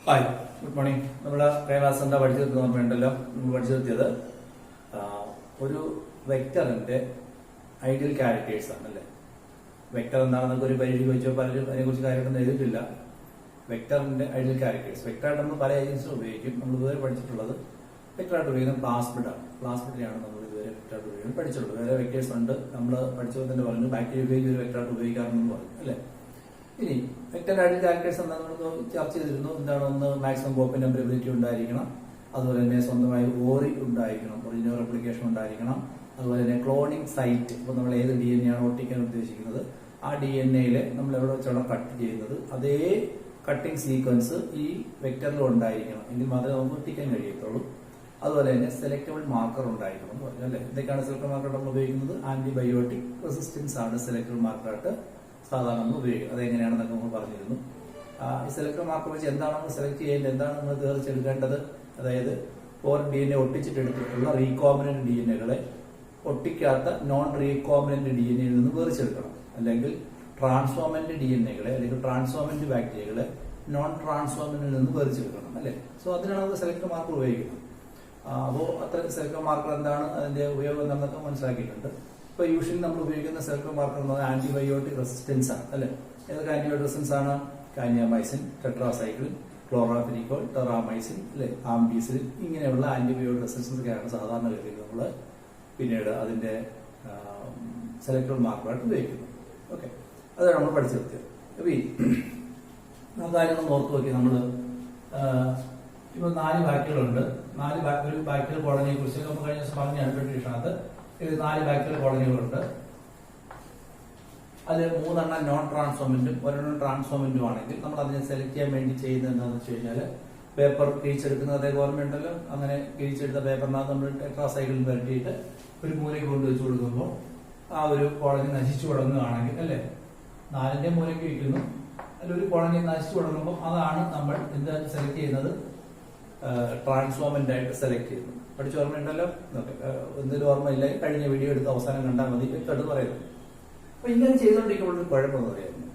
Hi, good morning. നമ്മുടെ class എന്താ പഠിച്ചെടുത്ത് ഓർമ്മയുണ്ടല്ലോ? നമ്മൾ പഠിച്ചെടുത്തിയത് ഒരു വെക്ടറിന്റെ ഐഡിയൽ ക്യാരക്ടേഴ്സ് ആണ് അല്ലേ. വെക്ടർ എന്താണെന്നൊക്കെ ഒരു പരീക്ഷ വെച്ചോ പലരും അതിനെക്കുറിച്ച് കാര്യമൊന്നും എഴുതിയിട്ടില്ല. വെക്ടറിന്റെ ഐഡിയൽ ക്യാരക്ടേഴ്സ് വെക്ടറായിട്ട് നമ്മൾ പല ഏജൻസിലും ഉപയോഗിക്കും. നമ്മൾ ഇതുവരെ പഠിച്ചിട്ടുള്ളത് വെക്ടറായിട്ട് ഉപയോഗിക്കുന്ന പ്ലാസ്മിഡ് ആണ്. പ്ലാസ്മിഡിനെയാണ് നമ്മൾ ഇതുവരെ വെക്ടറായിട്ട് ഉപയോഗിക്കുന്നത് പഠിച്ചിട്ടുള്ളത്. വേറെ വെക്ടേഴ്സ് ഉണ്ട്, നമ്മൾ പഠിച്ചപ്പോൾ തന്നെ പറഞ്ഞു. ബാക്ടീരിയ ഉപയോഗിച്ച് ഒരു വെക്ടറായിട്ട് ഉപയോഗിക്കാറുണ്ടെന്ന് പറഞ്ഞു അല്ലേ. ഇനി വെക്ടർ ഐഡിയൽ ക്യാരക്ടേഴ്സ് എന്താണ് നമ്മൾ ചർച്ച ചെയ്തിരുന്നു. എന്താണ്? ഒന്ന് മാക്സിമം കോപ്പി നമ്പറബിലിറ്റി ഉണ്ടായിരിക്കണം, അതുപോലെ തന്നെ സ്വന്തമായി ഓറി ഉണ്ടായിരിക്കണം, ഒറിജിനൽ റെപ്ലിക്കേഷൻ ഉണ്ടായിരിക്കണം, അതുപോലെ തന്നെ ക്ലോണിംഗ് സൈറ്റ്. ഇപ്പോൾ നമ്മൾ ഏത് DNA ആണ് ഒട്ടിക്കാൻ ഉദ്ദേശിക്കുന്നത് ആ DNA നമ്മൾ എവിടെ വെച്ചാണ് കട്ട് ചെയ്യുന്നത് അതേ കട്ടിംഗ് സീക്വൻസ് ഈ വെക്ടറിൽ ഉണ്ടായിരിക്കണം, എങ്കിൽ മാത്രമേ നമുക്ക് ഒട്ടിക്കാൻ കഴിയത്തുള്ളൂ. അതുപോലെ തന്നെ സെലക്ടബിൾ മാർക്കർ ഉണ്ടായിരിക്കണം എന്ന് പറഞ്ഞു അല്ലേ. എന്തൊക്കെയാണ് സെലക്ടബിൾ മാർക്കർ നമ്മൾ ഉപയോഗിക്കുന്നത്? ആന്റിബയോട്ടിക് റെസിസ്റ്റൻസ് ആണ് സെലക്ടബിൾ മാർക്കറായിട്ട് സാധാരണ നമ്മൾ ഉപയോഗിക്കുന്നത്. അതെങ്ങനെയാണെന്നൊക്കെ നമ്മൾ പറഞ്ഞിരുന്നു. ഈ സെലക്ടബിൾ മാർക്കർ വെച്ച് എന്താണ് നമ്മൾ സെലക്ട് ചെയ്യേണ്ടത്, എന്താണ് നമ്മൾ തീർച്ചെടുക്കേണ്ടത്? അതായത് ഫോർ DNA ഒട്ടിച്ചിട്ടെടുത്തിട്ടുള്ള റീകോമിനന്റ് DNAകളെ ഒട്ടിക്കാത്ത നോൺ റീകോമിനന്റ് DNAയിൽ നിന്ന് വേർച്ചെടുക്കണം. അല്ലെങ്കിൽ ട്രാൻസ്ഫോമന്റ് DNAകളെ അല്ലെങ്കിൽ ട്രാൻസ്ഫോമന്റ് ബാക്ടീരിയകളെ നോൺ ട്രാൻസ്ഫോമന്റിൽ നിന്ന് വേർച്ചെടുക്കണം അല്ലെ. സോ അതിനാണ് നമ്മൾ സെലക്ടബിൾ മാർക്കർ ഉപയോഗിക്കുന്നത്. അപ്പോൾ അത്ര സെലക്ടബിൾ മാർക്കർ എന്താണ്, അതിന്റെ ഉപയോഗം എന്താണെന്നൊക്കെ മനസ്സിലാക്കിയിട്ടുണ്ട്. ഇപ്പൊ യൂഷ്വലി നമ്മൾ ഉപയോഗിക്കുന്ന സെലക്ടബിൾ മാർക്കർ എന്ന് പറഞ്ഞാൽ ആന്റിബയോട്ടിക് റെസിസ്റ്റൻസ് ആണ് അല്ലെ. ഏതൊക്കെ ആന്റിബയോട്ടിക് റെസിസ്റ്റൻസ് ആണ്? കാനിയമൈസിൻ, ടെട്രാസൈക്ലിൻ, ക്ലോറാഫെനിക്കോൾ, ടെറാമൈസിൻ അല്ലെ, ആംബിസിലിൻ, ഇങ്ങനെയുള്ള ആന്റിബയോട്ടിക് റെസിസ്റ്റൻസ് ഒക്കെയാണ് സാധാരണ ഗതിയിൽ നമ്മൾ പിന്നീട് അതിന്റെ സെലക്ടബിൾ മാർക്കറായിട്ട് ഉപയോഗിക്കുന്നത്. ഓക്കെ, അതാണ് നമ്മൾ പഠിച്ചു നിർത്തിയത്. അപ്പൊ ഈ കാര്യങ്ങൾ ഓർത്ത് നോക്കി. നമ്മൾ ഇപ്പൊ 4 ബാക്ടീരിയകളുണ്ട്. ഒരു ബാക്ടീരിയൽ കോളനിയെ കുറിച്ച് നമ്മൾ കഴിഞ്ഞ ദിവസം പറഞ്ഞ ഇൻട്രൊഡക്ഷനകത്ത് ഇത് 4 ബാക്ടീരിയൽ കോളനികളുണ്ട്. അതിൽ 3 നോൺ ട്രാൻസ്ഫോമന്റും 1 ട്രാൻസ്ഫോമന്റും ആണെങ്കിൽ നമ്മൾ അതിനെ സെലക്ട് ചെയ്യാൻ വേണ്ടി ചെയ്യുന്നത് എന്താണെന്ന് വെച്ച് കഴിഞ്ഞാൽ പേപ്പർ കിഴിച്ചെടുക്കുന്നത് അതേ ഓർമ്മയുണ്ടല്ലോ. അങ്ങനെ കിഴിച്ചെടുത്ത പേപ്പറിനകത്ത് നമ്മൾ ടെട്രാസൈക്ലിൻ പരട്ടിയിട്ട് ഒരു മൂലയ്ക്ക് കൊണ്ടുവച്ച് കൊടുക്കുമ്പോൾ ആ ഒരു കോളനി നശിച്ചു തുടങ്ങുകയാണെങ്കിൽ അല്ലെ, 4ന്റെ മൂലയ്ക്ക് വയ്ക്കുന്നു, അതിലൊരു കോളനി നശിച്ചു തുടങ്ങുമ്പോൾ അതാണ് നമ്മൾ എന്താ സെലക്ട് ചെയ്യുന്നത്, ട്രാൻസ്ഫോമന്റ് ആയിട്ട് സെലക്ട് ചെയ്യുന്നത്. പഠിച്ച ഓർമ്മയുണ്ടല്ലോ. എന്തെങ്കിലും ഓർമ്മയില്ല, കഴിഞ്ഞ വീഡിയോ എടുത്ത് അവസാനം കണ്ടാൽ മതി, വ്യക്തമായിട്ട് പറയുന്നത്. അപ്പൊ ഇങ്ങനെ ചെയ്തുകൊണ്ടിരിക്കുമ്പോൾ ഒരു കുഴപ്പമെന്ന് പറയുന്നത്,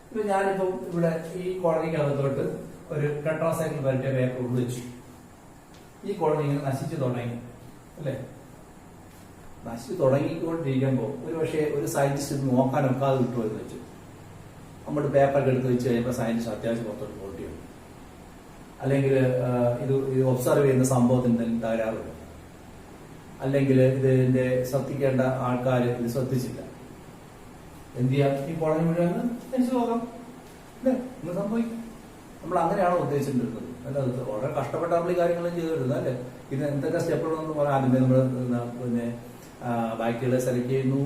ഇപ്പൊ ഞാനിപ്പം ഇവിടെ ഈ കോളനിക്കകത്തോട്ട് ഒരു ടെട്രാസൈക്ലിൻ പരട്ടിയ പേപ്പർ ഉള്ളിച്ചു. ഈ കോളനി ഇങ്ങനെ നശിച്ചു തുടങ്ങി അല്ലെ. നശിച്ചു തുടങ്ങിക്കൊണ്ടിരിക്കുമ്പോൾ ഒരു പക്ഷേ ഒരു സയന്റിസ്റ്റ് ഇത് നോക്കാനൊക്കാതെ വിട്ടുവെന്ന് വെച്ചു. നമ്മുടെ പേപ്പറൊക്കെ എടുത്ത് വെച്ച് കഴിയുമ്പോൾ സയന്റിസ്റ്റ് അത്യാവശ്യം പുറത്തോട്ട് പോട്ടിയാണ്. അല്ലെങ്കിൽ ഇത് ഒബ്സർവ് ചെയ്യുന്ന സംഭവത്തിന് എന്തെങ്കിലും തകരാറുണ്ട്, അല്ലെങ്കിൽ ഇതിന്റെ ശ്രദ്ധിക്കേണ്ട ആൾക്കാർ ഇത് ശ്രദ്ധിച്ചില്ല, എന്ത് ചെയ്യാം? ഈ കോളനി മുഴുവൻ നശിച്ചു പോകാം അല്ലേ, ഇന്ന് സംഭവിക്കും. നമ്മൾ അങ്ങനെയാണോ ഉദ്ദേശിച്ചിട്ടുള്ളത്? അല്ല, വളരെ കഷ്ടപ്പെട്ട നമ്മൾ ഈ കാര്യങ്ങളും ചെയ്തിട്ടുണ്ട് അല്ലെ. ഇത് എന്തൊക്കെ സ്റ്റെപ്പുകളെന്ന് പറയാൻ ആദ്യമേ നമ്മൾ പിന്നെ ബാക്ടീരിയകളെ സെലക്ട് ചെയ്യുന്നു.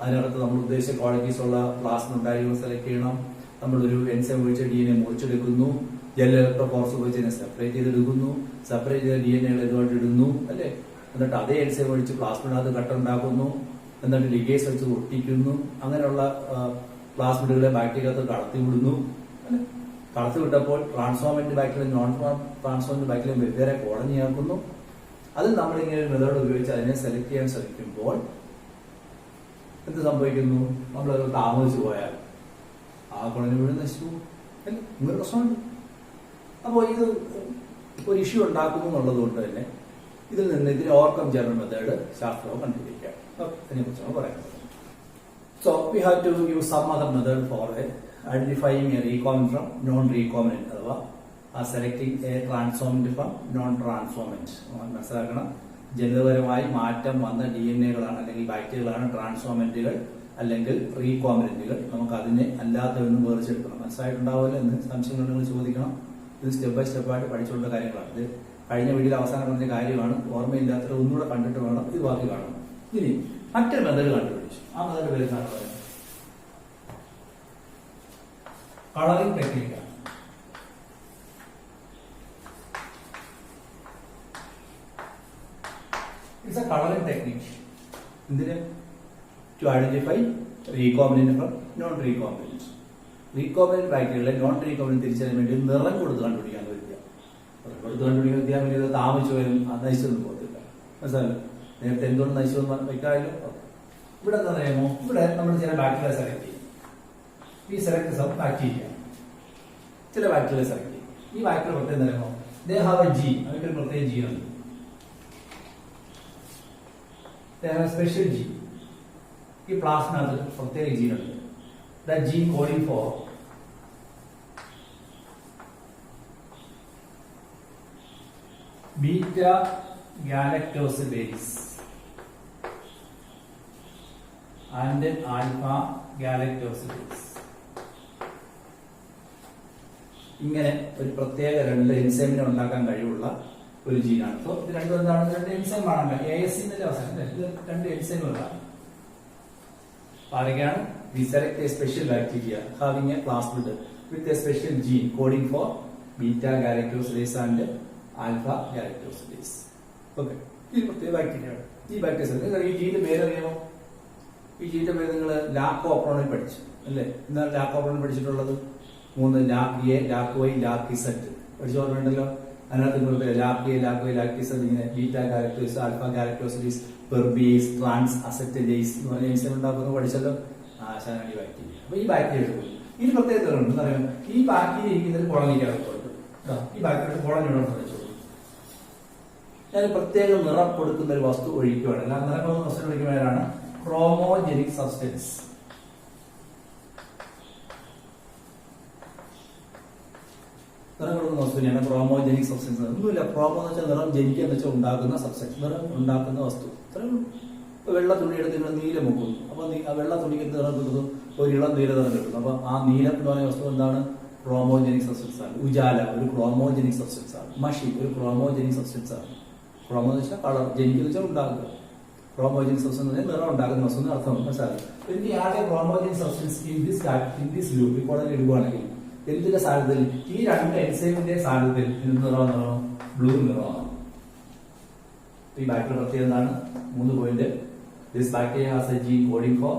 അതിനകത്ത് നമ്മൾ ഉദ്ദേശിച്ച ക്വാളിറ്റീസ് ഉള്ള പ്ലാസ്മ ഉണ്ടായിരിക്കും സെലക്ട് ചെയ്യണം. നമ്മളൊരു എൻസൈം ഉപയോഗിച്ച് DNA മുറിച്ചെടുക്കുന്നു, ജെൽ ഇലക്ട്രോഫോർസ് ഉപയോഗിച്ച് ഇതിനെ സെപ്പറേറ്റ് ചെയ്തെടുക്കുന്നു, സെപ്പറേറ്റ് ചെയ്ത DNA ഇതുമായിട്ട് ഇടുന്നു അല്ലെ. എന്നിട്ട് അതേ എൻസൈം ഒഴിച്ച് പ്ലാസ്മിഡിനകത്ത് കട്ടുണ്ടാക്കുന്നു, എന്നിട്ട് ലിഗേസ് വെച്ച് ഒട്ടിക്കുന്നു. അങ്ങനെയുള്ള പ്ലാസ്മിഡുകളെ ബാക്ടീരിയകത്ത് കടത്തിവിടുന്നു അല്ലെ. കടത്തിവിട്ടപ്പോൾ ട്രാൻസ്ഫോമന്റ് ബാക്ടീരിയ നോൺ ട്രാൻസ്ഫോമന്റ് ബാക്ടീരിയ വെവ്വേറെ കോളനിയാക്കുന്നു. അത് നമ്മളിങ്ങനെ ഒരു മെത്തേഡ് ഉപയോഗിച്ച് അതിനെ സെലക്ട് ചെയ്യാൻ ശ്രമിക്കുമ്പോൾ എന്ത് സംഭവിക്കുന്നു? നമ്മളത് താമസിച്ചു പോയാൽ ആ കോളനി മുഴുവൻ നശിച്ചു അല്ലേ. ഇങ്ങനെ പ്രശ്നമുണ്ട്. അപ്പോൾ ഇത് ഒരു ഇഷ്യൂ ഉണ്ടാക്കുന്നു എന്നുള്ളത് കൊണ്ട് തന്നെ ഇതിൽ നിന്ന് ഇതിനെ ഓവർകം ചെയ്യുന്ന മെത്തേഡ് ശാസ്ത്രം കണ്ടുപിടിക്കാം. അതിനെ കുറിച്ചാണ് പറയുന്നത്. So we have to use some other method for identifying a recombinant from non recombinant, അഥവാ selecting a transformant from non transformant. മനസ്സിലാക്കണം, ജനിതകപരമായി മാറ്റം വന്ന DNAകളാണ് അല്ലെങ്കിൽ ബാക്ടീരിയകളാണ് ട്രാൻസ്ഫോമന്റുകൾ അല്ലെങ്കിൽ റീകോമിനന്റുകൾ. നമുക്ക് അതിനെ അല്ലാത്തവെന്ന് വേർതിരിച്ചെടുക്കണം. മനസ്സിലായിട്ടുണ്ടാവില്ല എന്ന് സംശയങ്ങളുണ്ടെങ്കിൽ ചോദിക്കണം. ഇത് സ്റ്റെപ്പ് ബൈ സ്റ്റെപ്പായിട്ട് പഠിച്ചുകൊണ്ട കാര്യങ്ങളാണ്. ഇത് കഴിഞ്ഞ വീഡിയോയിൽ അവസാനം പറഞ്ഞ കാര്യമാണ്. ഓർമ്മയില്ലാത്തവർ ഒന്നുകൂടെ കണ്ടിട്ട് വേണം ഇത് ബാക്കി കാണണം. ഇനി മറ്റൊരു മെത്തേഡ് കണ്ടുപിടിച്ചു. ആ മെത്തേഡ് പേര് എന്താണ് പറയുന്നത്? Colouring ടെക്നിക്കാണ്. It's a coloring technique. To identify recombinant from non-recombinant. Recombinant ബാക്ടീരിയകളെ നോൺ റീകോമിനന്റ് തിരിച്ചറിയാൻ വേണ്ടി നിറം കൊടുത്ത് കണ്ടുപിടിക്കാൻ പറ്റില്ല. കൊടുത്ത് കണ്ടുപിടിക്കാൻ വേണ്ടി ഇത് താമസിച്ചു വരും, നശിച്ചൊന്നും പോകത്തില്ല. മനസ്സിലായല്ലോ. നേരത്തെ എന്തുകൊണ്ട് നശിച്ചൊന്നും വെക്കാമല്ലോ. ഇവിടെ എന്താ പറയുമോ, ഇവിടെ നമ്മൾ ചില ബാക്ടീരിയ സെലക്ട് ചെയ്യും. ഈ സെലക്ട് സം ബാക്ടീരിയ ചില ബാക്ടീരിയ സെലക്ട് ചെയ്യും. ഈ ബാക്ടീരിയ പ്രത്യേകം തരുമോ? They have a gene. അവർക്കൊരു പ്രത്യേക ജീനുണ്ട്. They have a special gene. ഈ പ്ലാസ്മിനകത്ത് പ്രത്യേക ജീനുണ്ട്. That gene coding for beta galactosidase and alpha galactosidase. ഇങ്ങനെ ഒരു പ്രത്യേക രണ്ട് എൻസൈമിനെ ഉണ്ടാക്കാൻ കഴിവുള്ള ഒരു ജീനാണ്. സോ ഇത് രണ്ടും എന്താണ്? രണ്ട് എൻസൈം ആണല്ലോ. ASE എന്നല്ലേ അവസാനം. ഇത് രണ്ട് എൻസൈമുകളാണ്. ആരൊക്കെയാണ്? We select a special bacteria having a plasmid with a special gene coding for beta galactosidase and alpha galactosidase. Okay. ഈ പ്രത്യേക ബാക്ടീരിയയാണ്. ഈ ബാക്ടീരിയ ഈ ജീന്റെ പേരറിയാമോ? ഈ ജീന്റെ പേര് നിങ്ങൾ ലാക്കോപ്രോണിൽ പഠിച്ചു അല്ലേ? എന്താണ് ലാക്കോപ്രോണിൽ പഠിച്ചിട്ടുള്ളത്? 3 lac A, lac Y, lac Z പഠിച്ചു ഓർമ്മയുണ്ടല്ലോ. അതിനകത്ത് lac A, lac Y, lac Z ഇങ്ങനെ beta galactosidase, alpha galactosidase, permease, trans acetylase എന്ന് പറഞ്ഞ എൻസൈം ഉണ്ടാക്കുന്നത് പഠിച്ചല്ലോ. ആശാനാണ് ഈ ബാക്ടീരിയ. അപ്പൊ ഈ ബാക്ടീരിയ എടുക്കും. ഇതിന് പ്രത്യേകത ഉണ്ട് അറിയാം. ഈ ബാക്ടീരിയ ഇരിക്കുന്നതിൽ കോളനിക്കകത്തുണ്ട്. ഈ ബാക്ടീരിയ കോളനി ഉണ്ടെന്ന് വെച്ചോളൂ. ഞാൻ പ്രത്യേക നിറം കൊടുക്കുന്ന ഒരു വസ്തു ഒഴിക്കുകയാണ്. അല്ല, നിറം കൊടുക്കുന്ന വസ്തു ഒഴിക്കുന്നവരാണ് ക്രോമോജനിക് സബ്സ്റ്റൻസ്. നിറം കൊടുക്കുന്ന വസ്തുവിനെയാണ് ക്രോമോജനിക് സബ്സ്റ്റൻസ്. ഒന്നുമില്ല. ക്രോമോ എന്ന് വെച്ചാൽ നിറം, ജനിക്കുക എന്ന് വെച്ചാൽ ഉണ്ടാക്കുന്ന സബ്സ്റ്റൻസ്, നിറം ഉണ്ടാക്കുന്ന വസ്തു. ഇത്രയും വെള്ള തുണിയെടുത്ത് നിങ്ങൾ നീല മുക്കുന്നു. അപ്പൊ ആ വെള്ള തുണിക്ക് നിറം കിട്ടുന്നു, ഒരു ഇളം നീല നിറം കിട്ടുന്നു. അപ്പൊ ആ നീലം എന്ന് പറയുന്ന വസ്തു എന്താണ്? ക്രോമോജനിക് സബ്സ്റ്റൻസ് ആണ്. ഉജാല ഒരു ക്രോമോജനിക് സബ്സ്റ്റൻസ് ആണ്. മഷി ഒരു ക്രോമോജനിക് സബ്സ്റ്റൻസ് ആണ്. ക്രോമോ എന്ന് വെച്ചാൽ കളർ, ജനിക്കുന്ന വെച്ചാൽ ഉണ്ടാക്കുക. ക്രോമോജനിക് സബ്സ്റ്റൻസ് എന്ന് പറഞ്ഞാൽ നിറം ഉണ്ടാക്കുന്ന വസ്തു എന്ന് അർത്ഥം മനസ്സിലായി. ഇനി ആകെ chromogenic substance in this loop ഇപ്പോൾ എടുക്കുകയാണെങ്കിൽ എന്തിന്റെ സാധ്യതയിൽ? ഈ രണ്ട് എൻസൈമിന്റെ സാധ്യതയിൽ എന്ത് നിറമാണ്? ബ്ലൂ നിറമാണ്. ഈ ബാക്ടീരിയ പ്രത്യേകത എന്താണ്? 3 point. This bacteria has a gene coding for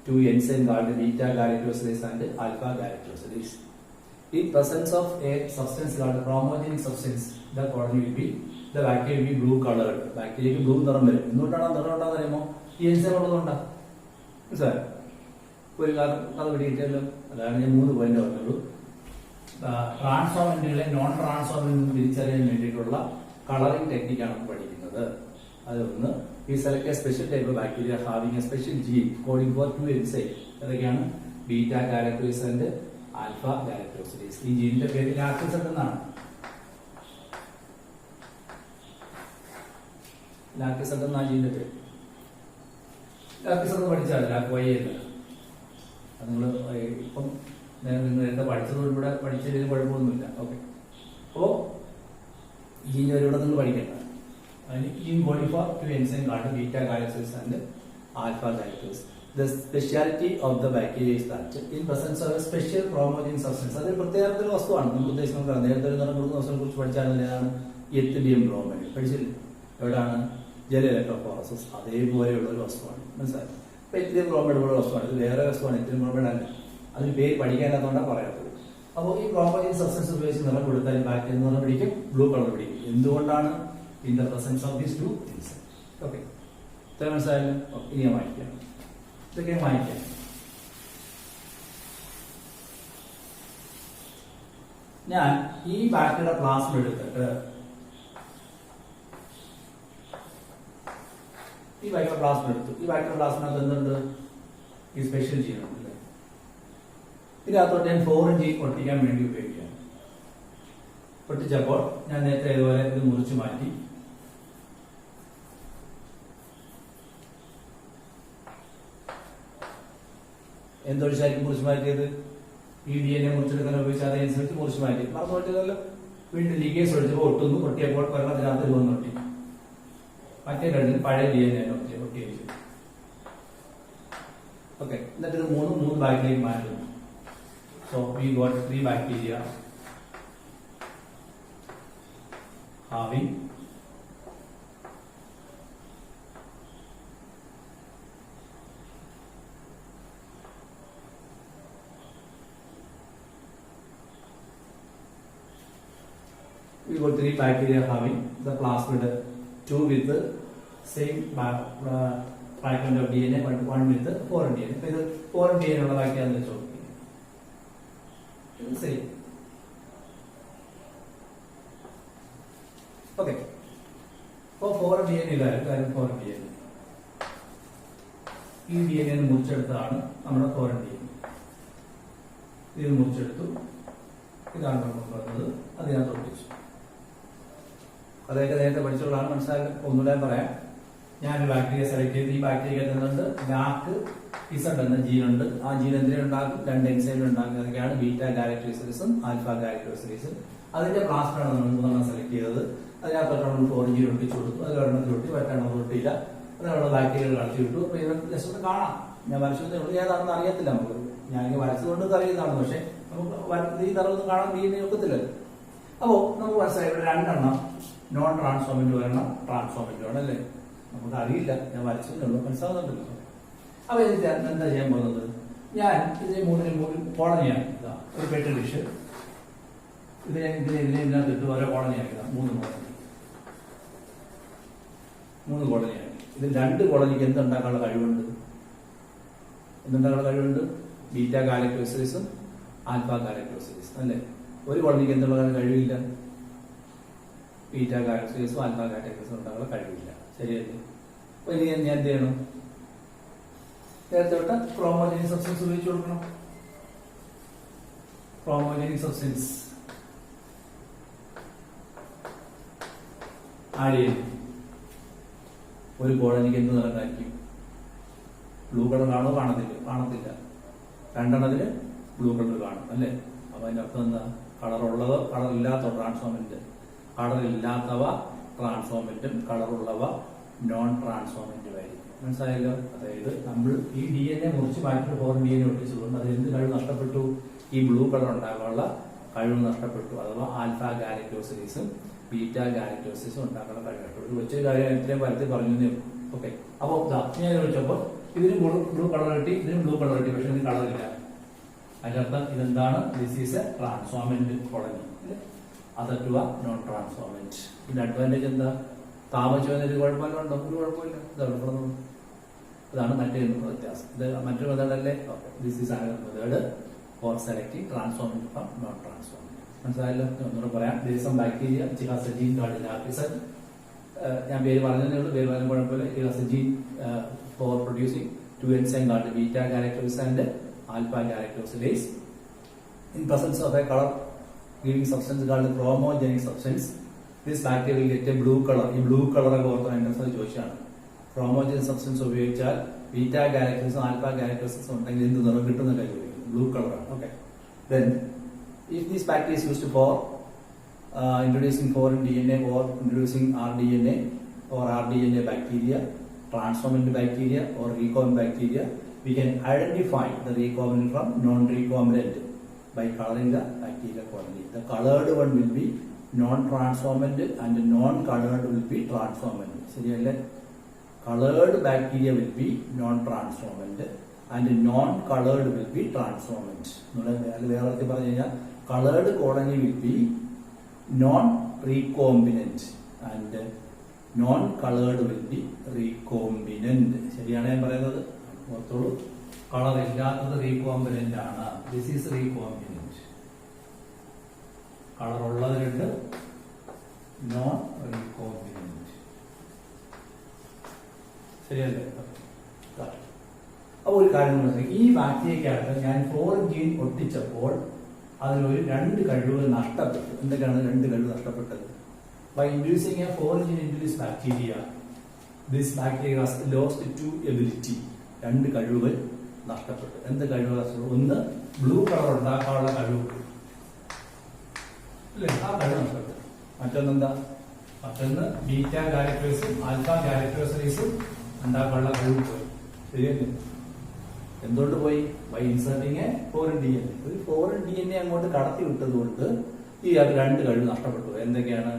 2 enzymes called beta galactosidase and alpha galactosidase. In presence of a substance called chromogenic substance, the colony will be the bacteria will be blue colored. Bacteria ക്ക് blue നിറം വരും. എന്തുകൊണ്ടാണ് നിറം ഉണ്ടാകുന്നത് അറിയുമോ? ഈ enzyme ഉള്ളതുകൊണ്ടാണ്. മനസ്സിലായോ? ഒരു കഥ പിടികിട്ടല്ലോ. അതാണ് ഞാൻ 3 പോയിന്റ് പറഞ്ഞുള്ളൂ. ട്രാൻസ്ഫോർമെന്റുകളെ നോൺ ട്രാൻസ്ഫോർമെന്റ് തിരിച്ചറിയാൻ വേണ്ടിയിട്ടുള്ള കളറിംഗ് ടെക്നിക്കാണ് പഠിക്കുന്നത്. അതൊന്ന് we select a special type of bacteria having a special gene coding for 2 enzymes. അതൊക്കെയാണ് beta galactosidase and alpha galactosidase. ഈ ജീനിന്റെ പേര് ലാക്ടോസ് എന്നാണ്. ലാക്ടോസ് എന്നാ ജീനിന്റെ പേര്. ലാക്ടോസ് എന്ന് പഠിച്ചാൽ ലാക് വൈ അല്ല. അത് നിങ്ങൾ ഇപ്പം നിങ്ങൾ എന്താ പഠിച്ചതോട് ഇവിടെ പഠിച്ചതിന് കുഴപ്പമൊന്നുമില്ല. ഓക്കെ. അപ്പോ ജീൻ്റെ ഇവിടെ നിങ്ങൾ പഠിക്കേണ്ട. Gene coding for 2 enzymes called beta galactosidase and alpha galactosidase. The speciality of the bacteria is that in presence of a special chromogenic substance. അത് പ്രത്യേകതരം വസ്തുവാണ്. നമ്മൾ ഉദ്ദേശിക്കുന്നത് നേരത്തെ നിറം കൊടുക്കുന്ന വസ്തുവിനെ കുറിച്ച് പഠിച്ചാൽ ഏതാണ്? എത്തിലിയം ബ്രോമൈഡ് പഠിച്ചില്ലേ? എവിടെയാണ്? ജല ഇലക്ട്രോഫോറസിസ്. അതേപോലെയുള്ള ഒരു വസ്തുവാണ്. മനസ്സിലായി? ഇപ്പൊ എത്തിലിയം ബ്രോമൈഡ് ഉള്ള വസ്തുവാണ്. ഇത് വേറെ വസ്തുവാണ്. എത്തിലിയം ബ്രോമൈഡ് അല്ല. അതിന് പേര് പഠിക്കാനാത്തോണ്ടാണ് പറയാത്തത്. അപ്പോൾ ഈ ക്രോമോജനിക് സബ്സ്റ്റൻസ് ഉപയോഗിച്ച് നിറം കൊടുത്താൽ ബാക്ടീരിയ നിറം പിടിക്കും, ബ്ലൂ കളർ പിടിക്കും. എന്തുകൊണ്ടാണ്? In the presence of these 2 enzymes. Okay. മനസ്സിലായല്ലോ? ഇനി വായിക്കാം. ഇതൊക്കെ വായിക്കാം. ഞാൻ ഈ ബാക്ടീരിയ പ്ലാസ്മ എടുത്തിട്ട് ഈ ബാക്ടീരിയ പ്ലാസ്മ എടുത്തു. ഈ ബാക്ടീരിയ പ്ലാസ്മനകത്ത് എന്തുണ്ട്? ഈ സ്പെഷ്യൽ ജീൻ ഉണ്ട്. ഇതിനകത്തോട്ട് ഞാൻ ഫോറിൻ ജീൻ ഒട്ടിക്കാൻ വേണ്ടി ഉപയോഗിക്കുകയാണ്. ഒട്ടിച്ചപ്പോൾ ഞാൻ നേരത്തെ ഇതുപോലെ ഇത് മുറിച്ചു മാറ്റി. എന്തൊഴിച്ചായിരിക്കും മുറിച്ചു മാറ്റിയത്? ഈ DNA മുറിച്ചെടുക്കാൻ ഉപയോഗിച്ച് അതനുസരിച്ച് മുറിച്ചു മാറ്റി. മറന്നു പറ്റില്ലല്ലോ. വീണ്ടും ലീഗേഴ്സ് ഒഴിച്ചപ്പോൾ ഒട്ടുന്നു. ഒട്ടിയപ്പോൾ ഒരെണ്ണത്തിനകത്ത് വന്ന് ഒട്ടി. മറ്റേ രണ്ടിന് പഴയ DNA ഒട്ടി വെച്ചു. ഓക്കെ. എന്നിട്ട് ഇത് 3 ബാക്ടീരിയയിലേക്ക് മാറ്റുന്നു. So we got 3 bacteria having we got 3 bacteria having the plasmid, 2 with the same fragment of DNA but 1 with the foreign DNA. So this foreign DNA ഉള്ള ബാക്ടീരിയ എന്ന് വെച്ചോ. ശരി. ഓക്കെ. അപ്പോൾ ഫോറിൻ ഡി എൻ കാര്യം foreign D N ഈ D N A മുറിച്ചെടുത്തതാണ് നമ്മുടെ foreign D N. ഇത് മുറിച്ചെടുത്തു, ഇതാണ് നമ്മൾ പറഞ്ഞത്, അതിനകത്ത് ഒട്ടിച്ചു. അതൊക്കെ നേരത്തെ പഠിച്ചുള്ളതാണ്, മനസ്സിലാക്കി ഒന്നുകൂടെ പറയാം. ഞാനൊരു ബാക്ടീരിയ സെലക്ട് ചെയ്ത് ഈ ബാക്ടീരിയ എന്തുണ്ട്, ലാക്ക് ഇസഡ് എന്ന ജീനുണ്ട്. ആ ജീൻ എന്തിനെ ഉണ്ടാക്കും, 2 എൻസൈമിൽ ഉണ്ടാക്കും. അതൊക്കെയാണ് ബീറ്റ ഗാലക്ടോസിലിസും ആൽഫ ഗാലക്ടോസിലിസും. അതിന്റെ പ്ലാസ്റ്ററാണ് നമ്മൾ 3 സെലക്ട് ചെയ്തത്. അതിനകത്തൊരെണ്ണം ഫോറിൻ ജീൻ ഒട്ടിച്ചു കൊടുത്തു. അത് ഒരെണ്ണത്തിൽ ഒട്ടി, മറ്റെണ്ണം ഒട്ടിയില്ല. അതിനുള്ള ബാക്ടീരിയകൾ കളിച്ചു വിട്ടു. അപ്പൊ ഇത് ജസ്റ്റ് ഒന്ന് കാണാം. ഞാൻ വരച്ചത് ഏതാണെന്ന് അറിയത്തില്ല നമുക്ക്. ഞാനിങ്ങനെ വരച്ചതുകൊണ്ട് അറിയുന്നതാണ്, പക്ഷെ നമുക്ക് ഈ തറവൊന്നും കാണാൻ ഡി ഒക്കത്തില്ലല്ലോ. അപ്പോ നമുക്ക് മനസ്സിലായി ഇവിടെ 2 എണ്ണം നോൺ ട്രാൻസ്ഫോമിന്റ് വരണം, ട്രാൻസ്ഫോമിന്റ് വേണം അല്ലേ. നമുക്ക് അറിയില്ല, ഞാൻ വരച്ചതേ ഉള്ളൂ, മനസ്സിലാവുന്നുണ്ടല്ലോ. അപ്പൊ ഇത് എന്താ ചെയ്യാൻ പോകുന്നത്, ഞാൻ ഇതിനെ 3 കോളനിയാണ്. ഇതാ ഒരു പെട്ടി ഡിഷ്, ഇതിനകത്ത് ഇട്ട് ഓരോ കോളനിയാക്കിയതാ. 3 കോളനിയാണ്. ഇതിൽ 2 കോളനിക്ക് എന്തുണ്ടാക്കാനുള്ള കഴിവുണ്ട്, ബീറ്റ ഗാലക്ടോസിലിസും ആൽഫ ഗാലക്ടോസിലിസും അല്ലേ. ഒരു കോളനിക്ക് എന്തുള്ള കഴിവില്ല, ബീറ്റ ഗാലക്ടോസിലിസും ആൽഫ ഗാലക്ടോസിലിസും ഉണ്ടാകാനുള്ള കഴിവില്ല. ശരിയല്ലേ. അപ്പൊ ഇനി ഞാൻ എന്ത് ചെയ്യണം, നേരത്തെ തൊട്ട് ക്രോമോജനിക് സബ്സ്റ്റൻസ് ഉപയോഗിച്ച് കൊടുക്കണം. ക്രോമോജനിക് സബ്സ്റ്റൻസ് ആഡ് ചെയ്യും. ഒരു കോളനിക്ക് എന്ത് നിറമായിരിക്കും, ബ്ലൂ കളർ കാണോ, കാണത്തില്ല. 2 എണ്ണത്തിന് ബ്ലൂ കളർ കാണും അല്ലേ. അപ്പൊ അതിന്റെ അർത്ഥം എന്താ, കളറുള്ളത് കളറില്ലാത്ത ട്രാൻസ്ഫോമന്റ്, കളറില്ലാത്തവ ട്രാൻസ്ഫോമന്റും കളറുള്ളവ നോൺ ട്രാൻസ്ഫോമന്റും ആയിരിക്കും. മനസ്സിലായല്ലോ. അതായത് നമ്മൾ ഈ ഡി എൻ എ മുറിച്ച് മാറ്റി ഫോറിൻ ഡി എൻ എ ഒട്ടിച്ചതുകൊണ്ട് അത് എന്ത് കഴിവ് നഷ്ടപ്പെട്ടു, ഈ ബ്ലൂ കളർ ഉണ്ടാകാനുള്ള കഴിവ് നഷ്ടപ്പെട്ടു. അഥവാ ആൽഫ ഗാലക്ടോസിലിസും ബീറ്റ ഗാലക്ടോസിലിസും ഉണ്ടാക്കാനുള്ള കഴിവ് നഷ്ടപ്പെട്ടു. ഒരു കൊച്ചു കാര്യം ഇത്രയും പരത്തി പറഞ്ഞു. ഓക്കെ. അപ്പൊ ഞാൻ ചോദിച്ചപ്പോൾ ഇതിനും ബ്ലൂ കളർ കിട്ടി, ഇതിനും ബ്ലൂ കളർ കിട്ടി, പക്ഷെ ഇതിന് കളറില്ല. അതിനർത്ഥം ഇതെന്താണ്, this is a transformant colony. Other to a non transformant. ഇതിന്റെ അഡ്വാൻറ്റേജ് എന്താ, താമസിച്ചതിന് കുഴപ്പമില്ല, ഉണ്ടോ, ഒരു കുഴപ്പമില്ല. ഇതാണ് മറ്റേ വ്യത്യാസം. ഇത് മറ്റൊരു മെത്തേഡ് അല്ലേ. This is another method for selecting transformant from non transformant. മനസ്സിലായല്ലോ. ഒന്നുകൂടെ പറയാം. ദേശം ബാക്ടീരിയ ചികാസജീൻ കാർഡ് ലാപ്പിസൺ, ഞാൻ പേര് പറഞ്ഞതേ ഉള്ളൂ, പേര് പറയാൻ കുഴപ്പമില്ല. ചികാസജീൻ for producing 2 enzyme called beta galactose and alpha galactosilase. In presence of a color giving substance called chromogenic substance, this bacteria will get a blue color. ഈ ബ്ലൂ കളർ ഒക്കെ ഓർത്തോ എൻട്രൻസ് ചോദിച്ചാണ്. ക്രോമോജനിക് സബ്സ്റ്റൻസ് ഉപയോഗിച്ചാൽ beta ഗാലക്ടോസും alpha ഗാലക്ടോസും ഉണ്ടെങ്കിൽ എന്ത് നിറം കിട്ടുന്ന കാര്യം, blue കളറാണ്. Okay. Then if this bacteria is used for introducing foreign DNA or introducing rDNA or rDNA bacteria, transformant bacteria or recombinant bacteria, we can identify the recombinant from non-recombinant by coloring the bacteria colony. The colored one will be non-transformant and non-colored will be transformant. ശരിയല്ലേ. Colored bacteria will be non-transformant and non-colored will be transformant. വേറെ പറഞ്ഞു കഴിഞ്ഞാൽ colored colony will be non-recombinant and non-colored will be recombinant. ശരിയാണ് ഞാൻ പറയുന്നത്, ഓർത്തോളൂ. Colour ഇല്ലാത്തത് recombinant ആണ്. This is recombinant. കളർ ഉള്ളതിലുണ്ട് നോൺ റീകോംബിനന്റ്. ശരിയല്ലേ. അപ്പൊ ഒരു കാര്യം മനസ്സിലാക്കി, ഈ ബാക്ടീരിയക്കകത്ത് ഞാൻ ഫോറിൻ ജീൻ ഒട്ടിച്ചപ്പോൾ അതിലൊരു 2 കഴിവുകൾ നഷ്ടപ്പെട്ടു. എന്തൊക്കെയാണ് 2 കഴിവ് നഷ്ടപ്പെട്ടത്? By inducing a foreign gene into this bacteria, this bacteria has lost 2 ability. 2 കഴിവുകൾ നഷ്ടപ്പെട്ടു. എന്ത് കഴിവുകൾ? ഒന്ന് ബ്ലൂ കളർ ഉണ്ടാക്കാനുള്ള കഴിവ് അല്ലേ, ആ കഴിവ് നഷ്ടപ്പെട്ടു. മറ്റൊന്നെന്താ? മറ്റൊന്ന് ബീറ്റ ഗാലക്ടോസും ആൽഫ ഗാലക്ടോസിലിസും ഉണ്ടാക്കാനുള്ള കഴിവ് പോയി. ശരിയല്ലേ. എന്തുകൊണ്ട് പോയി? By inserting a foreign D N A. ഒരു ഫോറിൻ ഡി എൻ എ അങ്ങോട്ട് കടത്തി വിട്ടതുകൊണ്ട് ഈ 2 കഴിവ് നഷ്ടപ്പെട്ടു. എന്തൊക്കെയാണ്?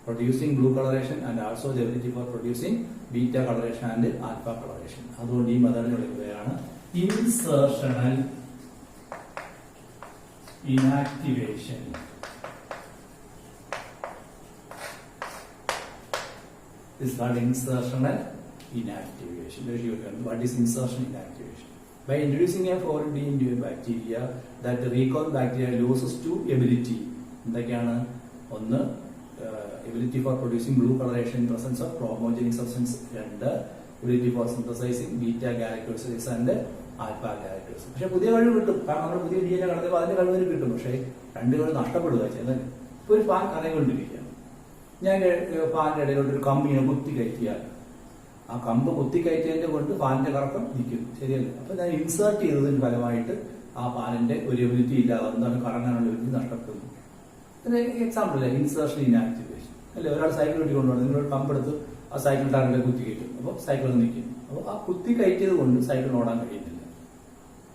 producing blue coloration and also the ability for producing beta coloration and alpha coloration. അതുകൊണ്ട് ഈ മെത്തേഡിനെ വിളിക്കുകയാണ് ഇൻസർഷണൽ inactivation. This is called insertional inactivation. What is insertion inactivation? By introducing a foreign gene into a bacteria, that the recombinant bacteria loses 2 ability. എന്തൊക്കെയാണ്? ഒന്ന് ability for producing blue colouration in presence of homogenic substance 2, ability for synthesising beta galactosidase and alpha galactose. പക്ഷെ പുതിയ കഴിവ് കിട്ടും, കാരണം നമ്മൾ പുതിയ DNA കടത്തുമ്പോൾ അതിന്റെ കഴിവ് കിട്ടും. പക്ഷേ രണ്ട് കഴിവ് നഷ്ടപ്പെടുക ചെയ്യുന്നത്. ഇപ്പൊ ഒരു ഫാൻ കറങ്ങിക്കൊണ്ടിരിക്കുകയാണ്, ഞാൻ ഫാനിന്റെ ഇടയിലോട്ട് ഒരു കമ്പിനെ കുത്തി കയറ്റിയാൽ ആ കമ്പ് കുത്തി കയറ്റിയതിന്റെ കൊണ്ട് ഫാനിന്റെ കറക്കം നിൽക്കും, ശരിയല്ല? അപ്പൊ ഞാൻ ഇൻസേർട്ട് ചെയ്തതിന് ഫലമായിട്ട് ആ ഫാനിന്റെ ഒരു എബിലിറ്റി ഇല്ലാതെ എന്താണ് കറങ്ങാനുള്ള എബിലിറ്റി നഷ്ടപ്പെടുന്നു. എക്സാമ്പിൾ അല്ലേ, ഇൻസേർഷൻ ഇനാക്ടിവേഷൻ അല്ലെ? ഒരാൾ സൈക്കിൾ ഓടി കൊണ്ടുപോകണം, നിങ്ങളൊരു പമ്പ് എടുത്ത് ആ സൈക്കിൾ ടാറിന്റെ കുത്തി കയറ്റും, അപ്പോൾ സൈക്കിൾ നിൽക്കും. അപ്പോൾ ആ കുത്തി കയറ്റിയത് കൊണ്ട് സൈക്കിൾ ഓടാൻ കഴിയുന്നില്ല,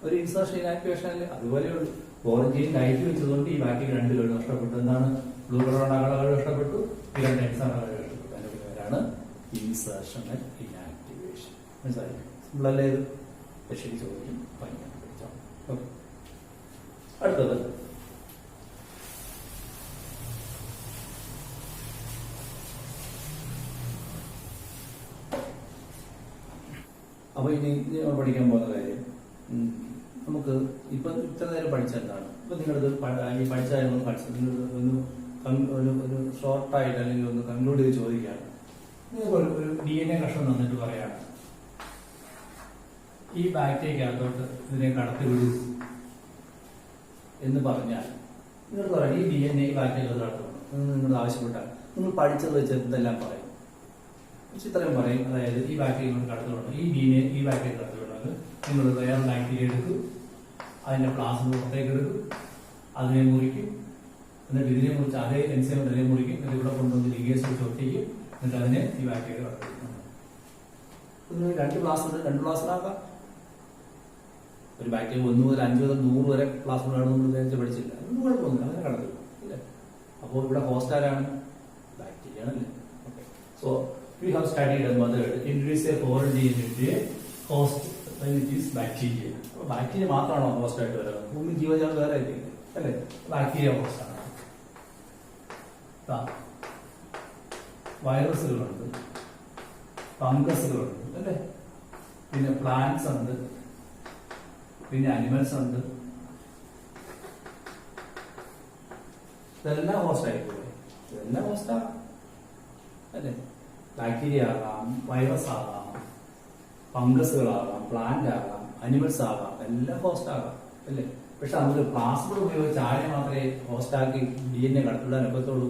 ഒരു ഇൻസേർഷൻ ഇനാക്ടിവേഷൻ അല്ലേ? അതുപോലെയുള്ളൂ. ഓറഞ്ചിൻ കയറ്റി വെച്ചതുകൊണ്ട് ഈ ബാക്കി രണ്ട് കഴിവ് നഷ്ടപ്പെട്ടു. എന്താണ്? ബ്ലൂ കളർ ഉണ്ടാകാനുള്ള കഴിവ് നഷ്ടപ്പെട്ടു, ഈ രണ്ട് എക്സാം കഴിവ് നഷ്ടപ്പെട്ടു. അതിന്റെ പേരാണ് ഇൻസേർഷണൽ ഇനാക്ടിവേഷൻ. മനസ്സിലായി? സിമ്പിൾ അല്ലേ ഇത്? പക്ഷേ ചോദ്യം ഭയങ്കര പഠിച്ചോ. ഓക്കെ, അടുത്തത് അപ്പൊ ഇനി നമ്മൾ പഠിക്കാൻ പോകുന്ന കാര്യം, നമുക്ക് ഇപ്പൊ ഇത്ര നേരം പഠിച്ചെന്താണ്? ഇപ്പൊ നിങ്ങളിത് ഈ പഠിച്ച കാര്യങ്ങൾ പഠിച്ചത് ഒരു ഷോർട്ടായിട്ട് അല്ലെങ്കിൽ ഒന്ന് കൺക്ലൂഡ് ചെയ്ത് ചോദിക്കുകയാണ്. നിങ്ങൾക്ക് ഒരു DNA കഷ്ണം തന്നിട്ട് പറയാണ്, ഈ ബാക്ടീരിയക്കകത്തോട്ട് ഇതിനെ കടത്തിവിടൂ എന്ന് പറഞ്ഞാൽ നിങ്ങൾ പറയാം ഈ DNA ഈ ബാക്ടീരിയ കടത്തണം എന്ന് നിങ്ങൾ ആവശ്യപ്പെട്ടാൽ നിങ്ങൾ പഠിച്ചത് വെച്ച് എന്തെല്ലാം പറയും? ചിത്രം പറയും. അതായത് ഈ ബാക്ടീരിയ കടത്തിവിടണം, ഈ DNA ഈ ബാക്ടീരിയ കടത്തിവിടണമെങ്കിൽ നിങ്ങൾ വേറെ ബാക്ടീരിയ എടുക്കും, അതിന്റെ പ്ലാസ്മ പുറത്തേക്ക് എടുക്കും, അതിനെ മുറിക്കും, എന്നിട്ട് ഇതിനെ മുറിച്ച് അതേ എൻസൈം അതിനെ മുറിക്കും, എന്നിട്ട് ഇവിടെ കൊണ്ടുവന്ന് ലിഗേസ് വെച്ച് ഒട്ടിക്കും, എന്നിട്ട് അതിനെ ഈ ബാക്ടീരിയ കടത്തിവിടും. രണ്ട് പ്ലാസ്മ ഒരു ബാക്ടീരിയ 1 മുതൽ 5 മുതൽ 100 വരെ പ്ലാസ്മ നമ്മൾ നേരത്തെ പഠിച്ചില്ല, ഒന്നും കുഴപ്പമൊന്നുമില്ല, അങ്ങനെ കടത്തിവിടും ഇല്ലേ? അപ്പോൾ ഇവിടെ ഹോസ്റ്റ് ആരാണ്? ബാക്ടീരിയ ആണല്ലേ? Okay, so we have studied a method to introduce a foreign DNA into a host when it is bacteria. Bacteria മാത്രമാണോ ഹോസ്റ്റ് ആയിട്ട് വരുന്നത്? ഭൂമി ജീവജാലം വേറെ ആയിരിക്കില്ല അല്ലേ? ബാക്ടീരിയ ഹോസ്റ്റ് ആണ്. വൈറസുകളുണ്ട്, ഫംഗസുകളുണ്ട് അല്ലേ? പിന്നെ പ്ലാന്റ്സ് ഉണ്ട്, പിന്നെ അനിമൽസ് ഉണ്ട്. ഇതെല്ലാം ഹോസ്റ്റ് ആയിപ്പോയി, ഇതെല്ലാം ഹോസ്റ്റാണ് അല്ലേ? ബാക്ടീരിയ ആകാം, വൈറസ് ആകാം, ഫംഗസുകളാകാം, പ്ലാന്റ് ആകാം, അനിമൽസ് ആകാം, എല്ലാം ഹോസ്റ്റ് ആകാം അല്ലേ? പക്ഷെ നമുക്ക് പ്ലാസ്മിഡ് ഉപയോഗിച്ച് ആരെ മാത്രമേ ഹോസ്റ്റാക്കി DNA കടത്തിവിടാൻ ഒക്കത്തുള്ളൂ?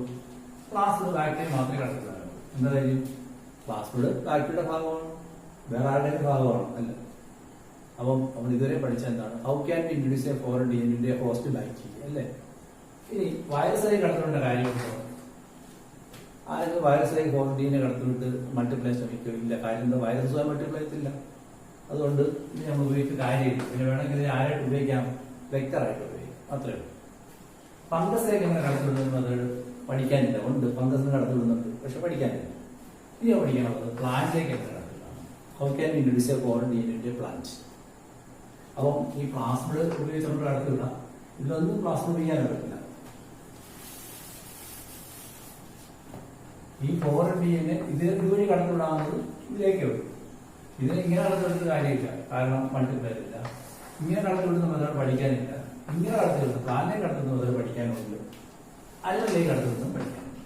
പ്ലാസ്മിഡ് ബാക്ടീരിയ മാത്രമേ കടത്തിവിടാനുള്ളൂ. എന്താ കാര്യം? പ്ലാസ്മിഡ് ബാക്ടീരിയയുടെ ഭാഗമാണ്, വേറെ ആരുടെയും ഭാഗമാണ് അല്ല? അപ്പം നമ്മൾ ഇതുവരെ പഠിച്ച എന്താണ്? How can be introduce a foreign DNA host bacteria അല്ലേ? ഇനി വൈറസായി കടത്തിവിടേണ്ട കാര്യമുണ്ടോ? ആരെങ്കിലും വൈറസിലേക്ക് ഫോറിൻ DNA കടത്തിവിട്ട് മൾട്ടിപ്ലൈ ശ്രമിക്കും? ഇല്ല. കാര്യം എന്താ? വൈറസുമായി മൾട്ടിപ്ലൈ ചെയ്തില്ല, അതുകൊണ്ട് ഇത് നമ്മൾ ഉപയോഗിച്ച് കാര്യമില്ല. പിന്നെ വേണമെങ്കിൽ ഇത് ആരായിട്ട് ഉപയോഗിക്കാം? വെക്ടറായിട്ട് ഉപയോഗിക്കാം, അത്രേ ഉള്ളൂ. ഫംഗസിലേക്ക് എങ്ങനെ കടത്തിവിടുന്നത് അത് പഠിക്കാനില്ല. ഉണ്ട്, ഫംഗസിന് കടത്തിവിടുന്നുണ്ട്, പക്ഷെ പഠിക്കാനില്ല. ഇനി പഠിക്കാനുള്ളത് പ്ലാന്റിലേക്ക് എങ്ങനെ കടത്തിവിടാം? How can be introduce a foreign DNA plant? അപ്പം ഈ പ്ലാസ്മിഡ് ഉപയോഗിച്ച് നമ്മൾ കടത്തിവിടാം. ഇതിലൊന്നും പ്ലാസ്മിഡ് ഉപയോഗിക്കാൻ പറ്റില്ല. ഈ ഫോറിൻ DNA ഇതുവഴി കടത്തിവിടാവുന്നത് ഇതിലേക്ക് വരും. ഇതിനെ ഇങ്ങനെ കടത്തിവിടുന്ന കാര്യമില്ല, കാരണം മൾട്ടിപ്ലൈ ഇല്ല. ഇങ്ങനെ കടത്തിവിടുന്ന മെത്തേഡ് പഠിക്കാനില്ല. ഇങ്ങനെ കടത്തിവിടുന്ന പ്ലാനെ കടത്തുന്ന മെത്തേഡ് പഠിക്കാനുണ്ട്, അനിമലിലേക്ക് കടത്തിവിടുന്ന പഠിക്കാനുണ്ട്.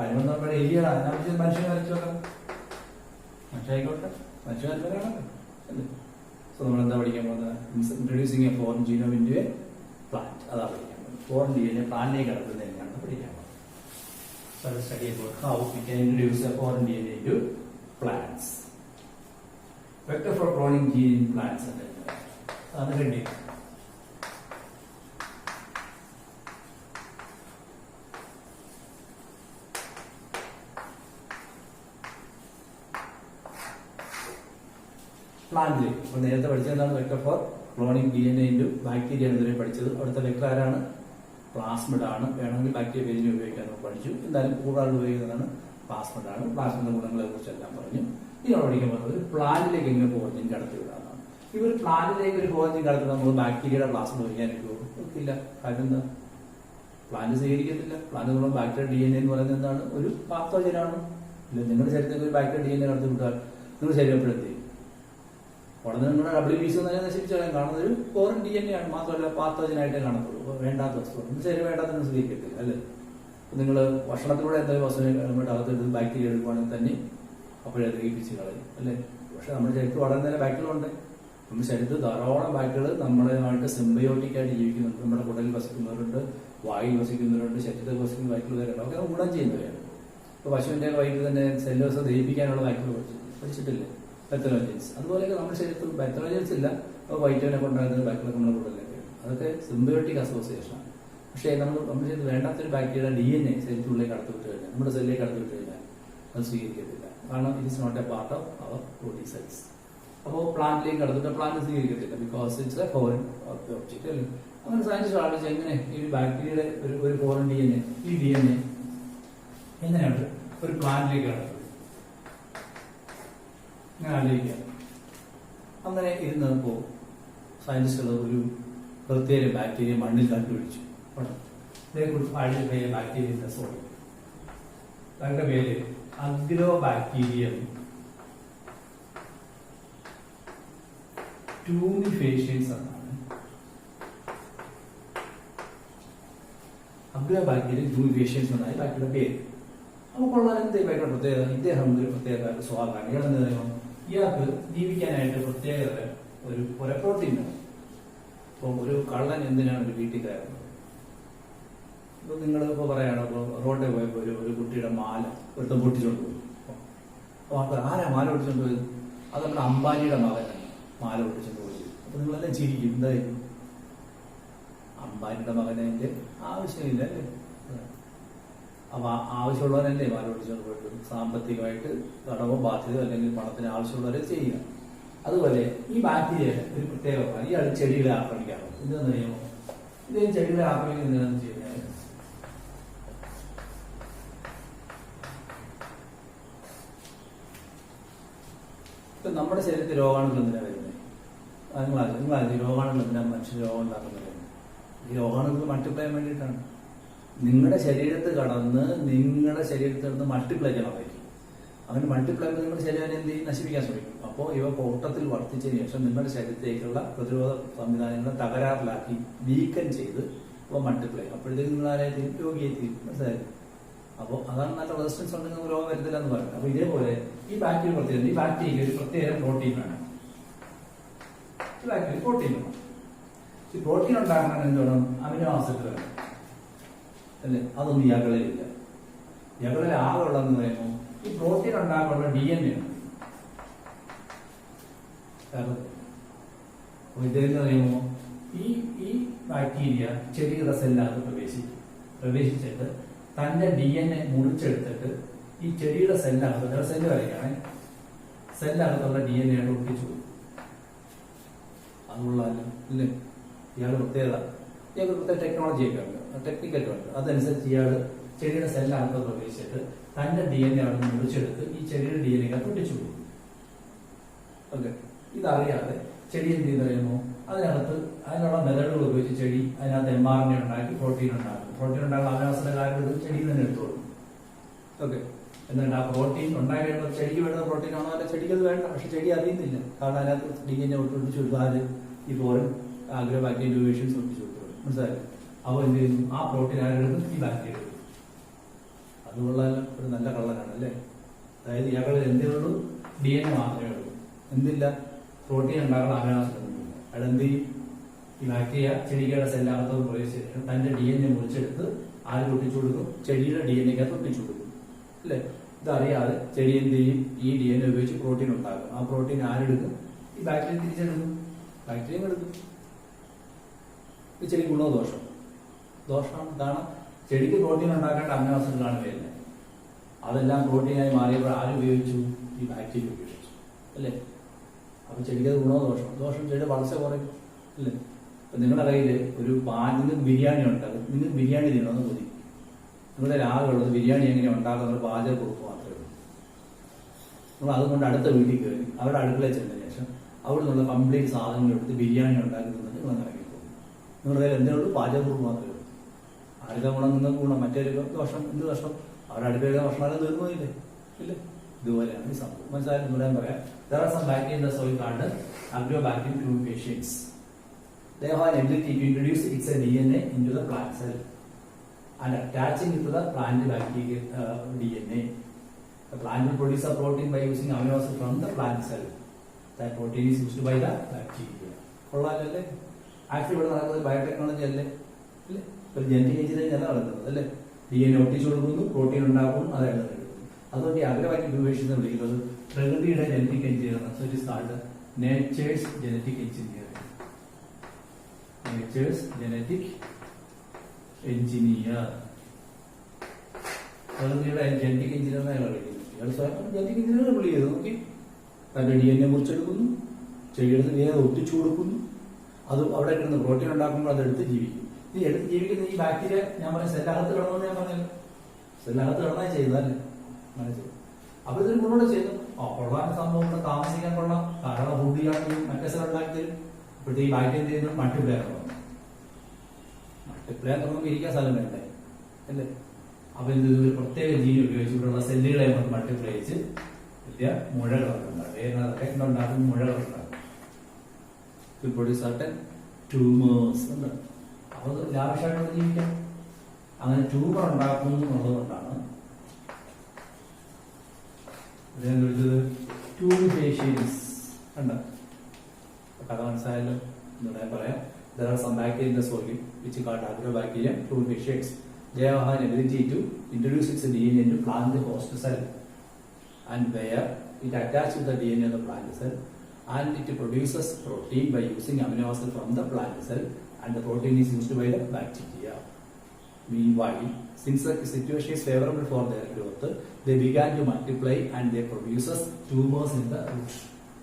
അനിമൽ നമ്മുടെ എലിയാണ്, അതിനകത്ത് മനുഷ്യനെ വരച്ചു നോക്കാം, മനുഷ്യായിക്കോട്ടെ, മനുഷ്യ വരച്ചാണല്ലോ അല്ലേ? സോ നമ്മൾ എന്താ പഠിക്കാൻ പോകുന്നത്? Introducing A foreign genome into A plant, അതാ പഠിക്കാൻ പോകുന്നത്. ഫോറിൻ DNA പ്ലാന്റിലേക്ക് കടത്തുന്നത് എങ്ങനെയാണെന്ന് പഠിക്കാൻ പോകുന്നത്. So let's study about how we can introduce a foreign DNA into plants. Vector for cloning gene in plants and another heading. പ്ലാന്റിൽ ഇപ്പോൾ നേരത്തെ പഠിച്ചതാണ് vector for cloning DNA into bacteria എന്നതിനെ പഠിച്ചത്. അവിടുത്തെ വെക്ടർ ആരാണ്? പ്ലാസ്മിഡ് ആണ്. വേണമെങ്കിൽ ബാക്ടീരിയ പേജിനെ ഉപയോഗിക്കാൻ നമ്മൾ പഠിച്ചു. എന്തായാലും കൂടുതൽ ഉപയോഗിക്കുന്നതാണ് പ്ലാസ്മിഡ് ആണ്. പ്ലാസ്മിഡിന്റെ ഗുണങ്ങളെ കുറിച്ച് എല്ലാം പറഞ്ഞു. ഇനി നമ്മൾ പഠിക്കാൻ പോകുന്നത് ഒരു പ്ലാന്റിലേക്ക് എങ്ങനെ ഫോർജിൻ കടത്തിവിടാന്നാണ്. ഈ ഒരു പ്ലാന്റിലേക്ക് ഒരു ഫോർജിൻ കടത്തി നമ്മൾ ബാക്ടീരിയയുടെ പ്ലാസ്മിഡ് ഉപയോഗിക്കാനൊക്കെ ഒക്കില്ല. കാര്യം എന്താ? പ്ലാന്റ് സ്വീകരിക്കത്തില്ല. പ്ലാന്റ് നമ്മൾ ബാക്ടീരിയ DNA എന്ന് പറയുന്നത് എന്താണ്? ഒരു പാത്തോജനാണ്. ഇല്ല, നിങ്ങളുടെ ശരീരത്തിൽ ഒരു ബാക്ടീരിയ DNA കടത്തി വിട്ടാൽ നിങ്ങളുടെ ശരീരം എപ്പോഴെത്തി ഉടനെ നിങ്ങളുടെ WBC എന്ന് നശിപ്പിച്ചാൽ കാണുന്നത് ഒരു ഫോറിൻ DNA ആണ്. മാത്രമല്ല പാത്തോജനായിട്ടേ കാണത്തുള്ളൂ. വേണ്ടാത്ത വസ്തുവാണ്. ശരി, വേണ്ടാത്ത സ്വീകരിക്കത്തില്ല അല്ലേ? നിങ്ങൾ ഭക്ഷണത്തിലൂടെ എന്തെങ്കിലും വസ്തുവിനെ അകത്തെടുത്ത് ബാക്ടീരിയ എടുക്കുവാണെങ്കിൽ തന്നെ അപ്പോഴേ ദഹിപ്പിച്ച് കളയും അല്ലേ. പക്ഷെ നമ്മുടെ ശരീരത്തിൽ വളരുന്ന ബാക്ടീരിയകളുണ്ട്. നമ്മുടെ ശരീരത്തിൽ ധാരാളം ബാക്ടീരിയകൾ നമ്മുടെയുമായിട്ട് സിംബയോട്ടിക് ആയിട്ട് ജീവിക്കുന്നുണ്ട്. നമ്മുടെ കുടലിൽ വസിക്കുന്നവരുണ്ട്, വായിൽ വസിക്കുന്നവരുണ്ട്, ശരീരത്തിൽ വസിക്കുന്ന ബാക്ടീരിയകളുണ്ട്. അതൊക്കെ ഗുണം ചെയ്യുന്നവരാണ്. ഇപ്പോൾ പശുവിൻ്റെ വയറ്റിൽ തന്നെ സെല്ലോസ് ദഹിപ്പിക്കാനുള്ള ബാക്ടീരിയ പഠിച്ചിട്ടില്ലേ, പെത്തലോജൻസ്. അതുപോലെയൊക്കെ നമ്മുടെ ശരീരത്തിൽ പെത്തലോജൻസ് ഇല്ല, അപ്പോൾ വൈറ്റമിനെ കൊണ്ടാകുന്ന ബാക്ടീരിയ നമ്മുടെ കുടലിലൊക്കെ. അതൊക്കെ സിംബയോട്ടിക് അസോസിയേഷനാണ്. പക്ഷേ നമ്മുടെ ശരീരത്തിൽ വേണ്ടാത്തൊരു ബാക്ടീരിയ DNA ശരീരത്തിനുള്ളിലേക്ക് കടത്തിവിട്ട് കഴിഞ്ഞാൽ, നമ്മുടെ സെല്ലിലേക്ക് കടത്തിവിട്ട് കഴിഞ്ഞാൽ അത് സ്വീകരിക്കത്തില്ല. കാരണം it is not a part of our body cells. അപ്പോൾ പ്ലാന്റിലേക്ക് കടത്തിട്ട് പ്ലാന്റ് സ്വീകരിക്കത്തില്ല, because it's a foreign object അല്ലേ. അങ്ങനെ സയൻറ്റിസ്റ്റ് ആലോചിച്ച് എങ്ങനെ ഈ ബാക്ടീരിയയുടെ ഒരു ഫോറിൻ DNA, ഈ DNA എങ്ങനെയാണ് ഒരു പ്ലാന്റിലേക്ക് കടത്തുന്നത് ഞാൻ ആലോചിക്കാം. അങ്ങനെ ഇരുന്നപ്പോൾ സയൻറ്റിസ്റ്റുകൾ ഒരു പ്രത്യേക ബാക്ടീരിയ മണ്ണിൽ കണ്ടുപിടിച്ചു. ബാക്ടീരിയ സോറി, അതിന്റെ പേര് അഗ്രോബാക്ടീരിയം ട്യൂമിഫേഷ്യൻസ് എന്നാണ്. അഗ്രോബാക്ടീരിയം ട്യൂമിഫേഷ്യൻസ് എന്നാണ് ബാക്ടീരിയയുടെ പേര്. അപ്പോൾ കൊള്ളാൻ എന്തെങ്കിലും പ്രത്യേകത, ഇദ്ദേഹം ഒരു പ്രത്യേക സ്വാഭാവികം. ഇയാൾക്ക് ജീവിക്കാനായിട്ട് പ്രത്യേക ഒരു പ്രോട്ടീൻ വേണം. അപ്പോൾ ഒരു കള്ളൻ എന്തിനാണ് ഒരു വീട്ടിൽ കയറുന്നത്? ഇപ്പോൾ നിങ്ങൾ ഇപ്പോൾ പറയുകയാണ്, ഇപ്പോൾ റോഡിൽ പോയപ്പോൾ ഒരു കുട്ടിയുടെ മാല ഒരുത്തം പൊട്ടിച്ചുകൊണ്ട് പോയി. അപ്പോൾ അത് ആരാ മാല പൊട്ടിച്ചുകൊണ്ട് പോയത്? അത് നമ്മുടെ അംബാനിയുടെ മകനാണ് മാല പൊട്ടിച്ചുകൊണ്ട് പോയത്. അപ്പോൾ നിങ്ങളെല്ലാം ചിരിക്കും, എന്തായിരുന്നു അംബാനിയുടെ മകനതിൻ്റെ ആവശ്യമില്ല അല്ലേ. അപ്പോൾ ആവശ്യമുള്ളവരല്ലേ മാല പൊട്ടിച്ചുകൊണ്ട് പോയിട്ട് സാമ്പത്തികമായിട്ട് കടവോ ബാധ്യതയോ അല്ലെങ്കിൽ പണത്തിന് ആവശ്യമുള്ളവരെ ചെയ്യുക. അതുപോലെ ഈ ബാക്ടീരിയ ഒരു പ്രത്യേകമാണ്. ഇയാൾ ചെടികളെ ആക്രമിക്കാറുണ്ട്. എന്താണെന്ന് അറിയാമോ? ഇദ്ദേഹം ചെടികളെ ആക്രമിക്കുന്നത് എന്താണെന്ന് വെച്ച് കഴിഞ്ഞാൽ, ഇപ്പൊ നമ്മുടെ ശരീരത്തിൽ രോഗാണുകൾ എന്തിനാണ് വരുന്നത്? നിങ്ങൾ രോഗാണുകൾ എന്തിനാണ് മനുഷ്യർ രോഗം ഉണ്ടാക്കുന്നത്? ഈ രോഗാണുകൾ മൾട്ടിപ്ലൈ ചെയ്യാൻ വേണ്ടിയിട്ടാണ്. നിങ്ങളുടെ ശരീരത്തിൽ കടന്ന് നിങ്ങളുടെ ശരീരത്തിൽ നിന്ന് മൾട്ടിപ്ലൈ ചെയ്യാൻ പറ്റും. അങ്ങനെ മൾട്ടിപ്ലൈ ചെയ്ത് നിങ്ങളുടെ ശരീരം എന്ത് നശിപ്പിക്കാൻ ശ്രമിക്കും. അപ്പോൾ ഇവ കൂട്ടത്തിൽ വർദ്ധിച്ചതിന് ശേഷം നിങ്ങളുടെ ശരീരത്തിലേക്കുള്ള പ്രതിരോധ സംവിധാനങ്ങളെ തകരാറിലാക്കി വീക്കൻ ചെയ്ത് അപ്പോൾ മൾട്ടിപ്ലൈ. അപ്പോഴത്തേക്ക് നിങ്ങളാരായിട്ട് രോഗിയായി മനസ്സിലായി. അപ്പോൾ അതാണ് നല്ല റെസിസ്റ്റൻസ് ഉണ്ടെങ്കിൽ രോഗം വരുന്നില്ല എന്ന് പറയുന്നത്. അപ്പോൾ ഇതേപോലെ ഈ ബാക്ടീരിയ പ്രത്യേകത, ഈ ബാക്ടീരിയക്ക് ഒരു പ്രത്യേക പ്രോട്ടീൻ വേണം. ഈ ബാക്ടീരിയ പ്രോട്ടീൻ വേണം. ഈ പ്രോട്ടീൻ ഉണ്ടാക്കണം എന്ത് വേണം? അമിനോ ആസിഡ് വേണം അല്ലേ. അതൊന്നും ഇയാകളിലില്ല. ഇയാകളിൽ ആകെ ഉള്ളതെന്ന് പറയുമ്പോൾ ഈ പ്രോട്ടീൻ ഉണ്ടാക്കാനുള്ള DNA ആണ്. ഇതെന്ന് പറയുമ്പോൾ ഈ ബാക്ടീരിയ ചെടിയുടെ സെല്ലകത്ത് പ്രവേശിച്ചിട്ട് തന്റെ DNA മുറിച്ചെടുത്തിട്ട് ഈ ചെടിയുടെ സെല്ലകത്ത് സെല്ല് വരയ്ക്കാണ്, സെല്ലകത്തുള്ള DNA ആണ് ഒട്ടിച്ചു. അതുകൊള്ളാല്ല അല്ലേ. ഇയാളുടെ പ്രത്യേകത, ഇയാൾക്ക് പ്രത്യേക ടെക്നോളജിയൊക്കെ ഉണ്ട്, ടെക്നിക്കൊക്കെ ഉണ്ട്. അതനുസരിച്ച് ഇയാൾ ചെടിയുടെ സെല്ലകത്ത് പ്രവേശിച്ചിട്ട് തന്റെ DNA അവിടെ നിന്ന് മുറിച്ചെടുത്ത് ഈ ചെടിയുടെ DNA ഒട്ടിച്ചു കൊടുക്കും. ഓക്കെ, ഇതറിയാതെ ചെടി എന്ത് ചെയ്യുന്നറിയുമോ? അതിനുള്ള മെതഡുകൾ ഉപയോഗിച്ച് ചെടി അതിനകത്ത് mRNA ഉണ്ടാക്കി പ്രോട്ടീൻ ഉണ്ടാക്കും. പ്രോട്ടീൻ ഉണ്ടാക്കുന്ന അമിനോസിന്റെ കാര്യം ചെടിയിൽ തന്നെ എടുത്തോളും. ഓക്കെ, എന്നിട്ട് ആ പ്രോട്ടീൻ ഉണ്ടാക്കി കഴിയുമ്പോൾ ചെടിക്ക് വേണ്ട പ്രോട്ടീൻ ആണോ അല്ല ചെടിക്ക് അത് വേണ്ട. പക്ഷെ ചെടി അറിയുന്നില്ല, കാരണം അതിനകത്ത് DNA ഒട്ടിച്ചു കൊടുക്കും. ആര്? ഈ ഫോറിൻ അഗ്രോബാക്ടീരിയം ട്യൂബേഷ്യൻസ് ഒട്ടിച്ചു കൊടുക്കും. മനസ്സിലായി? അപ്പോൾ എന്ത് ചെയ്യുന്നു? ആ പ്രോട്ടീൻ ആരെടുക്കും? ഈ ബാക്ടീരിയ. അതുകൊള്ള ഒരു നല്ല കള്ളനാണ് അല്ലേ. അതായത് ഇയാളുടെ എന്തേ ഉള്ളൂ? DNA മാത്രമേ ഉള്ളൂ. എന്തില്ല? പ്രോട്ടീൻ ഉണ്ടാക്കുന്ന അമിനോസിഡ് ഒന്നുമില്ല. അവിടെ എന്ത് ചെയ്യും? ഈ ബാക്ടീരിയ ചെടികളുടെ സെല്ലകത്ത് പ്രവേശിച്ചിട്ട് തന്റെ DNA മുറിച്ചെടുത്ത് ആര് ഒട്ടിച്ചു കൊടുക്കും? ചെടിയുടെ DNAക്കകത്ത് ഒട്ടിച്ചു കൊടുക്കും അല്ലേ. ഇതറിയാതെ ചെടി എന്ത് ചെയ്യും? ഈ DNA ഉപയോഗിച്ച് പ്രോട്ടീൻ ഉണ്ടാക്കും. ആ പ്രോട്ടീൻ ആരെടുക്കും? ഈ ബാക്ടീരിയ തിരിച്ചെടുക്കും, ബാക്ടീരിയ എടുക്കും. ഈ ചെടി ഗുണോ ദോഷം? ദോഷമാണ്. കാരണം ചെടിക്ക് പ്രോട്ടീൻ ഉണ്ടാക്കേണ്ട അമിനോസിഡുകളാണ് വരുന്നത്. അതെല്ലാം പ്രോട്ടീനായി മാറിയപ്പോൾ ആര് ഉപയോഗിച്ചു? ഈ ബാക്ടീരിയ ഉപയോഗിച്ചു അല്ലേ. അപ്പൊ ചെടിക്ക് അത് ഗുണോ ദോഷം? ദോഷം. ചെടിയുടെ വളർച്ച കുറയും അല്ലേ. ഇപ്പൊ നിങ്ങളുടെ കയ്യിൽ ഒരു നിങ്ങൾക്ക് ബിരിയാണി ഉണ്ടാകും, നിങ്ങൾക്ക് ബിരിയാണി തിന്നണമെന്ന് തോന്നി. നിങ്ങളുടെ രാഗമുള്ളത് ബിരിയാണി എങ്ങനെ ഉണ്ടാക്കുന്ന പാചക കുറിപ്പ് മാത്രമേ ഉള്ളൂ. നിങ്ങൾ അതുകൊണ്ട് അടുത്ത വീട്ടിൽ കയറി അവരുടെ അടുക്കളയിൽ ചെന്നതിന് ശേഷം അവിടെ നിന്നുള്ള കംപ്ലീറ്റ് സാധനങ്ങൾ എടുത്ത് ബിരിയാണി ഉണ്ടാക്കി നിന്നിട്ട് നിങ്ങൾ ഇറങ്ങിപ്പോകും. നിങ്ങളുടെ കയ്യിൽ എന്തിനേ ഉള്ളൂ? പാചക കുറിപ്പ് മാത്രമേ ഉള്ളൂ. ആരുടെ ഗുണം നിങ്ങൾക്ക് ഗുണം, മറ്റൊരു ദോഷം. എന്ത് ദോഷം? അവരുടെ അടുക്കളയിലെ ഭക്ഷണം തീർന്നില്ലേ ഇല്ലേ. ഇതുപോലെയാണ് ഈ സംഭവം. മനസ്സിലായാലും ഇവിടെ പറയാം. There are some bacteria in the soil called Agrobacterium tumefaciens. They have an ability to introduce its DNA into the plant cell. and attaching it to the plant bacteria DNA. The plant will produce a protein by using amino acid from the plant cell. That protein is used by the bacteria. കൊള്ളാമല്ലേ? Actually ഇവിടെ നടക്കുന്നത് biotechnology അല്ലേ? അല്ലേ? ഒരു genetic engineering അല്ല നടക്കുന്നത് അല്ലേ? DNA ഒട്ടിച്ചു കൊടുക്കുന്നു, പ്രോട്ടീൻ ഉണ്ടാക്കുന്നു, അതാണ് എടുക്കുന്നു. അതുകൊണ്ട് ഈ അഗ്രവാക്യം ഡ്യൂവേഷൻ എന്ന് വിളിക്കുന്നത് പ്രകൃതിയുടെ genetic engineering. So it is called natures genetic engineering. Natures genetic engineer. പ്രകൃതിയുടെ ജനറ്റിക് എഞ്ചിനീയർ എന്നാണ് വിളിക്കുന്നത്. ഇയാൾ സ്വയം ജനറ്റിക് എഞ്ചിനീയർ വിളി ചെയ്ത് നോക്കി. തന്റെ DNA മുറിച്ചെടുക്കുന്നു, ചെടിയെടുത്ത് വേറെ ഒട്ടിച്ചു കൊടുക്കുന്നു, അത് അവിടെ കിടന്ന് പ്രോട്ടീൻ ഉണ്ടാക്കുമ്പോൾ അതെടുത്ത് ജീവിക്കും. ഈ എടുത്ത് ജീവിക്കുന്ന ഈ ബാക്ടീരിയ ഞാൻ പറഞ്ഞ സെല്ലകത്ത് കിടന്നു ഞാൻ പറഞ്ഞല്ലോ. സെല്ലകത്ത് കിടന്നായി ചെയ്യുന്നതല്ലേ മനസ്സിലായി. അപ്പൊ ഇതിന് മുന്നോട്ട് ചെയ്തു കൊള്ളാൻ സംഭവം ഇവിടെ താമസിക്കാൻ കൊള്ളാം, ധാരാളം ഫുഡ് ചെയ്യാനും മറ്റേ സ്ഥലം ഉണ്ടാക്കി തരും. ഇപ്പോഴത്തെ ഈ ബാക്ടീരിയ ചെയ്യുന്നത് മൾട്ടിപ്ലയർ തുടങ്ങും. മൾട്ടിപ്ലയർ തുടങ്ങുമ്പോൾ ഇരിക്കാൻ സ്ഥലം വേണ്ടേ അല്ലേ? അപ്പൊ ഇത് ഒരു പ്രത്യേക ജീൻ ഉപയോഗിച്ച് ഇവിടെയുള്ള സെല്ലുകളെ മൾട്ടിപ്ലൈ ചെയ്ത് വലിയ മുഴകളൊക്കെ ഉണ്ടാകും. വേറെ ഉണ്ടാകുന്ന മുഴകളുണ്ടാകും. പ്രൊഡ്യൂസ് certain ട്യൂമേഴ്സ് ഉണ്ട്. അപ്പൊ അത് ലാവിഷായിട്ട് ജീവിക്കാം. അങ്ങനെ ട്യൂമർ ഉണ്ടാക്കുന്നു എന്നുള്ളതുകൊണ്ടാണ് ട്യൂബേഷ്യൻസ് ഉണ്ട്. കഥ മനസ്സിലായല്ലോ. എന്താ പറയാം, there are some bacteria in the soil which called Agrobacterium tubefaciens. They have an ability to introduce its DNA into plant host cell, and where it attaches with the DNA of the plant cell, and it produces protein by using amino acid from the plant cell, and the protein is used by the bacteria. Meanwhile, since the situation is favorable for their growth, they began to multiply and they produces tumors in the root.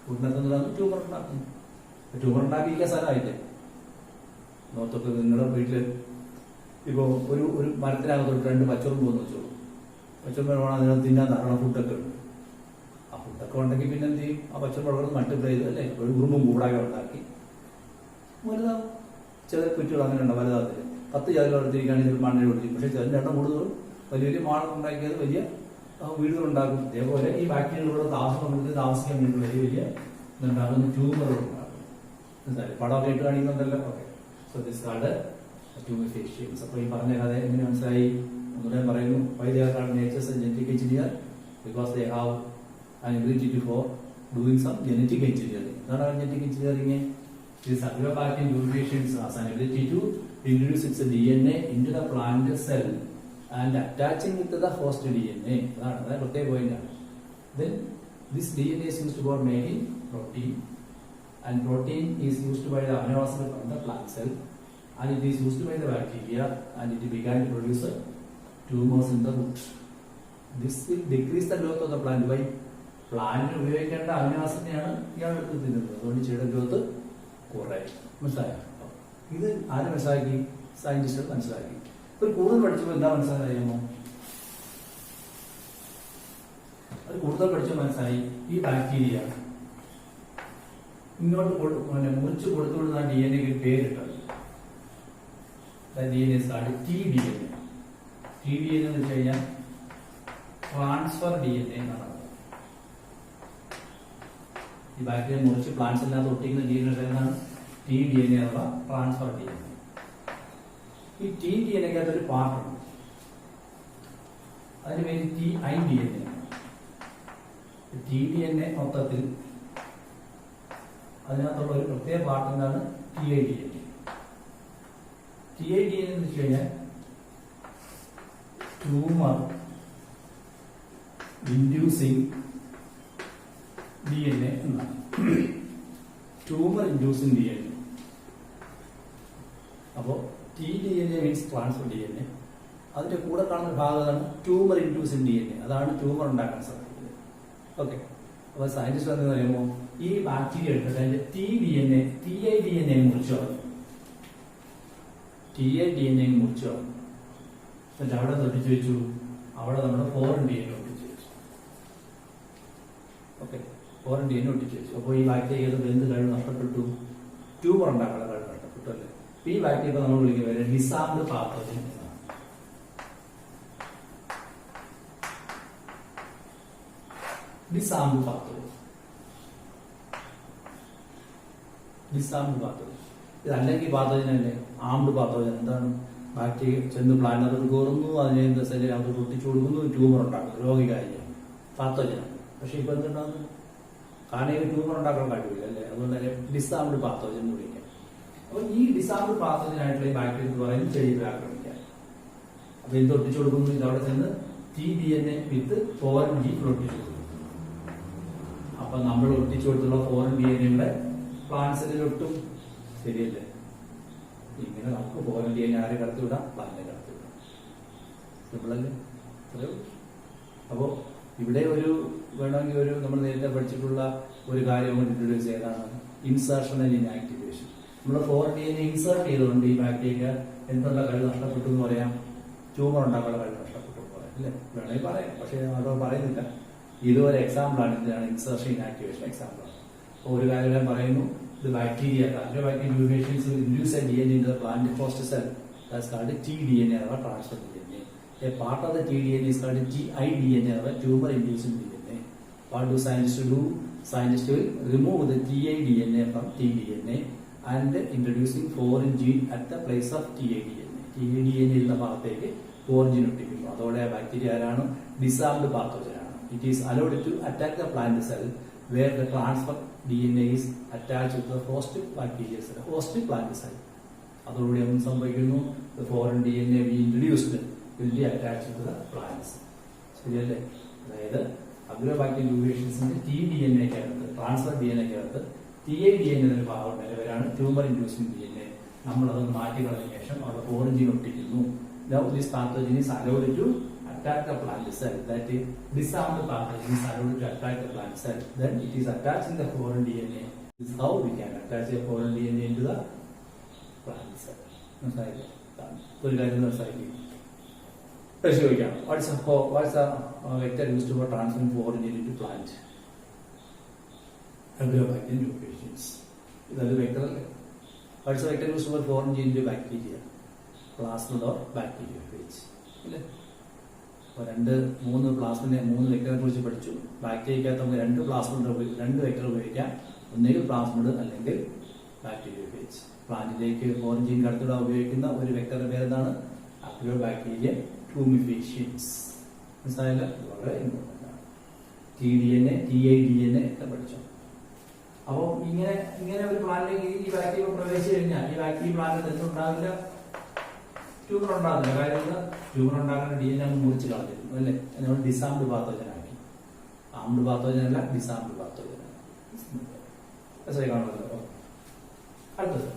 റൂട്ടിനകത്ത് tumour ഉണ്ടാക്കുന്നു. Tumour ഉണ്ടാക്കിയിരിക്കാൻ സ്ഥലമായില്ലേ? നോത്തൊക്കെ നിങ്ങളുടെ വീട്ടില് ഇപ്പൊ ഒരു മരത്തിനകത്തോട്ട് 2 പച്ചറുമ്പ് വന്ന് വെച്ചോളൂ. പച്ചറുമ്പ് വേണം അതിനകത്ത് തിന്നാൻ ധാരാളം ഫുഡൊക്കെ ഉണ്ട്. ആ ഫുഡൊക്കെ ഉണ്ടെങ്കിൽ പിന്നെ എന്ത് ചെയ്യും? ആ പച്ചറുമ്പ് വളർന്ന് മൾട്ടിപ്ലൈ ചെയ്ത് അല്ലേ ഒരു ഉറുമ്പും കൂടാകെ ഉണ്ടാക്കി വലുതാവും. ചില കുറ്റികൾ അങ്ങനെ ഉണ്ട് വലുതാകത്തില്ല. 10 ജാതികൾ എടുത്തിരിക്കുകയാണെങ്കിൽ മണ്ണിൽ കൊടുത്തിരിക്കും. പക്ഷെ ചിലരുടെ എണ്ണം കൂടുതലും വലിയ വലിയ മാളം ഉണ്ടാക്കിയത് വലിയ വീടുകൾ ഉണ്ടാക്കും. അതേപോലെ ഈ ബാക്ടീരിയകളോട് താമസിക്കാൻ വേണ്ടി വലിയ വലിയ ഇതുണ്ടാകുന്ന ട്യൂമറുകൾ ഉണ്ടാക്കും. എന്തായാലും പടമൊക്കെ ഇട്ട് കാണിക്കുന്നുണ്ടല്ലോ. Okay, so this card tumefaciens. അപ്പൊ ഈ പറഞ്ഞ കഥ എങ്ങനെ മനസ്സിലായി? ഒന്നുകൂടെ പറയുന്നു. Why they are nature's genetic engineer? Because they have an ability for doing some genetic engineering. എന്താണ് genetic engineering? This Agrobacterium tubefaciens has an ability to introduce its DNA into the plant cell and attaching it to the host DNA. അതാണ് പ്രത്യേക പോയിന്റാണ്. Then this DNA is used for making protein, and protein is used by the amino acid from the plant cell, and it is used by the bacteria, and it began to produce tumors in the root. This will decrease the growth of the plant by പ്ലാന്റിന് ഉപയോഗിക്കേണ്ട amino ആസിഡിനെയാണ് ഇയാൾ എടുത്ത് തിന്നുന്നത്. അതുകൊണ്ട് ചെടിയുടെ growth കുറയും. മനസ്സിലായോ? ഇത് ആര് മനസ്സിലാക്കി? സയന്റിസ്റ്റുകൾ മനസ്സിലാക്കി. ഒരു കൂടുതൽ പഠിച്ചപ്പോൾ എന്താ മനസ്സിലായോ? അത് കൂടുതൽ പഠിച്ചപ്പോൾ മനസ്സിലായി ഈ ബാക്ടീരിയ ഇങ്ങോട്ട് മുറിച്ച് കൊടുത്തുകൊടുത്ത DNA പേരിട്ടത്. DNA TDNA. TDNA എന്ന് വെച്ച് കഴിഞ്ഞാൽ ട്രാൻസ്ഫർ DNA എന്നാണ്. ഈ ബാക്ടീരിയ മുറിച്ച് പ്ലാന്റ്സ് അല്ലാതെ ഒട്ടിക്കുന്ന DNA എന്നാണ് TDNA അഥവാ ട്രാൻസ്ഫർ DNA. ഈ TDNA ഒരു പാർട്ടുണ്ട്. അതിന് പേര് TIDNA. TDNA മൊത്തത്തിൽ അതിനകത്തുള്ള ഒരു പ്രത്യേക പാർട്ട് എന്താണ്? TIDNA. TIDNA എന്ന് വെച്ച് കഴിഞ്ഞാൽ ട്യൂമർ ഇൻഡ്യൂസിങ് DNA എന്നാണ്. Tumour inducing DNA. അപ്പോൾ TDNA മീൻസ് ട്രാൻസ്ഫർ DNA. അതിന്റെ കൂടെ കാണുന്ന ഭാഗമാണ് ട്യൂമർ ഇൻഡ്യൂസിങ് DNA. അതാണ് ട്യൂമർ ഉണ്ടാക്കാൻ സാധിക്കുന്നത്. ഓക്കെ, അപ്പൊ സയന്റിസ്റ്റ് എന്ന് പറയുമ്പോൾ ഈ ബാക്ടീരിയ എടുത്തിട്ട് അതിന്റെ TIDNA മുറിച്ചു കളഞ്ഞു. TIDNA മുറിച്ചു കളഞ്ഞു. എന്നിട്ട് അവിടെ ഒട്ടിച്ചു വെച്ചു. അവിടെ നമ്മുടെ ഫോറിൻ DNA ഒട്ടിച്ചു വെച്ചു. ഓക്കെ, ഫോറിൻ DNA ഒട്ടിച്ചു വെച്ചു. അപ്പോൾ ഈ ബാക്ടീരിയ എന്ത് കഴിവ് നഷ്ടപ്പെട്ടു? ട്യൂമർ ഉണ്ടാക്കാനുള്ള കഴിവ് നഷ്ടപ്പെട്ടു അല്ലേ? ഈ ബാക്ടീരിയ നമ്മൾ വിളിക്കുന്നത് ഡിസാംഡ് പാത്തോജൻ എന്നാണ്. Disarmed pathogen. Disarmed pathogen. ഇത് അല്ലെങ്കിൽ പാത്തോജൻ അല്ലേ? Armed pathogen. എന്താണ്? ബാക്ടീരിയ ചെന്ന് പ്ലാന്റിനകത്ത് കയറുന്നു, അതിനെ എന്താ സെല്ലിനകത്ത് പൊട്ടിച്ചു കൊടുക്കുന്നു, ട്യൂമർ ഉണ്ടാക്കുന്നു, രോഗികാര്യം പാത്തോജനാണ്. പക്ഷെ ഇപ്പൊ എന്തുണ്ടാകുന്നു? കാരണം ട്യൂമർ ഉണ്ടാക്കാൻ കഴിയില്ല അല്ലേ? അതുകൊണ്ട് തന്നെ ഡിസാംഡ് പാത്തോജൻ എന്ന് വിളിക്കാം. അപ്പൊ ഈ ഡിസാംഡ് പാത്തോജൻ ആയിട്ടുള്ള ഈ ബാക്ടീരിയ എന്ന് പറയുന്നത് ശരീരത്തിൽ ആക്രമിക്കാം. അപ്പൊ ഇത് ഒട്ടിച്ചു കൊടുക്കുന്നു, ഇതവിടെ ചെന്ന് tDNA വിത്ത് ഫോറിൻ ജീൻ ഒട്ടിച്ചു കൊടുക്കുന്നു. അപ്പൊ നമ്മൾ ഒട്ടിച്ചു കൊടുത്തുള്ള ഫോറിൻ DNA പ്ലാന്റ് സെല്ലിൽ ഒട്ടും. ശരിയല്ലേ? ഇങ്ങനെ നമുക്ക് ഫോറിൻ DNA ആരെ കടത്തിവിടാം? പ്ലാന്റിനെ കടത്തിവിടാം. സിമ്പിളല്ലേ? അപ്പോ ഇവിടെ ഒരു വേണമെങ്കിൽ ഒരു നമ്മൾ നേരത്തെ പഠിച്ചിട്ടുള്ള ഒരു കാര്യം ഇൻട്രൊഡ്യൂസ് ചെയ്താണ് ഇൻസർഷൻ ആൻഡ് ഇനാക്ടിവേഷൻ. നമ്മൾ ഫോറിൻ DNA ഇൻസേർട്ട് ചെയ്തുകൊണ്ട് ഈ ബാക്ടീരിയ എന്തുള്ള കഴിവ് നഷ്ടപ്പെട്ടു എന്ന് പറയാം? ട്യൂമർ ഉണ്ടാക്കാനുള്ള കഴിവ് നഷ്ടപ്പെട്ടു എന്ന് പറയാം അല്ലേ? വേണമെങ്കിൽ പറയാം, പക്ഷെ അതോ പറയുന്നില്ല. ഇതൊരു എക്സാമ്പിൾ ആണ്. ഇതിനാണ് ഇൻസർഷൻ ഇനാക്ടിവേഷൻ എക്സാമ്പിൾ. അപ്പോൾ ഒരു കാര്യം ഞാൻ പറയുന്നു, ഇത് bacteria mutations will induce a DNA into the plant host cell. That's called tDNA or transfer DNA. A part of the tDNA is called tiDNA or tumor inducing DNA. What do scientists do? Scientists will remove the tiDNA from tDNA and introducing foreign gene at the place of tiDNA. tiDNA എന്ന ഭാഗത്തേക്ക് foreign gene ഒട്ടിക്കുന്നു. അതോടെ bacteria ആരാണ്? Disarmed pathogen ആണ്. It is allowed to attack the plant cell where the transfer DNA is attached to the host bacteria cell, host plant cell. അതോടുകൂടി ഒന്നും സംഭവിക്കുന്നു, the foreign DNA we introduced will be attached to the plant cell. ശരിയല്ലേ? അതായത് അഗ്രോബാക്ടീരിയൽ മ്യൂട്ടേഷൻസിന്റെ tDNA-ക്കകത്ത് transfer DNA-ക്കകത്ത് tiDNA എന്നൊരു ഭാഗം വരെയാണ് tumour inducing DNA. നമ്മൾ അതൊന്ന് മാറ്റി കളഞ്ഞ ശേഷം അവിടെ ഫോറിൻ ജീൻ ഒട്ടിക്കുന്നു. Now this pathogen is allowed to attack the plant cell. That is disarmed pathogen is allowed to attack the plant cell. Then it is attaching the foreign DNA. This is how we can attach a foreign DNA into the plant cell. മനസ്സിലായില്ലേ? ഒരു കാര്യം മനസ്സിലാക്കി പരിശോധിക്കാം. What's the vector used for transferring foreign DNA to plant? Agrobacterial mutations. ഇതൊരു vector അല്ലേ? What's the vector used for foreign gene to bacteria? Plasmid or bacteriophage. അല്ലേ? അപ്പോൾ 3 പ്ലാസ്മിനെ 3 വെക്ടറെ കുറിച്ച് പഠിച്ചു. ബാക്ടീരിയക്കകത്ത് നമുക്ക് 2 വെക്ടർ ഉപയോഗിക്കാം. ഒന്നുകിൽ പ്ലാസ്മിഡ് അല്ലെങ്കിൽ ബാക്ടീരിയോഫേജ്. പ്ലാന്റിലേക്ക് ഫോറിൻ ജീൻ കടത്തിവിടാൻ ഉപയോഗിക്കുന്ന ഒരു വെക്ടറുടെ പേരെന്താണ്? Agrobacterium tumefaciens. മനസ്സിലായില്ല? വളരെ ഇമ്പോർട്ടൻ്റ് ആണ്. tDNA, tiDNA ഒക്കെ പഠിച്ചു. അപ്പോൾ ഇങ്ങനെ ഒരു പ്ലാന്റിലേക്ക് ഈ ബാക്ടീരിയ പ്രവേശിച്ചു കഴിഞ്ഞാൽ ഈ പ്ലാന്റ് എന്തുണ്ടാകില്ല? ട്യൂമർ ഉണ്ടാകുന്നില്ല. കാര്യം ട്യൂമർ ഉണ്ടാക്കുന്ന DNA മുറിച്ച് കളഞ്ഞിരുന്നു അല്ലേ? നമ്മൾ ഡിസാംഡ് പാത്തോജനാക്കി. ആംഡ് പാത്തോജൻ അല്ല, ഡിസാംഡ് പാത്തോജൻ. കാണുമല്ലോ. അടുത്തത്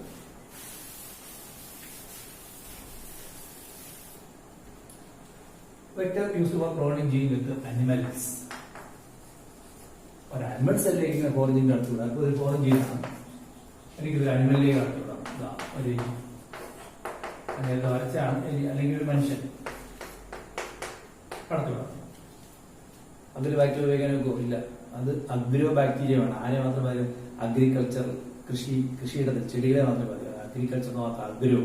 vector used for cloning gene with animals. ഒരു അനിമൽ സെല്ലിലേക്ക് ഫോറിൻ ജീൻ കടത്തിവിടാം. അപ്പോൾ ഒരു ഫോറിൻ ജീനാണ്, എനിക്കൊരു അനിമലിലേക്ക് കടത്തിവിടാം. ഒരു വരച്ചാണ് അല്ലെങ്കിൽ ഒരു മനുഷ്യൻ കടത്തിവിടാം. അതൊരു ബാക്ടീരിയ ഉപയോഗിക്കാനൊക്കെ ഇല്ല. അത് അഗ്രോ ബാക്ടീരിയമാണ്. ആരെ മാത്രം പറയും? അഗ്രികൾച്ചർ, കൃഷിയുടെ ചെടികളെ മാത്രം പറയും. അഗ്രികൾച്ചർ മാത്രം അഗ്രോ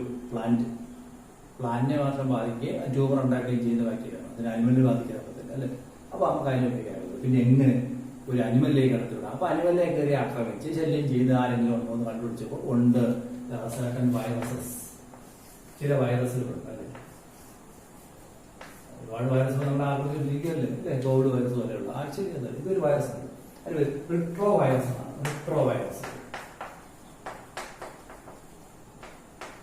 പ്ലാന്റിനെ മാത്രം ബാധിക്കുകയും ട്യൂമർ ഉണ്ടാക്കുകയും ചെയ്യുന്ന ബാക്ടീരിയയാണ്. അതിന് അനിമലിനെ ബാധിക്കാൻ പറ്റില്ല അല്ലെ? അപ്പൊ നമുക്ക് അതിനെ ഉപയോഗിക്കാറുള്ളൂ. പിന്നെ എങ്ങനെ ഒരു അനിമലിലേക്ക് കടത്തിവിടാം? അപ്പൊ അനിമലിലേക്ക് കയറി ആക്രമിച്ച് ശല്യം ചെയ്ത് ആരെങ്കിലും ഉണ്ടോ എന്ന് കണ്ടുപിടിച്ചപ്പോൾ ഉണ്ട്. വൈറസസ്, ചില വൈറസുകളുണ്ട് അല്ലെ? ഒരുപാട് വൈറസുകൾ നമ്മൾ ആക്രമിച്ചിരിക്കുകയല്ലേ അല്ലെ? കോവിഡ് വൈറസ് പോലെയുള്ള ആഴ്ചയിൽ ഇതൊരു വൈറസാണ്. അതിൽ റിട്രോ വൈറസ് ആണ്. Retro virus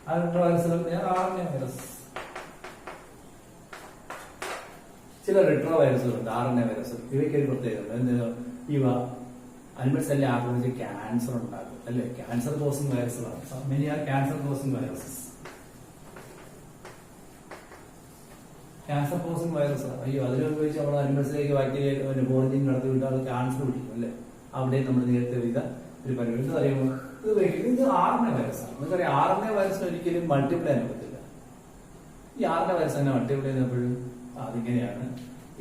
RNA virus. ചില റിട്രോ വൈറസുകളുണ്ട്, RNA വൈറസ്. ഇവയ്ക്ക് ഒരു പ്രത്യേകത, ഇവ അനിമൽ സെല്ലിനെ ആക്രമിച്ച് ക്യാൻസർ ഉണ്ടാക്കും അല്ലെ? ക്യാൻസർ കോസിംഗ് വൈറസുകളാണ്. Many are cancer causing viruses. Cancer causing virus. അയ്യോ, അതിനുപയോഗിച്ച് നമ്മൾ അനിമൽസിലേക്ക് ബാക്ടീരിയ ഫോറിൻ നടത്തി വിട്ടാൽ ക്യാൻസർ പിടിക്കും അല്ലെ? അവിടെ നമ്മൾ നേരത്തെ ചെയ്ത ഒരു പരിപാടി എന്ന് പറയുമ്പോൾ ഇത് RNA വൈറസാണ്. നമുക്കറിയാം RNA വൈറസിന് ഒരിക്കലും മൾട്ടിപ്ലൈ ചെയ്യാൻ പറ്റില്ല. ഈ RNA വൈറസ് തന്നെ മൾട്ടിപ്ലൈ ചെയ്യുമ്പോഴും അതിങ്ങനെയാണ്.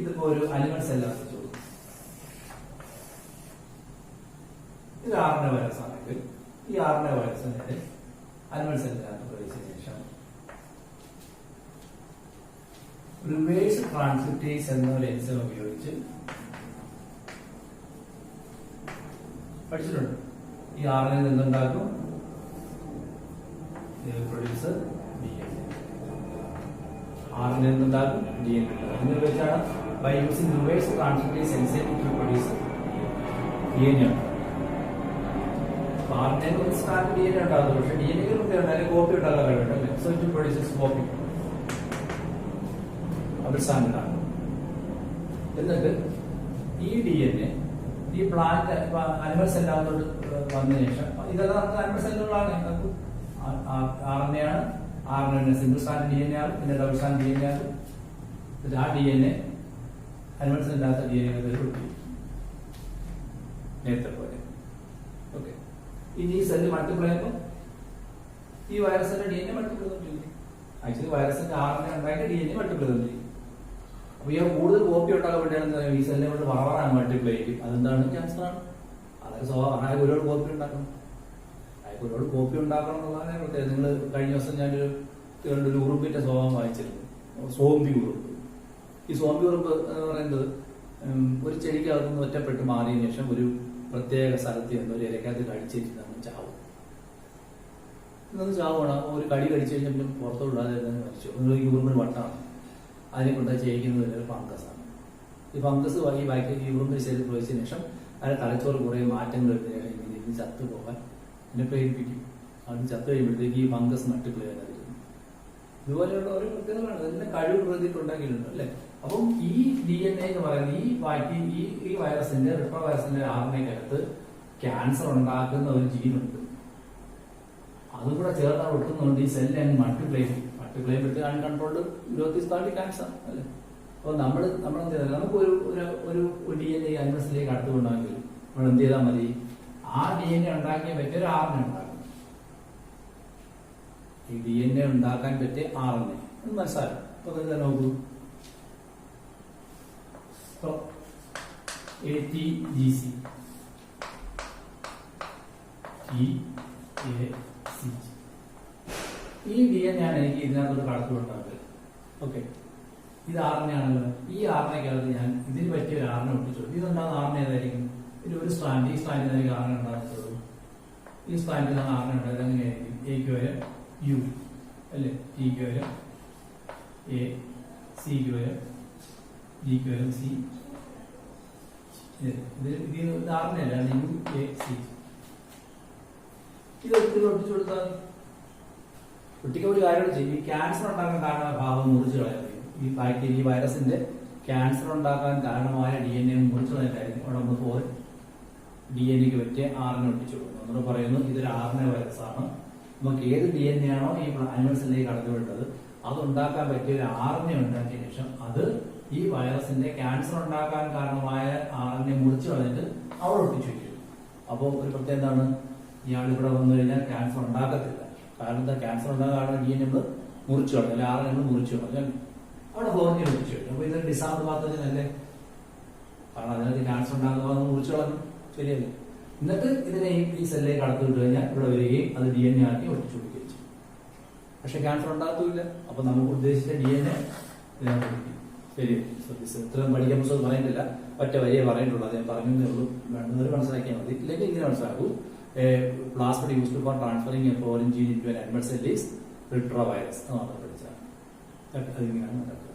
ഇതിപ്പോ ഒരു അനിമൽ സെല്ലാണ്. ഇത് RNA വൈറസ് ആണെങ്കിൽ ഈ RNA വൈറസ് നേരെ അനിമൽ സെല്ലിനകത്ത് പ്രവേശിച്ച ശേഷം റിവേഴ്സ് ട്രാൻസ്ക്രിപ്റ്റേസ് എന്ന ഒരു എൻസൈം ഉപയോഗിച്ച് പഠിച്ചിട്ടുണ്ട്. ഈ RNA നിന്നുണ്ടാക്കും പ്രൊഡ്യൂസ് DNA. RNA എന്തുണ്ടാകും? DNA ഉണ്ടാകും. എന്ന് വെച്ചാണ് by using reverse transcriptase enzyme to produce DNA. RNA ഒരു സ്റ്റാൻഡ് DNA ഉണ്ടാകും. പക്ഷേ DNA ക്ക് പ്രത്യേകം കോപ്പി ഉണ്ടാകാൻ കഴിവുണ്ട്. So it produces copy. അത് സ്റ്റാൻഡാണ്. എന്നിട്ട് ഈ DNA ഈ പ്ലാന്റ് അനിമൽ സെല്ലാത്തോട്ട് വന്നതിന് ശേഷം ഇതെല്ലാം നമുക്ക് അനിമൽ സെല്ലുകളാണ്. RNA ആണ്. RNA സിംഗിൾ സ്റ്റാൻഡ് DNA ആണ്. പിന്നെ ഡബിൾ സ്റ്റാൻഡ് DNA ആണ്. ആ DNA അനിമൽ സെല്ലാത്ത DNA നേരത്തെ പോലെ. ഓക്കെ. ഇനി ഈ സെല്ല് മൾട്ടിപ്ലൈ ചെയ്യുമ്പോൾ ഈ വൈറസിന്റെ DNA മൾട്ടിപ്ലൈ ചെയ്തിട്ടില്ല. ആക്ച്വലി വൈറസിന്റെ RNA ഉണ്ടായിട്ട് DNA മൾട്ടിപ്ലൈ ചെയ്തിട്ടില്ല. അപ്പൊ ഈ കൂടുതൽ കോപ്പി ഉണ്ടാക്കാൻ വേണ്ടിയാണ് ഈ സെല്ലിനെ കൊണ്ട് വളരാൻ മൾട്ടിപ്ലൈ ചെയ്യും. അതെന്താണ്? ക്യാൻസർ ആണ്. അതായത് അതായത് ഒരുപാട് കോപ്പി ഉണ്ടാക്കണം. അതായത് ഒരുപാട് കോപ്പി ഉണ്ടാക്കണം എന്നുള്ളതാണ് പ്രത്യേകത. നിങ്ങൾ കഴിഞ്ഞ ദിവസം ഞാനൊരു ഉറുമ്പിന്റെ സ്വഭാവം വായിച്ചിരുന്നു. സോംബി ഉറുമ്പ്. ഈ സോംബി ഉറുമ്പ് എന്ന് പറയുന്നത് ഒരു ചെടിക്കകത്തുനിന്ന് ഒറ്റപ്പെട്ട് മാറിയതിനു ശേഷം ഒരു പ്രത്യേക സ്ഥലത്ത് നിന്ന് ഒരു ഇലക്കകത്ത് കടിച്ചിട്ട് ചാവും. ഇന്നത് ചാവുകയാണ്. ഒരു കടി കടിച്ചു കഴിഞ്ഞാൽ പിന്നെ പുറത്തോട്ട് വിടാതെ മരിച്ചു. നിങ്ങൾ ഈ ഉറുമ്പിന് വട്ടാണ്. അതിനെ കൊണ്ട് ചെയ്യിക്കുന്നത് ഒരു ഫംഗസാണ്. ഈ ഫംഗസ് ഈ ബാക്ടീരിയ ഉറുമ്പിന് ശരീരത്തിൽ പ്രവേശിച്ചതിന് ശേഷം അതിന്റെ തലച്ചോറ് കുറേ മാറ്റങ്ങൾ ഇതിന് ചത്തു പോകാൻ എന്നെ പ്രേരിപ്പിക്കും. അത് ചത്തു കഴിയുമ്പോഴത്തേക്ക് ഈ ഫംഗസ് മൾട്ടിപ്ലൈ ചെയ്യാൻ. ഇതുപോലെയുള്ള ഓരോ പ്രത്യേകതകളാണ്. അതിന്റെ കഴിവ് പ്രകൃതിയിട്ടുണ്ടാക്കിയിട്ടുണ്ട് അല്ലെ. അപ്പം ഈ DNA എന്ന് പറയുന്നത് ഈ വൈറസിന്റെ റിട്രോ വൈറസിന്റെ RNA-ക്കകത്ത് ക്യാൻസർ ഉണ്ടാക്കുന്ന ഒരു ജീനുണ്ട്. അതും കൂടെ ചേർന്നാൽ ഒട്ടുന്നുണ്ട് ഈ സെല്ല് അങ്ങ് മൾട്ടിപ്ലൈ ചെയ്യും. മൾട്ടിപ്ലൈ ചെയ്യുമ്പോഴത്തെ uncontrolled growth is called cancer അല്ലെ. അപ്പോൾ നമ്മളെന്ത് ചെയ്താൽ നമുക്ക് ഒരു DNA അനിമൽസിലേക്ക് അടുത്തുകൊണ്ടെങ്കിൽ നമ്മൾ എന്ത് ചെയ്താൽ മതി? ആ DNA ഉണ്ടാക്കിയ പറ്റിയ ഒരു RNA ഉണ്ടാക്കും. ഈ DNA ഉണ്ടാക്കാൻ പറ്റിയ RNA എന്ന് മനസ്സിലാക്കാം. അപ്പൊ നിങ്ങൾ നോക്കൂ. ATGC ഈ DNA ആണ് എനിക്ക് ഇതിനകത്തൊരു കടത്തുകൊണ്ടാക്കുക. ഓക്കെ. ഇത് RNA ആണല്ലോ. ഈ RNA-ക്കകത്ത് ഞാൻ ഇതിന് പറ്റിയ ഒരു RNA ഒട്ടിച്ചു. ഇതുണ്ടാകുന്ന RNA ഏതായിരിക്കും? ഒരു സ്ട്രാൻഡ്. ഈ സ്ട്രാൻഡിനായിരിക്കും RNA ഉണ്ടാകുന്നത്. ഈ സ്ട്രാൻഡിൽ നിന്നാണ് RNA ഉണ്ടായത്. അങ്ങനെയായിരിക്കും. എക്ക് വരെ U അല്ലേ, ടിക്ക് വരെ A, സിക്ക് വരെ ജിക്ക് വരെ C. ഇത് RNA അല്ല, UAC. ഇത് ഒട്ടിച്ചു കൊടുത്താൽ കുട്ടിക്ക് ഒരു കാര്യം ചെയ്യും. ഈ ക്യാൻസർ ഉണ്ടാക്കാൻ കാരണമായ ഭാഗം മുറിച്ചു കളയാൻ കഴിയും. ഈ ബാക്ടീരിയ വൈറസിന്റെ ക്യാൻസർ ഉണ്ടാക്കാൻ കാരണമായ DNA മുറിച്ചു കളയാനായിരിക്കും അവിടെ നമ്മൾ DNA-ക്ക് പറ്റിയ RNA ഒട്ടിച്ചു കൊടുക്കുന്നത്. നമ്മൾ പറയുന്നു ഇതൊരു RNA വൈറസാണ്. നമുക്ക് ഏത് DNA ആണോ ഈ അനിമൽസിലേക്ക് കടത്തിവിട്ടത് അത് ഉണ്ടാക്കാൻ പറ്റിയ ഒരു RNA ഉണ്ടാക്കിയ ശേഷം അത് ഈ വൈറസിന്റെ ക്യാൻസർ ഉണ്ടാക്കാൻ കാരണമായ RNA മുറിച്ചു കളഞ്ഞിട്ട് അവിടെ ഒട്ടിച്ചു വയ്ക്കും. അപ്പോൾ ഒരു പ്രത്യേകത എന്താണ്? ഇയാൾ ഇവിടെ വന്നു കഴിഞ്ഞാൽ ക്യാൻസർ ഉണ്ടാക്കത്തില്ല. കാരണം എന്താ? ക്യാൻസർ ഉണ്ടാകാൻ DNA നമ്മൾ മുറിച്ചു കളഞ്ഞു, അല്ലെ RNA നമ്മൾ മുറിച്ചു കളഞ്ഞു, അവിടെ ഫോറിനെ ഒട്ടിച്ചു വയ്ക്കും. അപ്പൊ ഇതൊരു ഡിസാർഡ് പാത്തോജൻ അല്ലേ? കാരണം അതിനകത്ത് ക്യാൻസർ ഉണ്ടാകുന്ന മുറിച്ചു കളഞ്ഞു, ശരിയല്ലേ? എന്നിട്ട് ഇതിനെ ഈ സെല്ലിലേക്ക് കടത്തി വിട്ട് കഴിഞ്ഞാൽ ഇവിടെ വരികയും അത് DNA ആക്കി ഒട്ടിച്ചു കൊടുക്കുകയും ചെയ്യും. പക്ഷെ ക്യാൻസർ ഉണ്ടാകത്തില്ല. അപ്പൊ നമുക്ക് ഉദ്ദേശിച്ച DNA ഇതിനകത്ത് കിട്ടി. ശരി. ഇത്രയും പഠിക്കാൻ പുസ്തകം പറയുന്നില്ല, ഒറ്റ വരിയെ പറയുന്നുള്ളൂ. അത് ഞാൻ പറഞ്ഞേ ഉള്ളൂ. വേണ്ടവർ മനസ്സിലാക്കിയാൽ മതി. ഇല്ലെങ്കിൽ ഇങ്ങനെ മനസ്സിലാക്കൂ. Plasmid used for transferring a foreign gene into an animal cell is retrovirus എന്ന് മാത്രം പഠിച്ചാണ്. അതിങ്ങനെയാണ് നടക്കുക.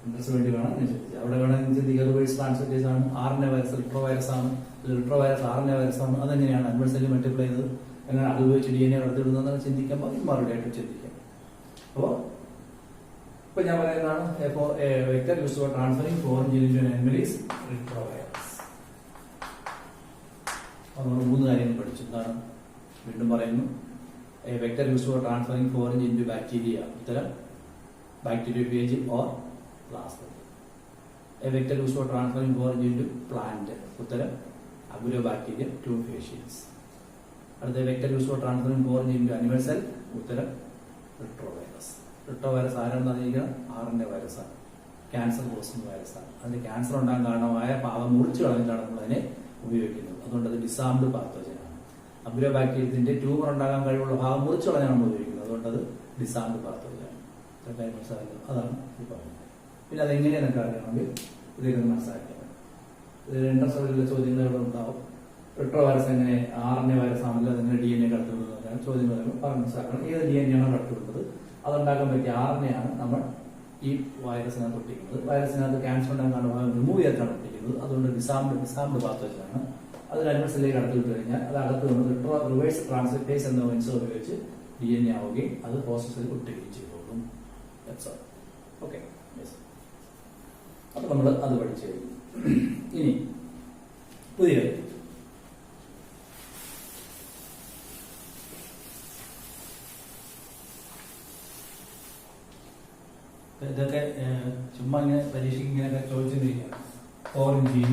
ഇൻട്രസ്റ്റ് വേണ്ടി വേണം ഞാൻ ചിന്തിച്ചത്. അവിടെ വേണമെങ്കിൽ ചിന്തിക്കുക റിവേഴ്സ് ട്രാൻസ്ഫർട്ടേഷൻ ആണ്. RNA വൈറസ് റിട്രോ വൈറസ് ആണ്. റിട്രോ വൈറസ് RNA വൈറസ് ആണ്. അതെങ്ങനെയാണ് അനിമൽ സെല്ലിൽ മൾട്ടിപ്ലൈ ചെയ്തത്? എങ്ങനെ അത് ഉപയോഗിച്ച് DNA എടുത്തിടുന്നതെന്ന് ചിന്തിക്കുമ്പോൾ മറുപടിയായിട്ട് ചിന്തിക്കാം. അപ്പോൾ ഇപ്പൊ ഞാൻ പറയുന്നതാണ് vector used for transferring foreign gene into an animal is retrovirus. അപ്പോൾ നമ്മൾ 3 കാര്യങ്ങൾ പഠിച്ചു. എന്താണ്? വീണ്ടും പറയുന്നു. Vector used for transferring foreign gene into bacteria. ഉത്തരം bacteriophage or plasmid. Vector used for transferring foreign gene into plant. ഉത്തരം അഗ്രബാക്ടീരിയം ട്യൂഫേഷ്യൻസ്. അടുത്ത vector used for transferring foreign gene into animal cell. ഉത്തരം റിട്രോവൈറസ്. റിട്രോവൈറസ് ആരാണെന്ന് അറിയിക്കണം? RNA വൈറസാണ്. Cancer causing വൈറസാണ്. അതിന്റെ cancer ഉണ്ടാകാൻ കാരണമായ ഭാഗം മുറിച്ചു കളഞ്ഞിട്ടാണ് നമ്മൾ അതിനെ ഉപയോഗിക്കുന്നത്. അതുകൊണ്ട് അത് ഡിസാംഡ് പാത്തോജനാണ്. അഗ്രബാക്ടീരിയത്തിന്റെ ട്യൂമർ ഉണ്ടാകാൻ കഴിവുള്ള ഭാഗം മുറിച്ചു കളഞ്ഞാണ് നമ്മൾ ഉപയോഗിക്കുന്നത്. അതുകൊണ്ട് അത് ഡിസാംഡ് പാത്തോജനാണ്. മനസ്സിലാക്കുക. അതാണ് ഈ പറഞ്ഞത്. പിന്നെ അതെങ്ങനെയാണെന്നൊക്കെ അറിയണമെങ്കിൽ ഇതൊക്കെ മനസ്സിലാക്കിയത്. ഇൻട്രസ്റ്റ് ഉള്ള ചോദ്യങ്ങൾ ഇവിടെ ഉണ്ടാവും. റിട്രോ വൈറസ് എങ്ങനെ RNA വൈറസ് ആണല്ലോ, അതെങ്ങനെ DNA കടത്തിവിടുന്നതാണ് ചോദ്യങ്ങൾ പറഞ്ഞ് മനസ്സിലാക്കണം. ഏത് DNA ആണോ കടത്തിവിടുന്നത് അതുണ്ടാക്കാൻ പറ്റിയ RNA ആണ് നമ്മൾ ഈ വൈറസിനകത്ത് ഒട്ടിക്കുന്നത്. വൈറസിനകത്ത് ക്യാൻസർ ഉണ്ടാകാനുള്ള ഭാഗം റിമൂവ് ചെയ്തിട്ടാണ് ഒട്ടിക്കുന്നത്. അതുകൊണ്ട് ഡിസാംഡ് പാത്തോജനാണ്. അത് അനിമൽ സെല്ലിലേക്ക് കടത്തി വിട്ട് കഴിഞ്ഞാൽ അത് അകത്ത് നിന്ന് റിവേഴ്സ് ട്രാൻസ്ക്രിപ്റ്റേസ് എന്ന എൻസൈം ഉപയോഗിച്ച് DNA ആവുകയും അത് പ്രോസസ്സിൽ ഒട്ടുകയും ചെയ്തോളും. ഓക്കെ, അപ്പൊ നമ്മൾ അത് പഠിച്ചു കഴിഞ്ഞു. ഇനി പുതിയ ഇതൊക്കെ ചുമ്മാ ഇങ്ങനെ പരീക്ഷയ്ക്ക് ഇങ്ങനെയൊക്കെ ചോദിച്ചിരിക്കുക. ഓറഞ്ച്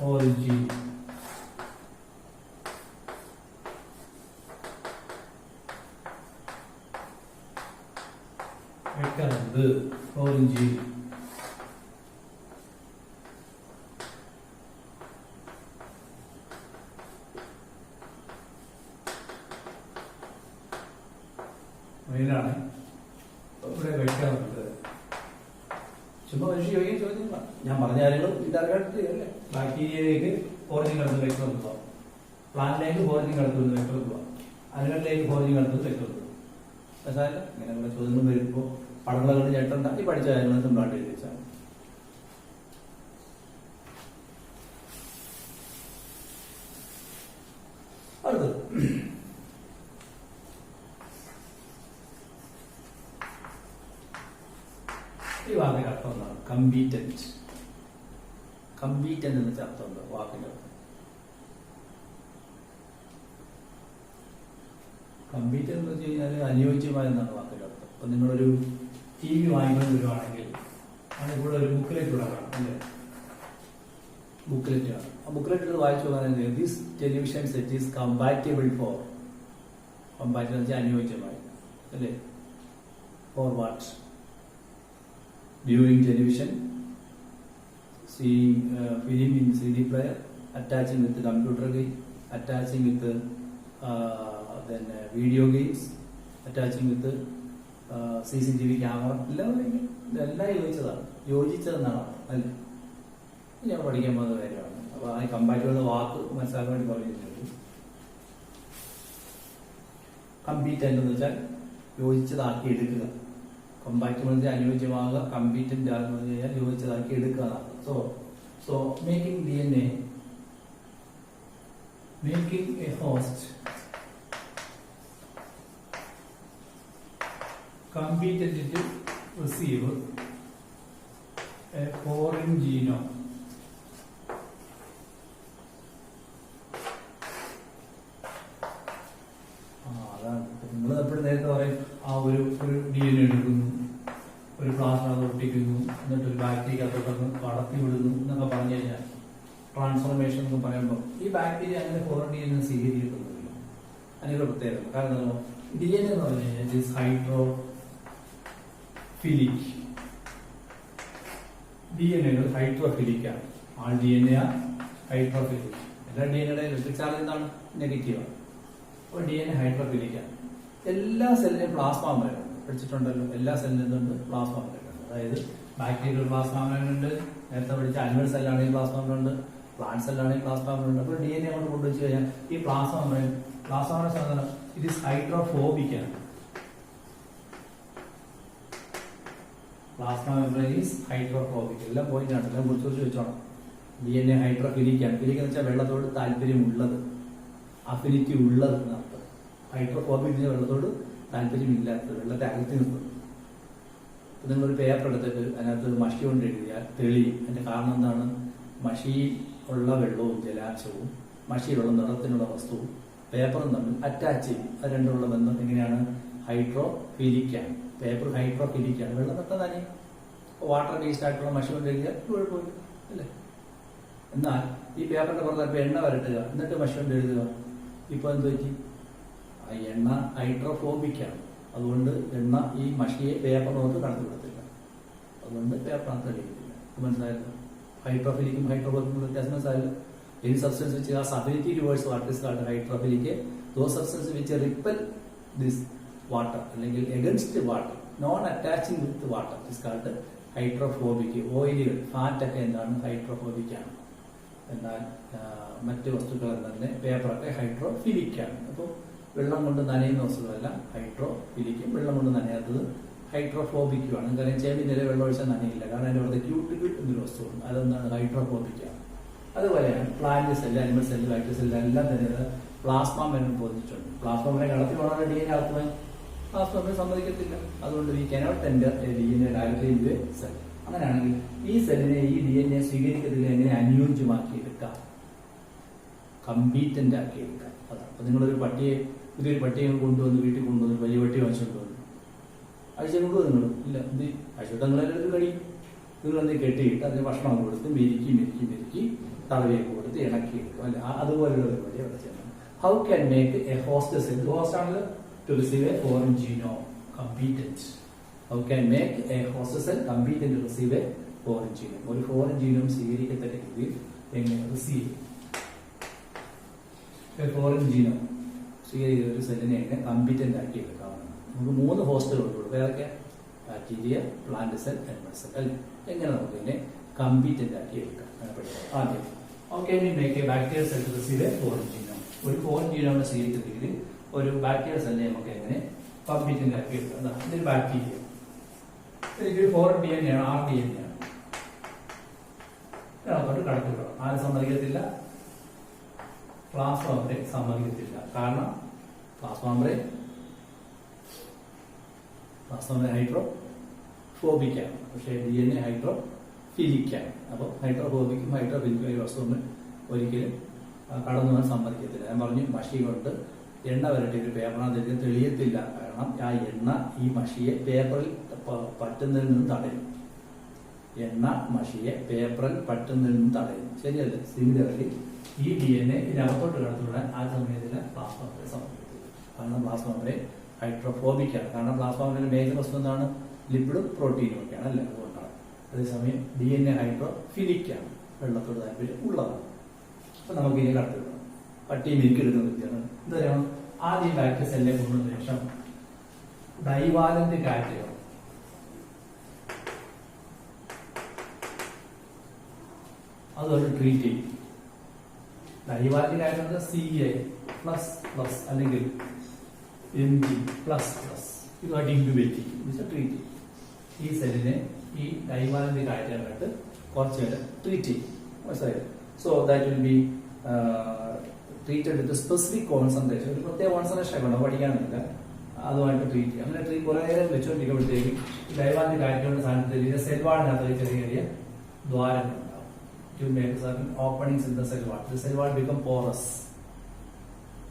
ഓറഞ്ച് ഓറഞ്ച് മെയിനാണ് ഇവിടെ കഴിക്കാറുണ്ട്. ചുമ്മാ മനുഷ്യ ചോദിക്കാൻ ചോദിച്ചില്ല. ഞാൻ പറഞ്ഞ കാര്യങ്ങൾ ഇതറിയാണ്ട് അല്ലേ. ബാക്ടീരിയയിലേക്ക് ഫോറിനിങ് കടന്ന് വെക്കുക, പ്ലാന്റിലേക്ക് ഫോറിനിങ് കടത്തുന്നത് വെക്കുക, അനിമലിലേക്ക് ഫോറിനിങ് കടത്തുന്നത് വെക്കുക. പക്ഷേ ഇങ്ങനെ ഇവിടെ ചോദ്യങ്ങൾ വരുമ്പോൾ പഠനങ്ങൾ ഞെട്ടുണ്ടാക്കി പഠിച്ച കാര്യങ്ങൾ സിമ്പിളായിട്ട് എഴുതി വെച്ചാൽ അടുത്തത് ഈ വാക്കിന്റെ അർത്ഥം എന്താണ്? കമ്പീറ്റന്റ്. കമ്പീറ്റന്റ് എന്ന അർത്ഥം എന്താ വാക്കിന്റെ അർത്ഥം? കമ്പീറ്റന്റ് എന്ന് വെച്ച് കഴിഞ്ഞാൽ അനുയോജ്യമായ എന്നാണ് വാക്കിന്റെ അർത്ഥം. അപ്പൊ നിങ്ങളൊരു TV വാങ്ങിക്കൊണ്ട് വരുവാണെങ്കിൽ അതിലൂടെ ഒരു ബുക്ക്ലെറ്റ് കൂടെ കാണും അല്ലേ? ബുക്ക്ലെറ്റ് ആണ്. ആ ബുക്ക്ലെറ്റ് വായിച്ചു പോകാൻ this television set is compatible for, compatible എന്ന് വെച്ചാൽ അനുയോജ്യമായി അല്ലേ? For what? Viewing television, seeing film in CD player, attaching with the computer game, attaching with the then video games, attaching with the CCTV camera. ഇതെല്ലാം യോജിച്ചതെന്നാണ് അല്ലേ? ഞാൻ പഠിക്കാൻ പോകുന്ന കാര്യമാണ്. അപ്പൊ ആ കമ്പാറ്റബിൾ വാക്ക് മനസ്സിലാക്കാൻ വേണ്ടി പറഞ്ഞിട്ടുണ്ട്. കമ്പീറ്റന്റ് എന്ന് വെച്ചാൽ യോജിച്ചതാക്കി എടുക്കുക. കമ്പാറ്റബിളിന്റെ അനുയോജ്യമാകുക, കമ്പീറ്റന്റ് ആകുന്ന കഴിഞ്ഞാൽ യോജിച്ചതാക്കി എടുക്കുക. So making DNA, making A host competent to receive a foreign genome. അതാണ് നിങ്ങൾ എപ്പോഴും നേരത്തെ പറയും ആ ഒരു DNA എടുക്കുന്നു, ഒരു പ്ലാസ്മ ഒട്ടിക്കുന്നു, എന്നിട്ട് ഒരു ബാക്ടീരിയകത്തോട്ടൊന്ന് കടത്തി വിടുന്നു എന്നൊക്കെ പറഞ്ഞു കഴിഞ്ഞാൽ ട്രാൻസ്ഫോർമേഷൻ എന്ന് പറയുമ്പോൾ ഈ ബാക്ടീരിയ അങ്ങനെ ഫോറിൻ DNA സ്വീകരിക്കത്തൊന്നുമില്ല. അതിനൊരു പ്രത്യേകത. കാരണം DNA എന്ന് പറഞ്ഞു കഴിഞ്ഞാൽ it is hydrophilic. DNA hydrophilic ആണ്. ആ DNA ഹൈഡ്രോഫിലിക്. എല്ലാ DNA ഇലക്ട്രിക് ചാർജ് എന്താണ്? നെഗറ്റീവാണ്. അപ്പോൾ DNA ഹൈഡ്രോഫിലിക് ആണ്. എല്ലാ സെല്ലിനും പ്ലാസ്മ മെംബ്രെയിൻ ഉണ്ട്. പഠിച്ചിട്ടുണ്ടല്ലോ, എല്ലാ സെല്ലിനും ഉണ്ട് പ്ലാസ്മ മെംബ്രെയിൻ ഉണ്ട്. അതായത് ബാക്ടീരിയൽ പ്ലാസ്മ മെംബ്രെയിൻ ഉണ്ട്, നേരത്തെ പഠിച്ച അനിമൽ സെല്ലാണെങ്കിൽ പ്ലാസ്മ മെംബ്രെയിൻ ഉണ്ട്, പ്ലാന്റ് സെല്ലാണെങ്കിൽ പ്ലാസ്മ മെംബ്രെയിൻ ഉണ്ട്. അപ്പോൾ DNA കൊണ്ട് കൊണ്ടുവച്ച് കഴിഞ്ഞാൽ ഈ പ്ലാസ്മ മെംബ്രെയിൻ സാധനം ഇറ്റ് ഈസ് ഹൈഡ്രോഫോബിക് ആണ്. Plasma membrane is hydrophobic. എല്ലാം പോയിന്റ് ആണ്, എല്ലാം കുറിച്ച് വെച്ചോണം. DNA ഹൈഡ്രോഫിലിക് ആണ്. ഫിലിക് എന്ന് വെച്ചാൽ വെള്ളത്തോട് താല്പര്യമുള്ളത്, അഫിനിറ്റി ഉള്ളത് എന്നർത്ഥം. ഹൈഡ്രോഫോബിക് വെള്ളത്തോട് താല്പര്യമില്ലാത്തത്, വെള്ളത്തെ അകറ്റി നിർത്തുന്നത്. നിങ്ങളൊരു പേപ്പർ എടുത്തിട്ട് അതിനകത്ത് മഷി കൊണ്ട് എഴുതിയാൽ തെളിയും. അതിന്റെ കാരണം എന്താണ്? മഷി ഉള്ള വെള്ളവും ജലാംശവും മഷിയിലുള്ള നിറത്തിനുള്ള വസ്തുവും പേപ്പറും തമ്മിൽ അറ്റാച്ച് ചെയ്യും. അത് രണ്ടുമുള്ള ബന്ധം എങ്ങനെയാണ്? ഹൈഡ്രോഫിലിക് ആണ്. പേപ്പർ ഹൈഡ്രോഫിലിക് ആണ്. വെള്ളം പെട്ടെന്ന് വാട്ടർ ബേസ്ഡ് ആയിട്ടുള്ള മഷി കൊണ്ട് എഴുതിയാൽ കുഴപ്പമില്ല അല്ലേ? എന്നാൽ ഈ പേപ്പറിന്റെ പുറത്ത് എണ്ണ വരട്ടുക, എന്നിട്ട് മഷി കൊണ്ട് എഴുതുക, ഇപ്പൊ എന്ത് പറ്റി? ആ എണ്ണ ഹൈഡ്രോഫോബിക് ആണ്. അതുകൊണ്ട് എണ്ണ ഈ മഷിയെ പേപ്പറിനകത്ത് കടത്തി വിടത്തില്ല. അതുകൊണ്ട് പേപ്പറിനകത്ത് കഴിയുന്നില്ല. മനസ്സിലായല്ലോ? ഹൈഡ്രോഫിലിക്കും ഹൈഡ്രോഫോബിക്കും വ്യത്യാസം മനസ്സിലായല്ലോ? Any substance which has affinity towards water is called hydrophilic. Those substances which repel this water അല്ലെങ്കിൽ against water, non attaching with water is called hydrophobic. ഓയിലുകൾ, ഫാറ്റ് ഒക്കെ എന്താണ്? ഹൈഡ്രോഫോബിക് ആണ്. എന്നാൽ മറ്റ് വസ്തുക്കൾ തന്നെ പേപ്പറൊക്കെ ഹൈഡ്രോഫിലിക്കാണ്. അപ്പോൾ വെള്ളം കൊണ്ട് നനയുന്ന വസ്തുക്കളെല്ലാം ഹൈഡ്രോഫിലിക്കും, വെള്ളം കൊണ്ട് നനയാത്തത് ഹൈഡ്രോഫോബിക്കുമാണ്. കാരണം ചെമ്പിനില വെള്ളം ഒഴിച്ചാൽ നനയില്ല, കാരണം അതിൻ്റെ പുറത്ത് ക്യൂട്ടിക്കിൾ എന്നൊരു വസ്തുവുണ്ട്, അതെന്താണ് ഹൈഡ്രോഫോബിക്കാണ്. അതുപോലെയാണ് plant cell, animal cell, bacteria cell എല്ലാം തന്നെ പ്ലാസ്മ മെമ്പറേൻ പൊതിഞ്ഞിട്ടുണ്ട്. പ്ലാസ്മ മെമ്പറേൻ കടത്തി പോകണം DNA അകത്തുവാൻ പ്ലാസ്മ മെമ്പറേൻ സമ്മതിക്കത്തില്ല. അതുകൊണ്ട് we cannot enter DNA directly in the cell. അങ്ങനെയാണെങ്കിൽ ഈ സെല്ലിനെ ഈ DNA സ്വീകരിക്കത്തില്ല, എങ്ങനെ അനുയോജ്യമാക്കി എടുക്കാം, കമ്പീറ്റന്റ് ആക്കി എടുക്കാം. അതാണ്. അപ്പൊ നിങ്ങളൊരു പുതിയൊരു പട്ടിയെ കൊണ്ടുവന്ന് വീട്ടിൽ കൊണ്ടുവന്ന് വലിയ പട്ടി വാങ്ങിച്ചുകൊണ്ട് വന്നു, ആഴ്ച കൊണ്ടുവന്നു നിങ്ങൾ ഇല്ല എന്ത് ആഴ്ച നിങ്ങളെല്ലാവരും കഴിയും. നിങ്ങൾ എന്ത് കെട്ടിയിട്ട് അതിന് ഭക്ഷണം കൊടുത്ത് മെരുക്കി തടവിയൊക്കെ കൊടുത്ത് ഇണക്കിയെടുക്കും അല്ലെ. അതുപോലുള്ള പരിപാടി അവിടെ ചെയ്യുന്നത്. How can make a host cell, host ആണല്ലോ, to receive a foreign genome competent. How can make a host cell competent to receive a foreign genome. ഒരു ഫോറിൻ ജീനോം സ്വീകരിക്കത്തക്ക രീതിയിൽ എങ്ങനെ റിസീവ് ഫോറിൻ ജീനോം സ്വീകരിക്കുന്ന ഒരു സെല്ലിനെ എങ്ങനെ കമ്പീറ്റന്റ് ആക്കി എടുക്കാവുന്നതാണ്. നമുക്ക് 3 ഹോസ്റ്റുകളുണ്ട്. വേറൊക്കെ bacteria, plant cell, animal cell അല്ലെ. എങ്ങനെ നമുക്ക് ഇതിനെ കമ്പീറ്റന്റ് ആക്കി എടുക്കാം ആദ്യം. Okay, make a bacteria cell to receive a foreign genome. ഒരു ഫോറിൻ ജീനോമിനെ സ്വീകരിക്കുന്ന രീതിയിൽ ഒരു ബാക്ടീരിയ സെല്ലിനെ നമുക്ക് എങ്ങനെ കമ്പീറ്റന്റ് ആക്കി എടുക്കാം. ഇതൊരു ബാക്ടീരിയ, എനിക്കൊരു ഫോറിൻ DNA ആണ്, RDNA ആണ്. അങ്ങോട്ട് കടത്തിവിടാം. ആരും സമ്മതിക്കത്തില്ല, പ്ലാസ്മ മെമ്പറേൻ സമ്മതിക്കത്തില്ല. കാരണം പ്ലാസ്മ മെമ്പറേൻ ഹൈഡ്രോഫോബിക്കാണ്, പക്ഷേ DNA ഹൈഡ്രോഫിലിക്കാണ്. അപ്പോൾ ഹൈഡ്രോഫോബിക്കും ഹൈഡ്രോഫിലിക്കും ഈ വസ്തു ഒരിക്കലും കടന്നു പോകാൻ സമ്മതിക്കത്തില്ല. ഞാൻ പറഞ്ഞു, മഷി കൊണ്ട് എണ്ണ വരട്ടി ഒരു പേപ്പറിനകത്ത് തെളിയത്തില്ല. കാരണം ആ എണ്ണ ഈ മഷിയെ പേപ്പറിൽ പറ്റുന്നതിൽ നിന്ന് തടയും. എണ്ണ മഷിയെ പേപ്പറിൽ പറ്റുന്നതിൽ നിന്ന് തടയും. ശരിയല്ലേ? സിമിലർലി ഈ DNA ഇതിനകത്തോട്ട് കടത്തിവിടാൻ ആ സമയത്തിൽ പ്ലാസ്മ മെമ്പറേൻ സമ്മതിക്കത്തില്ല. കാരണം പ്ലാസ്മ മെമ്പറേൻ ഹൈഡ്രോഫോബിക്കാണ്. കാരണം പ്ലാസ്മ മെമ്പറേൻ മേജർ വസ്തു എന്താണ്? ലിപ്പിഡും പ്രോട്ടീനും ഒക്കെയാണ് അല്ലേ, അതുകൊണ്ടാണ്. അതേസമയം DNA ഹൈഡ്രോഫിലിക്കാണ്, വെള്ളത്തോട് താല്പര്യം ഉള്ളതാണ്. അപ്പൊ നമുക്ക് ഇനി കടത്തിവിടണം. പട്ടിയും മിരിക്കെടുക്കുന്ന വ്യക്തിയാണ്. എന്താ പറയുക, ആദ്യം ബാക്ടീരിയ സെല്ലിനെ കൊണ്ടതിന് ശേഷം ഡൈവാലന്റ് കാറ്റഗറി അതുകൊണ്ട് ട്രീറ്റ് ചെയ്യും. ഡൈവാലന്റ് കാറ്റഗറി Ca++ അല്ലെങ്കിൽ Mg++ ഇതുമായിട്ട് ഇൻക്യുബേറ്റ് ചെയ്യും, ട്രീറ്റ് ചെയ്യും. ഈ സെല്ലിനെ ഈ ഡൈവാലന്റ് കാറ്റഗറിയായിട്ട് കുറച്ച് നേരം ട്രീറ്റ് ചെയ്യും. മനസ്സിലായി? So that will be treated with specific concentration. ഒരു പ്രത്യേക കോൺസെൻട്രേഷൻ ഒക്കെ ഉണ്ടോ പഠിക്കാനൊന്നുമില്ല, അതുമായിട്ട് ട്രീറ്റ് ചെയ്യും. അങ്ങനെ കുറെ നേരം വെച്ചുകൊണ്ടിരിക്കുമ്പോഴത്തേക്കും ഡൈവാലന്റ് കാറ്റഗറിയുടെ സ്ഥാനത്ത് സെൽവാളിനകത്ത് ചെറിയ ചെറിയ ദ്വാരങ്ങളുണ്ടാവും. To make certain openings in the cell wall. The cell wall become porous.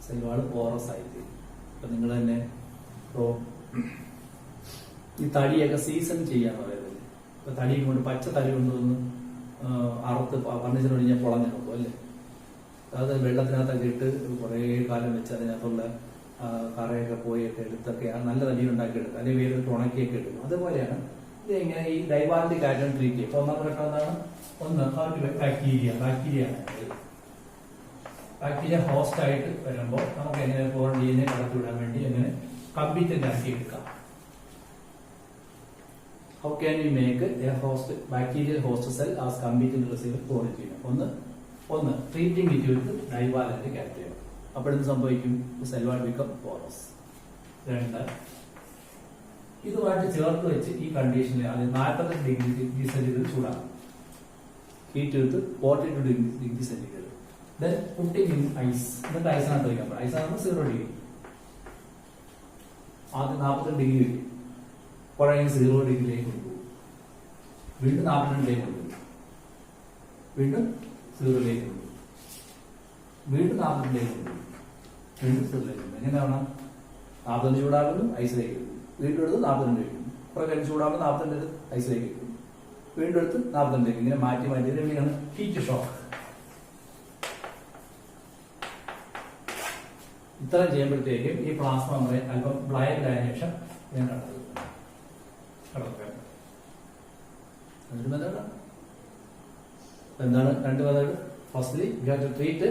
Cell wall porous ആയിത്തീരും. അപ്പൊ നിങ്ങൾ തന്നെ ഈ തടിയൊക്കെ സീസൺ ചെയ്യാൻ പറയുന്നത്. ഇപ്പൊ തടി കൊണ്ട് പച്ച തടി കൊണ്ടൊന്ന് അറുത്ത് ഫർണിച്ചർ കഴിഞ്ഞാൽ പൊളഞ്ഞെടുക്കും അല്ലേ. അത് വെള്ളത്തിനകത്തൊക്കെ ഇട്ട് കുറെ കാലം വെച്ച് അതിനകത്തുള്ള കറയൊക്കെ പോയൊക്കെ എടുത്തൊക്കെ നല്ല തടി ഉണ്ടാക്കി എടുക്കും, അല്ലെങ്കിൽ വേറൊരു ഉണക്കിയൊക്കെ എടുക്കും. അതുപോലെയാണ് ഇത് ഇങ്ങനെ ഈ ഡൈവാലന്റ് കാറ്റഗറി ട്രീറ്റ് ചെയ്യും. അപ്പൊ ഒന്നാമത്തെ ഘട്ടം എന്താണ്? ഒന്ന് ബാക്ടീരിയ ഹോസ്റ്റ് ആയിട്ട് വരുമ്പോൾ നമുക്ക് എങ്ങനെ ഫോറിൻ DNA കടത്തിവിടാൻ വേണ്ടി എങ്ങനെ കമ്പീറ്റന്റ് ആക്കി എടുക്കാം. How can you make a host bacterial host cell as competent receive foreign genome? ഒന്ന് treating it with divalent category. അപ്പോഴെന്ത് സംഭവിക്കും? സെൽ വാൾ ബിക്കം പോറസ്. 2, ഇതുമായിട്ട് ചേർത്ത് വെച്ച് ഈ കണ്ടീഷനിൽ അത് 45 ഡിഗ്രി സെന്റിഗ്രേഡ് ചൂടാകും. Heat with 42 degree centigrade. Then putting in ice. എന്നിട്ട് ഐസിനകത്ത് വയ്ക്കാൻ പറ്റും. ഐസാകുമ്പോൾ 0 ഡിഗ്രി. ആദ്യം 42 ഡിഗ്രി വയ്ക്കും, കുറെ 0 ഡിഗ്രിയിലേക്ക് കൊണ്ടുപോകും, വീണ്ടും 42ലേക്ക് കൊണ്ടുപോകും, വീണ്ടും 0ലേക്ക് കൊണ്ടുപോകും, വീണ്ടും 42ലേക്ക് കൊണ്ടുപോകും, വീണ്ടും 0ലേക്ക് കൊണ്ടുപോകും. എങ്ങനെയാണ്? 45 ചൂടാകുന്നു, ഐസിലേക്ക് വയ്ക്കും, വീണ്ടും എടുത്ത് 42 വയ്ക്കും, കുറെ കഴിഞ്ഞ് ചൂടാകുമ്പോൾ 42 ഐസിലേക്ക് വയ്ക്കും, വീണ്ടും എടുത്ത് 42ലേക്ക്, ഇങ്ങനെ മാറ്റി മാറ്റി. ഇതിനെയാണ് ഹീറ്റ് ഷോക്ക്. ഇത്രയും ചെയ്യുമ്പോഴത്തേക്കും ഈ പ്ലാസ്മ മെമ്പറേൻ അല്പം ബ്ലൈൻഡ് ആയതിനു ശേഷം ഞാൻ എന്താണ് 2 method? Firstly you have to treat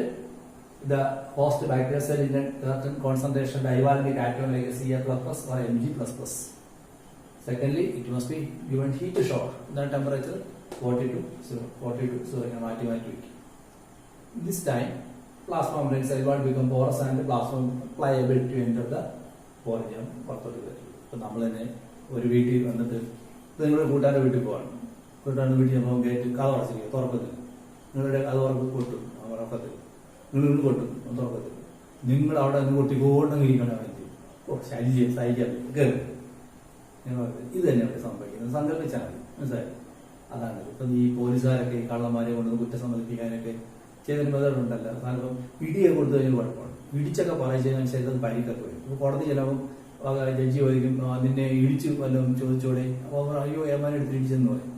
the host bacterial cell in a certain concentration divalent cation like Ca++ or Mg++. Secondly, it must be given heat shock. The temperature 42 so മാറ്റി വെക്കും. This time, plasma membrane cell wall become porous and plasma pliable to enter the pore. പുറത്തോട്ട് വരും. ഇപ്പം നമ്മൾ തന്നെ ഒരു വീട്ടിൽ വന്നിട്ട് നിങ്ങളുടെ കൂട്ടുകാരുടെ വീട്ടിൽ പോവാണ്. കൂട്ടുകാരുടെ വീട്ടിൽ നമ്മൾ ഗേറ്റ് കഥ അടച്ചിരിക്കുക, തുറക്കത്തില്ല. നിങ്ങളുടെ അത് ഉറപ്പ് കൊട്ടും, ഉറക്കത്തില്ല. നിങ്ങൾ കൊട്ടും, തുറക്കത്തില്ല. നിങ്ങൾ അവിടെ നിന്ന് കൊട്ടിക്കോണ്ടെങ്കിൽ ഇരിക്കണം വേണ്ടി ശല്യം സഹിക്കാൻ കയറി. ഇത് തന്നെ അവിടെ സംഭവിക്കുന്നത്. സങ്കല്പിച്ചാൽ മതി, മനസ്സിലായി? അതാണ് ഇപ്പം ഈ പോലീസുകാരൊക്കെ ഈ കള്ളന്മാരെ കൊണ്ട് കുറ്റം സമ്മതിപ്പിക്കാനൊക്കെ ചെയ്തൊരു മെതേഡുണ്ടല്ലോ. കാരണം ഇടിയെ കൊടുത്തു കഴിഞ്ഞാൽ കുഴപ്പമാണ്. ഇടിച്ചൊക്കെ പറയിച്ചു കഴിഞ്ഞാൽ ശരീരത്തിൽ പരിക്കൊക്കെ വരും. ഇപ്പോൾ കോടതി ചിലപ്പം ജഡ്ജി ചോദിക്കും നിന്നെ ഇടിച്ചു വല്ലതും ചോദിച്ചോടെ. അപ്പോൾ അയ്യോ ഏമാനെ എടുത്ത് ഇടിച്ചെന്ന് പറയും.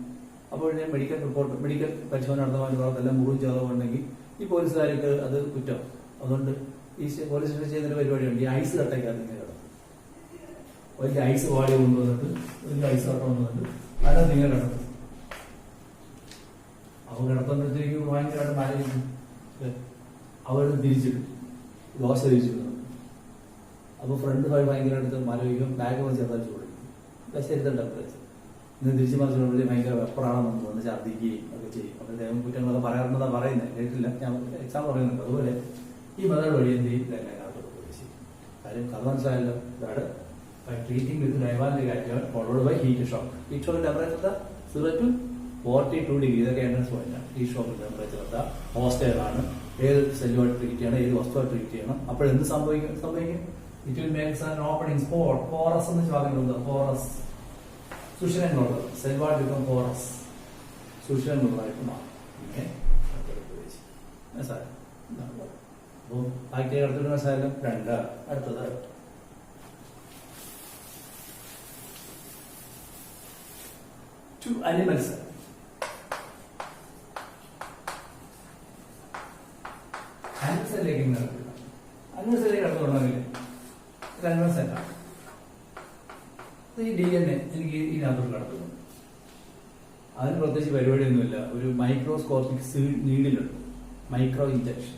അപ്പോൾ ഞാൻ മെഡിക്കൽ റിപ്പോർട്ട്, മെഡിക്കൽ പരിശോധന നടത്തുവാൻ ഭാഗത്തെല്ലാം മുറിവും ചെലവുണ്ടെങ്കിൽ ഈ പോലീസുകാർക്ക് അത് കുറ്റം. അതുകൊണ്ട് ഈ പോലീസ് സ്റ്റേഷൻ ചെയ്യുന്നൊരു പരിപാടിയുണ്ട്. ഈ ഐസ് കട്ടയ്ക്കകത്ത് ഇങ്ങനെ കിടക്കും. വലിയ ഐസ് വാടി കൊണ്ടുവന്നിട്ട് വലിയ ഐസ് കട്ട കൊണ്ടുവന്നിട്ട് അതിനകത്ത് ഇങ്ങനെ കിടക്കും. അവ കിടത്തുമ്പോഴത്തേക്ക് ഭയങ്കരമായിട്ട് മഴയും അവരുടെ തിരിച്ചിട്ട് ദോശ തിരിച്ചിടുന്നു. അപ്പോൾ ഫ്രണ്ട് സൈഡ് ഭയങ്കരമായിട്ട് മല വയ്ക്കും, ബാഗ് വന്ന് ചെറുതായിട്ട് കൊടുക്കും. ശരീരത്തെ ടെമ്പറേച്ചർ ഇന്ന് തിരിച്ചു മറിച്ചുകൊണ്ട് ഭയങ്കര വെപ്പറാണെന്ന് തോന്നുന്നു, ഛർദ്ദിക്കുകയും ഒക്കെ ചെയ്യും. അപ്പോൾ ദൈവം കുറ്റങ്ങളൊക്കെ പറയാറുണ്ടെന്നാണ് പറയുന്നത്, കേട്ടില്ല. ഞാൻ എക്സാം പറയുന്നുണ്ട്. അതുപോലെ ഈ മെത്തേഡ് വഴി എന്ത് ചെയ്യും തന്നെ അതിനകത്തോട്ട് പ്രവേശിക്കും. കാര്യം കഥ മനസ്സിലായല്ലോ. ഇതാണ് by treating with divalent action followed by heat shock. Heat shock temperature 0 to 42 degree. ഇതൊക്കെ എൻട്രൻസ് പോയിന്റ് ആണ്. ഹീറ്റ് ഷോക്ക് ടെമ്പറേച്ചർ ഹോസ്റ്റൈൽ ആണ്. ഏത് സെല്ലുമായിട്ട് ട്രീറ്റ് ചെയ്യണം, ഏത് വസ്തുവായിട്ട് ട്രീറ്റ് ചെയ്യണം. അപ്പോൾ എന്ത് സംഭവിക്കും? It will makes an opening spot. Porous എന്ന് വാക്കുന്നുണ്ട്. പോറസ് സുഷിരങ്ങളുള്ളത്. സെൽവാട്ട് ബിക്കം പോറസ്, സുഷിരങ്ങളുള്ളതായിട്ട് മാറും. മനസ്സിലായോ? അപ്പോൾ ബാക്കി അടുത്തൊരു മനസ്സിലായാലും രണ്ട്. അടുത്തത് to animal cell. Animal cellലേക്ക് നടക്കുക. animal cellലേക്ക് കടത്തുകൊണ്ടെങ്കിൽ ഇത് animal cellാണ്. ഈ DNA എനിക്ക് ഇതിനകത്തോട്ട് കടത്തുന്നു. അതിന് പ്രത്യേകിച്ച് പരിപാടിയൊന്നുമില്ല. ഒരു മൈക്രോസ്കോപ്പിക് നീഡിലുണ്ട്. Micro injection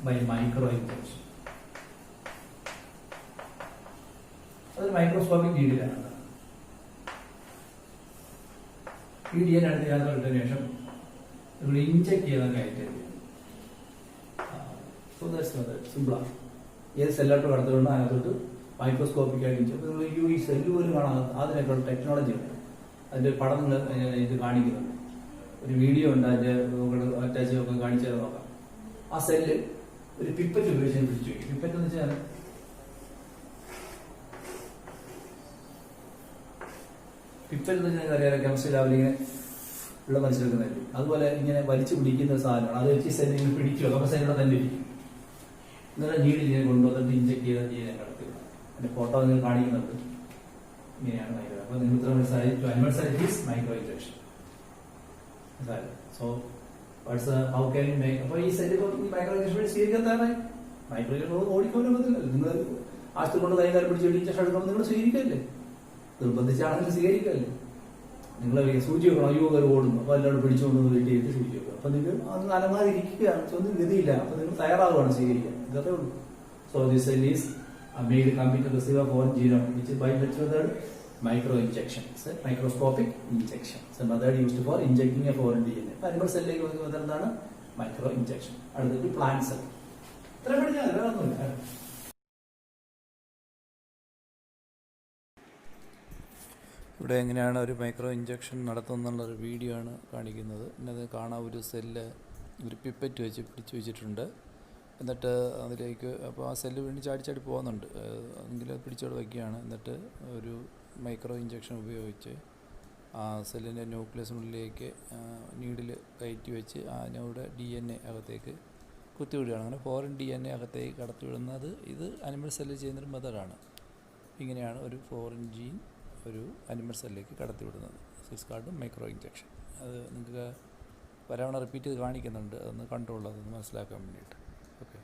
by micro injection. അതൊരു മൈക്രോസ്കോപ്പിക് നീഡിലാണ്. ഈ DNA അടുത്ത് ഇതിനകത്തോട്ട് ശേഷം നമ്മൾ ഇഞ്ചക്ട് ചെയ്താൽ കയറ്റി. സോ ദാറ്റ്സ് മെത്തേഡ് സിമ്പിളാണ്. ഏത് സെല്ലോട്ട് കടത്തുകൊണ്ട് അതിനകത്തോട്ട് മൈക്രോസ്കോപ്പിക് ആയിട്ട് നിങ്ങൾ ഈ സെല്ല് പോലും കാണാം. അതിനൊക്കെ ടെക്നോളജി ഉണ്ട്. അതിന്റെ പടം നിങ്ങൾ ഇത് കാണിക്കുന്നുണ്ട്. ഒരു വീഡിയോ ഉണ്ട്, അതിന്റെ അറ്റാച്ച് ഒക്കെ കാണിച്ചാൽ നോക്കാം. ആ സെല്ല് ഒരു പിപ്പറ്റ് ഉപയോഗിച്ച് പിടിച്ചു വയ്ക്കും. പിപ്പറ്റ് എന്ന് വെച്ചാൽ പിപ്പറ്റ് എന്ന് വെച്ചാൽ അറിയാം, കെമിസ്ട്രി ലാബിൽ ഇങ്ങനെ ഉള്ള മനസ്സിലാക്കുന്നതായിരിക്കും. അതുപോലെ ഇങ്ങനെ വലിച്ചു പിടിക്കുന്ന ഒരു സാധനമാണ്. അത് വെച്ച് സെല്ല് ഇങ്ങനെ പിടിക്കുക. നമ്മുടെ സെല്ലിനെ തന്നെ ഇരിക്കും. എന്നിട്ട് നീഡിൽ ഇങ്ങനെ കൊണ്ടുവന്നിട്ട് ഇഞ്ചക്ട് ചെയ്ത ജീവനെ കടത്തുക. അതിന്റെ ഫോട്ടോ നിങ്ങൾ കാണിക്കുന്നുണ്ട്. ഇങ്ങനെയാണ് മൈക്രോ. അപ്പൊ നിങ്ങൾ ഇത്ര മനസ്സിലായി. Animal cell is micro injection. So how can you make. അപ്പൊ ഈ സെല്ല് മൈക്രോ ഇഞ്ചക്ഷൻ സ്വീകരിക്കാൻ തയ്യാറായി. മൈക്രോ ഇഞ്ചക്ഷൻ ഓടിക്കാൻ പറ്റില്ലല്ലോ. നിങ്ങൾ ആശുപത്രി കൊണ്ട് കൈകാര്യം പിടിച്ച് ഇഞ്ചക്ഷൻ എടുക്കുമ്പോൾ നിങ്ങൾ സ്വീകരിക്കല്ലേ? നിർബന്ധിച്ചാണെങ്കിൽ സ്വീകരിക്കല്ലേ? നിങ്ങൾ സൂചി വെക്കണം. അയ്യോ കയറി ഓടുന്നു. അപ്പൊ എല്ലാവരും പിടിച്ചുകൊണ്ട് വീട്ടിൽ ചെയ്ത് സൂചി വെക്കണം. അപ്പൊ നിങ്ങൾ അന്ന് അനങ്ങാതിരിക്കുകയാണ്. ഒന്നും ഗതിയില്ല. അപ്പൊ നിങ്ങൾ തയ്യാറാവുകയാണ് സ്വീകരിക്കാൻ. ഇതേ ഉള്ളൂ. So this cell is made complete to receive a foreign genome, which is by which method? Micro injection. So microscopic injection. So method used for injecting a foreign DNA. Animal cell like method എന്താണ്? Micro injection. അടുത്തത് plant cell. ഇത്ര പഠിച്ചാൽ വേറൊന്നുമില്ല. ഇവിടെ എങ്ങനെയാണ് ഒരു micro injection നടത്തുന്നുള്ളൊരു video ആണ് കാണിക്കുന്നത്. ഇന്നത് കാണാൻ ഒരു സെല്ല് ഒരു പിപ്പറ്റ് വെച്ച് പിടിച്ചു വെച്ചിട്ടുണ്ട്. എന്നിട്ട് അതിലേക്ക് അപ്പോൾ ആ സെല്ല് വീണ്ടും ചാടി പോകുന്നുണ്ട്. എങ്കിലും അത് പിടിച്ചോട് വയ്ക്കുകയാണ്. എന്നിട്ട് ഒരു മൈക്രോ ഇഞ്ചക്ഷൻ ഉപയോഗിച്ച് ആ സെല്ലിൻ്റെ ന്യൂക്ലിയസിനുള്ളിലേക്ക് നീഡിൽ കയറ്റി വെച്ച് അതിനോട് DNA അകത്തേക്ക് കുത്തിവിടുകയാണ്. അങ്ങനെ ഫോറിൻ DNA അകത്തേക്ക് കടത്തിവിടുന്നത് ഇത് അനിമൽ സെല്ലിൽ ചെയ്യുന്നൊരു മെത്തഡാണ്. ഇങ്ങനെയാണ് ഒരു ഫോറിൻ ജീൻ ഒരു അനിമൽ സെല്ലിലേക്ക് കടത്തിവിടുന്നത്. It's called micro injection. അത് നിങ്ങൾക്ക് വരവണ റിപ്പീറ്റ് ചെയ്ത് കാണിക്കുന്നുണ്ട്. അതൊന്ന് കൺട്രോൾ അതൊന്ന് മനസ്സിലാക്കാൻ വേണ്ടിയിട്ട്. ഓക്കെ.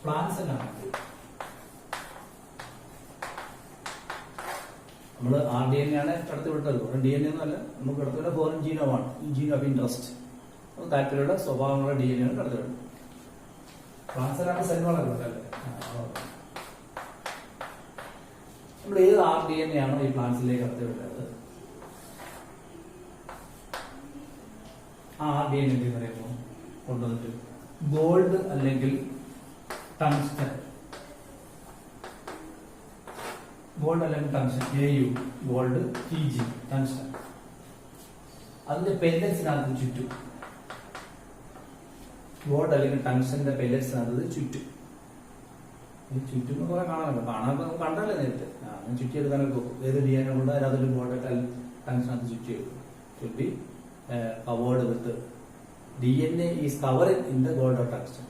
പ്ലാന്റ്സ് എന്നാണ് നമ്മൾ RDNA ആണ് കടത്തിവിട്ടത്, DNA ഒന്നും അല്ല. നമുക്ക് കടത്തിവിട്ട ഫോറിൻ ജീനോമാണ്, ജീൻ ഓഫ് ഇൻട്രസ്റ്റ്, താല്പര്യമുള്ള സ്വഭാവമുള്ള DNA ആണ് കടത്തിവിട്ടത്. ട്രാൻസ്ഫറാണ് സെല്ലുകളൊക്കെ അല്ലേ. നമ്മൾ ഏത് RDNA ആണോ ഈ പ്ലാന്റ്സിലേക്ക് കടത്തിവിട്ടത്, ആ RDNA എന്ത് പറയുമ്പോൾ കൊണ്ടുവന്നിട്ട് ഗോൾഡ് അല്ലെങ്കിൽ ടങ്സ്റ്റൺ, ഗോൾഡ് അല്ലെങ്കിൽ tungsten, AU gold, TG tungsten, അതിന്റെ പെല്ലറ്റ്സിനകത്ത് ചുറ്റും, ഗോൾഡ് അല്ലെങ്കിൽ ടങ്സ്റ്റന്റെ പെല്ലറ്റ്സിനകത്ത് ചുറ്റും, ഈ ചുറ്റും കുറെ കാണാനല്ലോ, കണ്ടല്ലേ നേരത്തെ, അങ്ങനെ ചുറ്റിയെടുക്കാനൊക്കെ ഏത് DNA കൊണ്ട് അതിനകത്തൊരു gold ടങ്സ്റ്റനകത്ത് ചുറ്റിയെടുക്കും. should be covered with DNA is covered in the gold or tungsten.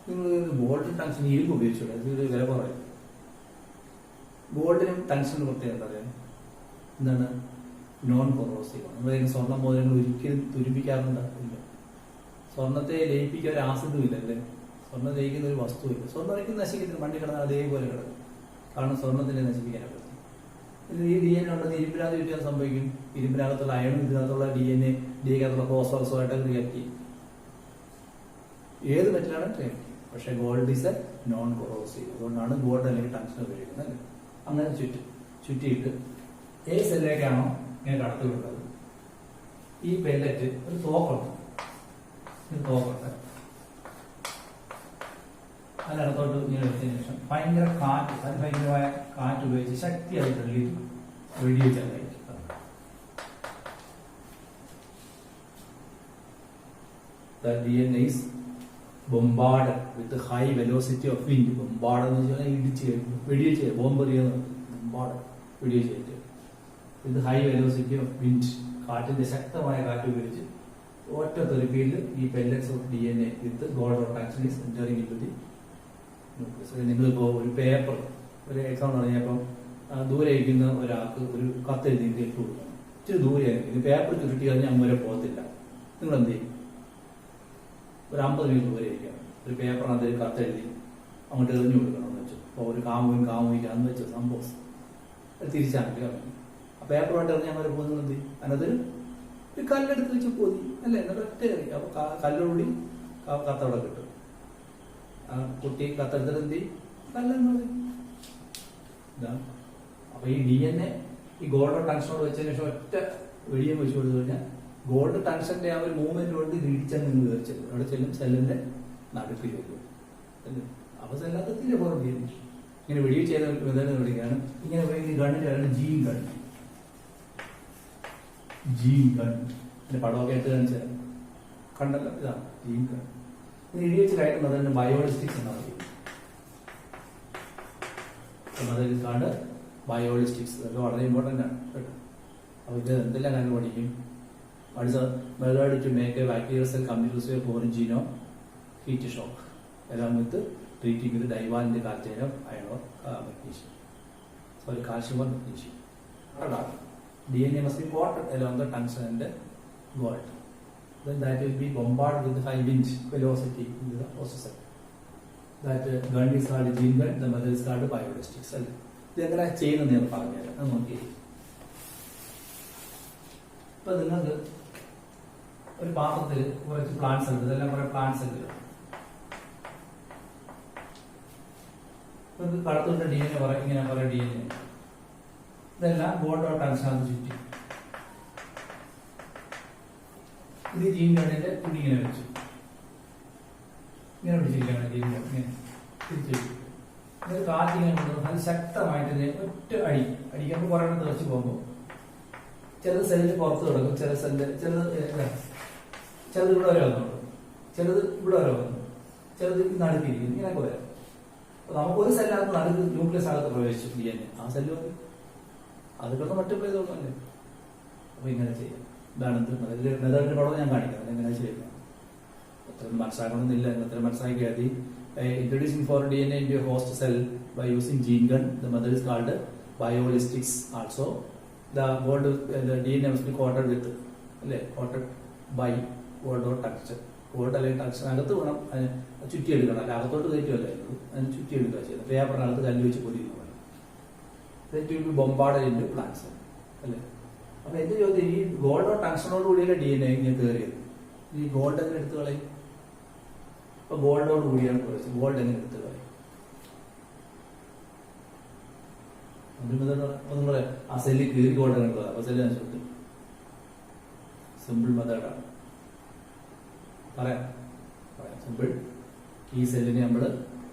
നിങ്ങൾ ഗോൾഡ് ടങ്സ്റ്റൻ ഇരുമ്പ് ഉപയോഗിച്ചൂടെ, ഇത് വില കുറയും. ഗോൾഡിനും ടങ്സ്റ്റനും പ്രത്യേകത എന്താ പറയുക, എന്താണ്, നോൺ കൊറോസീവ് ആണ്. നമ്മൾ സ്വർണ്ണം മോതിരങ്ങൾ ഒരിക്കലും തുരുമ്പിക്കാറുണ്ട് ഇല്ല. സ്വർണ്ണത്തെ ലയിപ്പിക്കാൻ ഒരു ആസിഡും ഇല്ല അല്ലേ, സ്വർണ്ണം ലയിക്കുന്ന ഒരു വസ്തുവില്ല. സ്വർണ്ണം ഒരിക്കലും നശിക്കത്തില്ല, മണ്ണി കിടന്നാൽ അതേപോലെ കിടക്കും, കാരണം സ്വർണ്ണത്തിനെ നശിപ്പിക്കാൻ പറ്റും. ഈ DNA ഉണ്ടെന്ന് ഇരുമ്പിനകത്ത് കിട്ടിയാൽ സംഭവിക്കും, ഇരുമ്പിനകത്തുള്ള അയണും ഇതിനകത്തുള്ള DNA ഫോസ്ഫറസുമായിട്ട് റിയാക്ട് ചെയ്യും. ഏത് മെറ്റലാണ് റിയാക്ട് ചെയ്യും. പക്ഷെ gold is A non corrosive, അതുകൊണ്ടാണ് ഗോൾഡ് അല്ലെങ്കിൽ ടങ്സ്റ്റൻ ഉപയോഗിക്കുന്നത് അല്ലേ. അങ്ങനെ ചുറ്റിയിട്ട് ഏത് സെല്ലിലേക്കാണോ ഇങ്ങനെ കടത്തിവിടുന്നത്, ഈ പെല്ലറ്റ് ഒരു തോക്കുണ്ട്, അതിനകത്തോട്ട് ഇങ്ങനെ വെച്ചതിന് ശേഷം ഭയങ്കര കാറ്റ്, അതിഭയങ്കരമായ കാറ്റ് ഉപയോഗിച്ച് ശക്തിയായി തള്ളി വെടിവെച്ചാലായിരിക്കും. The DNA is bombarded with high velocity of wind. Bombarded എന്ന് വെച്ചാൽ ഇടിച്ച് വെടിവെച്ച്, ബോംബ് എറിയുന്നത്, ബോംബാർഡ് വെടിവെച്ച് with high velocity of wind. കാറ്റിന്റെ ശക്തമായ കാറ്റ് ഉപയോഗിച്ച് ഒറ്റ തെറിപ്പിയിൽ ഈ pellets of DNA with gold or tungsten is entering into the nucleus. നിങ്ങളിപ്പോ ഒരു പേപ്പർ, ഒരു എക്സാമ്പിൾ പറഞ്ഞപ്പം ദൂരെ ഇരിക്കുന്ന ഒരാൾക്ക് ഒരു കത്തെഴുതി ഇട്ട് കൊടുക്കണം, ഇച്ചിരി ദൂരെ ആയിരിക്കും, പേപ്പർ ചുരുട്ടി കഴിഞ്ഞാൽ അങ്ങ് പോകത്തില്ല. നിങ്ങൾ എന്ത് ചെയ്യും, ഒരു 50 മീറ്റർ ദൂരെ ഇരിക്കണം, ഒരു പേപ്പറിനകത്ത് ഒരു കത്തെഴുതി അങ്ങോട്ട് എറിഞ്ഞു കൊടുക്കണമെന്ന് വെച്ചു. അപ്പോൾ ഒരു കാമുവിക്കാന്ന് വെച്ചു സംഭവം തിരിച്ചാണെങ്കിൽ ആ പേപ്പറുമായിട്ട് എറിഞ്ഞാൽ അങ്ങനെ പോകുന്നത് എന്ത് ചെയ്യും, അതിനകത്തൊരു ഒരു കല്ലെടുത്ത് വെച്ച് പോതി അല്ലേ, എന്നിട്ട് ഒറ്റ എറി, അപ്പൊ കല്ലുകൂടി കത്തവിടെ കിട്ടും. ആ കുട്ടി കത്തെടുത്തിട്ട് എന്ത് ചെയ്യും, കല്ലെന്ന് പറയും. ഇതാണ് അപ്പൊ ഈ DNA ഈ ഗോൾഡ് ടങ്സ്റ്റനോട് വെച്ചതിന് ശേഷം ഒറ്റ വെടിയും വെച്ച് കൊടുത്തു കഴിഞ്ഞാൽ ഗോൾഡ് ടങ്സ്റ്റന്റെ ആ ഒരു മൂവ്മെന്റ് കൊണ്ട് ഇത് ഇടിച്ചാൽ നിങ്ങൾ വെച്ചത് അവിടെ ചെല്ലും, സെല്ലിന്റെ നടുക്കിൽ വരും. അപ്പൊ സെല്ലാത്തത്തില്ലേ പോലും ഇങ്ങനെ വെടിവ് ചെയ്ത വിധേന വിളിക്കാണ്. ഇങ്ങനെ ഗണ്ണിന്റെ ജീൻ ഗൺ, പടമൊക്കെ ആയിട്ട് കാണിച്ചാൽ കണ്ടല്ലോ, ഇതാണ് ജീൻ ഗൺ. ഇത് ഇടിവെച്ച് കഴിക്കുന്നത് തന്നെ ബയോളിസ്റ്റിക്സ് എന്നാണ് പറയുന്നത്. അതിലാണ് ബയോളിസ്റ്റിക്സ്, അതൊക്കെ വളരെ ഇമ്പോർട്ടൻ്റ് ആണ് കേട്ടോ. അപ്പോൾ ഇത് എന്തെല്ലാം കാര്യങ്ങൾ പഠിക്കും. Method to make a bacterial cell communist foreign genome heat shock along with treating with divalent content of iron or magnesium. Sorry, calcium or magnesium. DNA must be coated along the tungsten and gold. Then that will be bombarded with high wind velocity into the processor. That gun is called gene gun, the mother is called biologistics. They are a chain on their partner. But another part of the plants and the number of plants and കടത്തുള്ള DNA ഇങ്ങനെ കുറെ DNA ഇതെല്ലാം gold or tungsten ചുറ്റി ഇത് gene ഗണ്ണിന്റെ കുടി ഇങ്ങനെ വെച്ചു, ഇങ്ങനെ പിടിച്ചിരിക്കുകയാണ് ജീൻ ഗൺ, ഇങ്ങനെ തിരിച്ചു വെച്ചു. എന്നിട്ട് കാറ്റ് ഇങ്ങനെ കൊണ്ടുവന്ന് അത് ശക്തമായിട്ട് ഒറ്റ അടിക്കുമ്പോൾ കുറെ എണ്ണം തെറിച്ച് പോകുമ്പോൾ ചിലത് സെല്ലിന് പുറത്ത് കിടക്കും, ചിലത് ഇവിടെ വരെ വന്നുള്ളൂ, ചിലത് ഇവിടെ വരെ വന്നു, ചിലത് നടുക്കിരിക്കും, ഇങ്ങനെയൊക്കെ വരാം. നമുക്കൊരു സെല്ലകത്ത് നടുക്ക് ന്യൂക്ലിയസ് അകത്ത് പ്രവേശിച്ചു DNA, ആ സെല്ല് മതി, അത് കിടന്ന് മൾട്ടിപ്ലൈ ചെയ്തോന്നല്ലേ. അപ്പൊ ഇങ്ങനെ ചെയ്യാം. ഇതാണ് മെത്തേഡിന്റെ പടം ഞാൻ കാണിക്കുന്നത് എങ്ങനെ ചെയ്യുന്നത്. അത്രയും മനസ്സിലാക്കണമെന്നില്ല, അത്രയും മനസ്സിലാക്കി മതി. Introducing foreign DNA into a host cell by using gene gun, the method is called biolistics. Also, the DNA must be coated with, coated by gold or tungsten. Gold അല്ലെങ്കിൽ ടങ്സ്റ്റൺ അകത്ത് വേണം അതിന് ചുറ്റിയെടുക്കണം, അല്ല അകത്തോട്ട് കയറ്റുമല്ലായിരുന്നു, അതിന് ചുറ്റിയെടുക്കുക ചെയ്യുന്നത്. പേപ്പറിനകത്ത് കല്ല് വെച്ച് പൊതിയുന്ന പോലെ. then it will be bombarded into plant cell. അല്ലേ? അപ്പൊ എന്റെ ചോദ്യം ഈ ഗോൾഡോ ടങ്സ്റ്റനോട് കൂടിയല്ലേ DNA ഇങ്ങനെ കയറിയത്. ഈ ഗോൾഡ് എങ്ങനെ എടുത്തു കളയും? അപ്പൊ ഗോൾഡോട് കൂടിയാണ് കുറച്ച് ഗോൾഡ് എങ്ങനെ എടുത്തു കളയും? നിങ്ങൾ ആ സെല്ലിൽ കീറി ഗോൾഡ് കണ്ടത് അപ്പൊ സെല്ല് നശിപ്പിട്ടു. സിമ്പിൾ മെത്തേഡാണ്. പറയാം സിമ്പിൾ. ഈ സെല്ലിനെ നമ്മൾ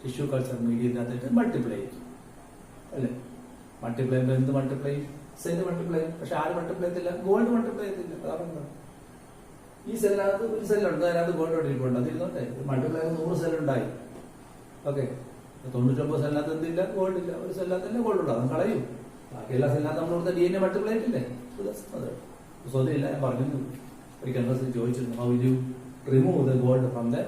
ടിഷ്യൂ കൾച്ചർ മീഡിയത്തിനകത്തിട്ട് മൾട്ടിപ്ലൈ ചെയ്യും അല്ലേ? മൾട്ടിപ്ലൈ ചെയ്യുമ്പോൾ എന്ത് മൾട്ടിപ്ലൈ? സെല്ല് മൾട്ടിപ്ലൈ ചെയ്യും. പക്ഷെ ആര് മൾട്ടിപ്ലൈ ചെയ്തില്ല? ഗോൾഡ് മൾട്ടിപ്ലൈ ചെയ്തില്ല. കാരണം ഈ സെല്ലിനകത്ത് ഒരു സെല്ലുണ്ട്, അതിനകത്ത് ഗോൾഡ് ഇട്ടിരിപ്പുണ്ട്. അതിരുന്നോട്ടെ മൾട്ടിപ്ലൈ 100 സെല്ലുണ്ടായി. ഓക്കെ, 99 സെല്ലിനകത്ത് എന്തില്ല? ഗോൾഡ് ഇല്ല. ഒരു സെല്ലിനകത്ത് തന്നെ ഗോൾഡ് ഉണ്ടാകും, കളയും. ബാക്കി എല്ലാ സെല്ലിനകത്ത് നമ്മൾ കൊടുത്ത DNA മൾട്ടിപ്ലൈ ചെയ്തില്ലേ? അതെ സ്വതയില്ല. ഞാൻ പറഞ്ഞു ഒരിക്കൽ ചോദിച്ചിരുന്നു, how will you remove the gold from the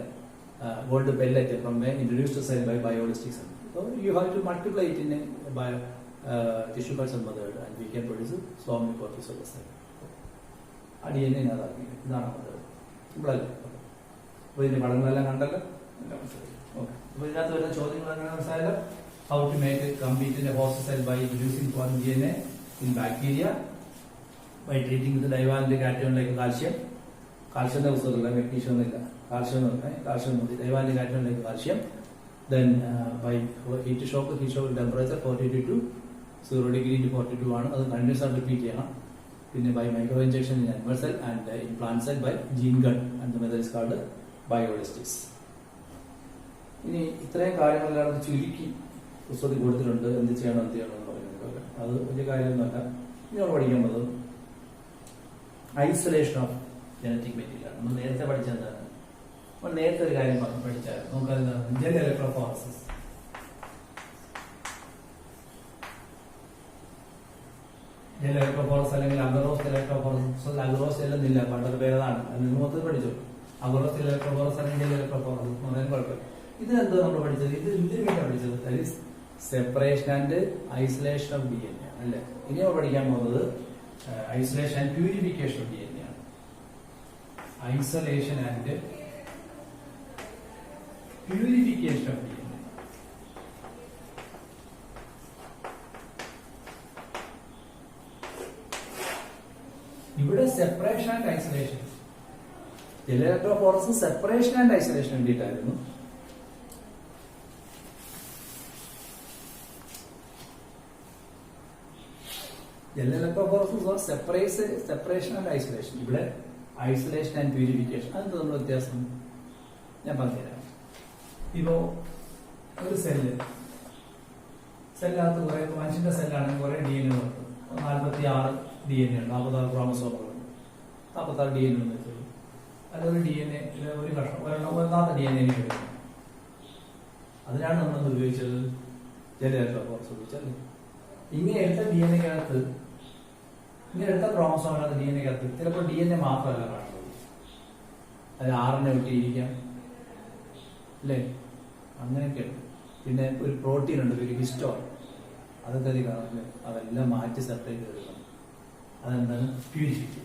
gold pellet from the introduced cell by bioholistic cell. So you have to multiply it in a tissue culture method and we can produce so many copies of the cell. ആ DNA ഇതാണ് method. സിമ്പിളല്ലേ? അപ്പോൾ ഇതിന്റെ പഠനങ്ങളെല്ലാം കണ്ടല്ലോ. Okay, അപ്പോൾ ഇതിനകത്ത് വരുന്ന ചോദ്യങ്ങൾ എങ്ങനെ മനസ്സിലായല്ലോ? How to make complete in a host cell by introducing foreign DNA in bacteria by treating with divalent cation like calcium. കാൽഷ്യത്തിന്റെ പുസ്തകമില്ല, മെഗ്നീഷ്യം ഒന്നുമില്ല. Calcium divalent cation like calcium. Then by heat shock temperature 42 to 0 degree to 42 ആണ്. അത് continuous ആയിട്ട് repeat ചെയ്യണം. പിന്നെ by micro injection in animal cell and in plant cell by gene gun and the method is called biolistics. ഇനി ഇത്രയും കാര്യങ്ങളെല്ലാം ചുരുക്കി പുസ്തകത്തിൽ കൊടുത്തിട്ടുണ്ട്. എന്ത് ചെയ്യണം എന്ന് പറയുന്നത് അത് വലിയ കാര്യമൊന്നുമല്ല. ഇനി നമ്മൾ പഠിക്കാൻ പോകുന്നത് ഐസൊലേഷൻ ഓഫ് ജനറ്റിക് മെറ്റീരിയൽ. നമ്മൾ നേരത്തെ പഠിച്ചെന്താണ്? നമ്മൾ നേരത്തെ ഒരു കാര്യം പഠിച്ചാൽ നമുക്കറിയാം, ജെൽ ഇലക്ട്രോഫോറസിസ്. ജെൽ ഇലക്ട്രോഫോറസ് അല്ലെങ്കിൽ അഗറോസ് ഇലക്ട്രോഫോറസ്. അഗറോസ് എല്ലാം ഇല്ല, പണ്ടൊരു പേരതാണ്. നിങ്ങൾ മൊത്തം പഠിച്ചു. അഗറോസ് ഇലക്ട്രോഫോറസ് അല്ലെങ്കിൽ ജെൽ ഇലക്ട്രോഫോറസ് അതിന് കുഴപ്പമില്ല. ഇതിനെന്തോ നമ്മൾ പഠിച്ചത്? ഇത് ഇതിന് വേണ്ടി പഠിച്ചത് that is separation and isolation of DNA അല്ലേ? ഇനി നമ്മൾ പഠിക്കാൻ പോകുന്നത് isolation and purification of DNA ആണ്. Isolation and purification of DNA. ഇവിടെ separation and isolation. Gel electrophoresis separation and isolation വേണ്ടിയിട്ടായിരുന്നു. Gel electrophoresis separation and isolation. ഇവിടെ ഐസൊലേഷൻ ആൻഡ് പ്യൂരിഫിക്കേഷൻ. അതെന്താ നമ്മൾ വ്യത്യാസം? ഞാൻ പറഞ്ഞുതരാം. ഇപ്പോ ഒരു സെല്ലിനകത്ത് കുറെ മനുഷ്യന്റെ സെല്ലാണെങ്കിൽ കുറെ DNA ഉണ്ട്. 46 DNA ഉണ്ട്, 46 ക്രോമസോമുകളുണ്ട്, 46 DNA ഉണ്ട്. അതൊരു DNA ഒരു കഷ്ണം ഒന്നാമത്തെ DNA എടുക്കും. അതിനാണ് നമ്മളൊന്ന് ഉപയോഗിച്ചത് ജെൽ ഇലക്ട്രോഫോറസ് ഉപയോഗിച്ചല്ലേ. ഇങ്ങനെ എടുത്ത DNAക്കകത്ത്, ഇങ്ങനെ എടുത്ത ക്രോമസോമിനകത്ത് DNAക്കകത്ത് ചിലപ്പോൾ DNA മാത്രമല്ല കാണുന്നത്, അത് RNA ഒട്ടിയിരിക്കാം അല്ലേ? അങ്ങനെയൊക്കെയുണ്ട്. പിന്നെ ഒരു പ്രോട്ടീൻ ഉണ്ട്, ഒരു ഹിസ്റ്റോൺ, അതൊക്കെ അതിൽ കാണില്ലേ? അതെല്ലാം മാറ്റി സെപ്പറേറ്റ് എടുക്കണം. അതെന്താണ്? പ്യൂരിഫിക്കേഷൻ.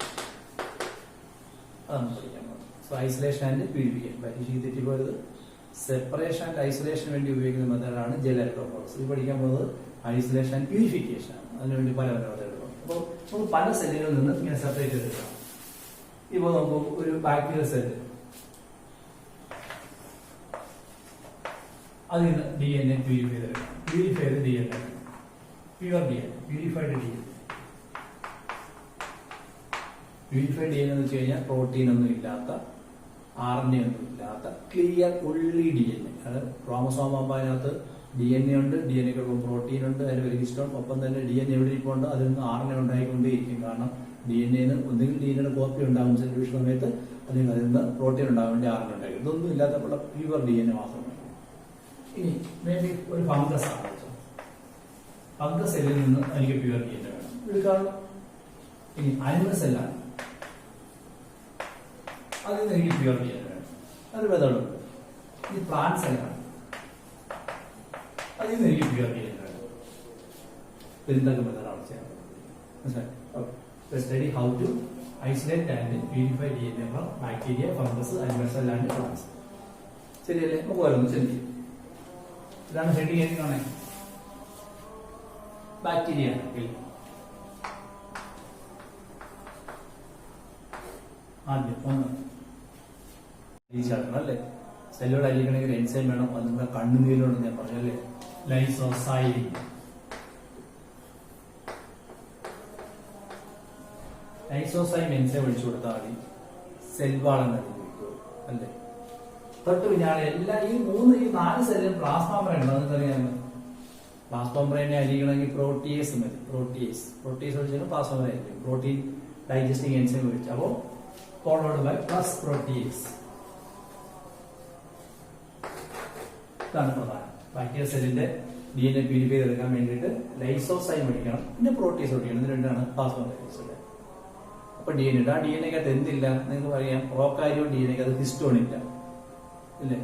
അതാണ് പഠിക്കാൻ പോകുന്നത്. So isolation and purification. പരീക്ഷയ്ക്ക് തെറ്റിപ്പോയത് സെപ്പറേഷൻ ആൻഡ് ഐസൊലേഷൻ വേണ്ടി ഉപയോഗിക്കുന്ന മെത്തേഡാണ് ജെൽ ഇലക്ട്രോഫോറസ്. ഇത് പഠിക്കാൻ പോകുന്നത് ഐസൊലേഷൻ ആൻഡ് പ്യൂരിഫിക്കേഷൻ ആണ്. അതിനുവേണ്ടി പല മെത്തേഡുകളും. അപ്പോൾ നമുക്ക് പല സെല്ലുകളിൽ നിന്ന് ഇങ്ങനെ സെപ്പറേറ്റ് എടുക്കാം. ഇപ്പോൾ നമുക്ക് ഒരു ബാക്ടീരിയൽ സെല്ല്, അതിൽ നിന്ന് DNA പ്യൂരിഫൈ ചെയ്തെടുക്കാം. Purified DNA, pure DNA, purified DNA. Purified DNA എന്ന് വെച്ച് കഴിഞ്ഞാൽ പ്രോട്ടീൻ ഒന്നും ഇല്ലാത്ത, RNA ഒന്നും ഇല്ലാത്ത ക്ലിയർ ഉള്ളി DNA. അത് ക്രോമസോം ആകുമ്പോൾ അതിനകത്ത് DNA ഉണ്ട്, DNAക്കൊപ്പം പ്രോട്ടീൻ ഉണ്ട്, അതിന് ഒരു ഹിസ്റ്റോൺ, ഒപ്പം തന്നെ DNA എവിടെ ഇരിപ്പുണ്ട്, അതിൽ നിന്ന് RNA ഉണ്ടായിക്കൊണ്ടേയിരിക്കും. കാരണം DNA-ന് ഒന്നുകിൽ DNA-യുടെ കോപ്പി ഉണ്ടാകും സെൻട്രിഫ്യൂഷൻ സമയത്ത്, അല്ലെങ്കിൽ അതിൽ നിന്ന് പ്രോട്ടീൻ ഉണ്ടാകാൻ വേണ്ടി RNA ഉണ്ടായിരിക്കും. ഇതൊന്നും ഇല്ലാത്തപ്പോൾ പ്യുവർ DNA മാത്രമാണ്. ഇനി മേ ബി ഒരു ഫംഗസ് ആണ്. ഫംഗസ് സെല്ലിൽ നിന്ന് എനിക്ക് പ്യുവർ DNA വേണം, എടുക്കാറുള്ളൂ. ഇനി അനിമൽ സെല്ലാണ്, അതിൽ നിന്ന് എനിക്ക് പ്യുവർ DNA വേണം, അത് മെത്തേഡുണ്ട്. ഇനി പ്ലാന്റ് സെല്ലാണ്, അതിൽ നിന്ന് എനിക്ക് പ്യുവർ DNA വേണം. എന്തൊക്കെ മെത്തേഡാണ് ചെയ്യാൻ? മനസ്സിലായി? Study how to isolate and purify DNA from bacteria, fungus, animal cell and plants. ശരിയല്ലേ? നമുക്ക് ഓരോന്ന് ചിന്തിക്കും. ഇതാണ് ഹെഡിങ്. എഴുതിക്കാണേ, ബാക്ടീരിയ ആണെങ്കിൽ ആദ്യം ഒന്ന് അലിയിച്ചെടുക്കണം അല്ലേ. സെല്ലുകൾ അലിയിക്കണമെങ്കിൽ എൻസൈം വേണം. അത് നിങ്ങളുടെ കണ്ണുനീരിലുണ്ടെന്ന് ഞാൻ പറഞ്ഞു അല്ലേ. ലൈസോസൈം. ലൈസോസൈം എൻസൈം ഒഴിച്ചു കൊടുത്താൽ മതി. സെൽവാളം അല്ലേ. തൊട്ട് പിന്നാലെ എല്ലാ ഈ 4 സെല്ലും പ്ലാസ്മ മെംബ്രെയിൻ ഉണ്ട്. അതെന്തറിയാം, പ്ലാസ്മ മെംബ്രെയിനെ അലിയിക്കണമെങ്കിൽ പ്രോട്ടിയേസ് മതി. പ്രോട്ടിയേസ് ഒഴിച്ചാൽ plasma membrane protein digesting enzyme ഒഴിച്ചു. അപ്പോൾ ഫോളോഡ് ബൈ പ്ലസ് പ്രോട്ടിയേസ്. ഇതാണ് പ്രധാനം. ബാക്ടീരിയ സെല്ലിന്റെ DNA പ്യൂരിഫൈ ചെയ്തെടുക്കാൻ വേണ്ടിയിട്ട് ലൈസോസൈം ഒഴിക്കണം, പിന്നെ പ്രോട്ടീസ് ഒഴിക്കണം. ഇത് രണ്ടാണ് പ്ലാസ്മ മെംബ്രെയിൻ. അപ്പൊ DNA ഉണ്ട്. ആ DNAക്കകത്ത് എന്തില്ല നിങ്ങൾക്ക് പറയാം, പ്രോകാരിയോട്ട് DNAക്കകത്ത് ഹിസ്റ്റോൺ ഇല്ല ഇല്ലേ.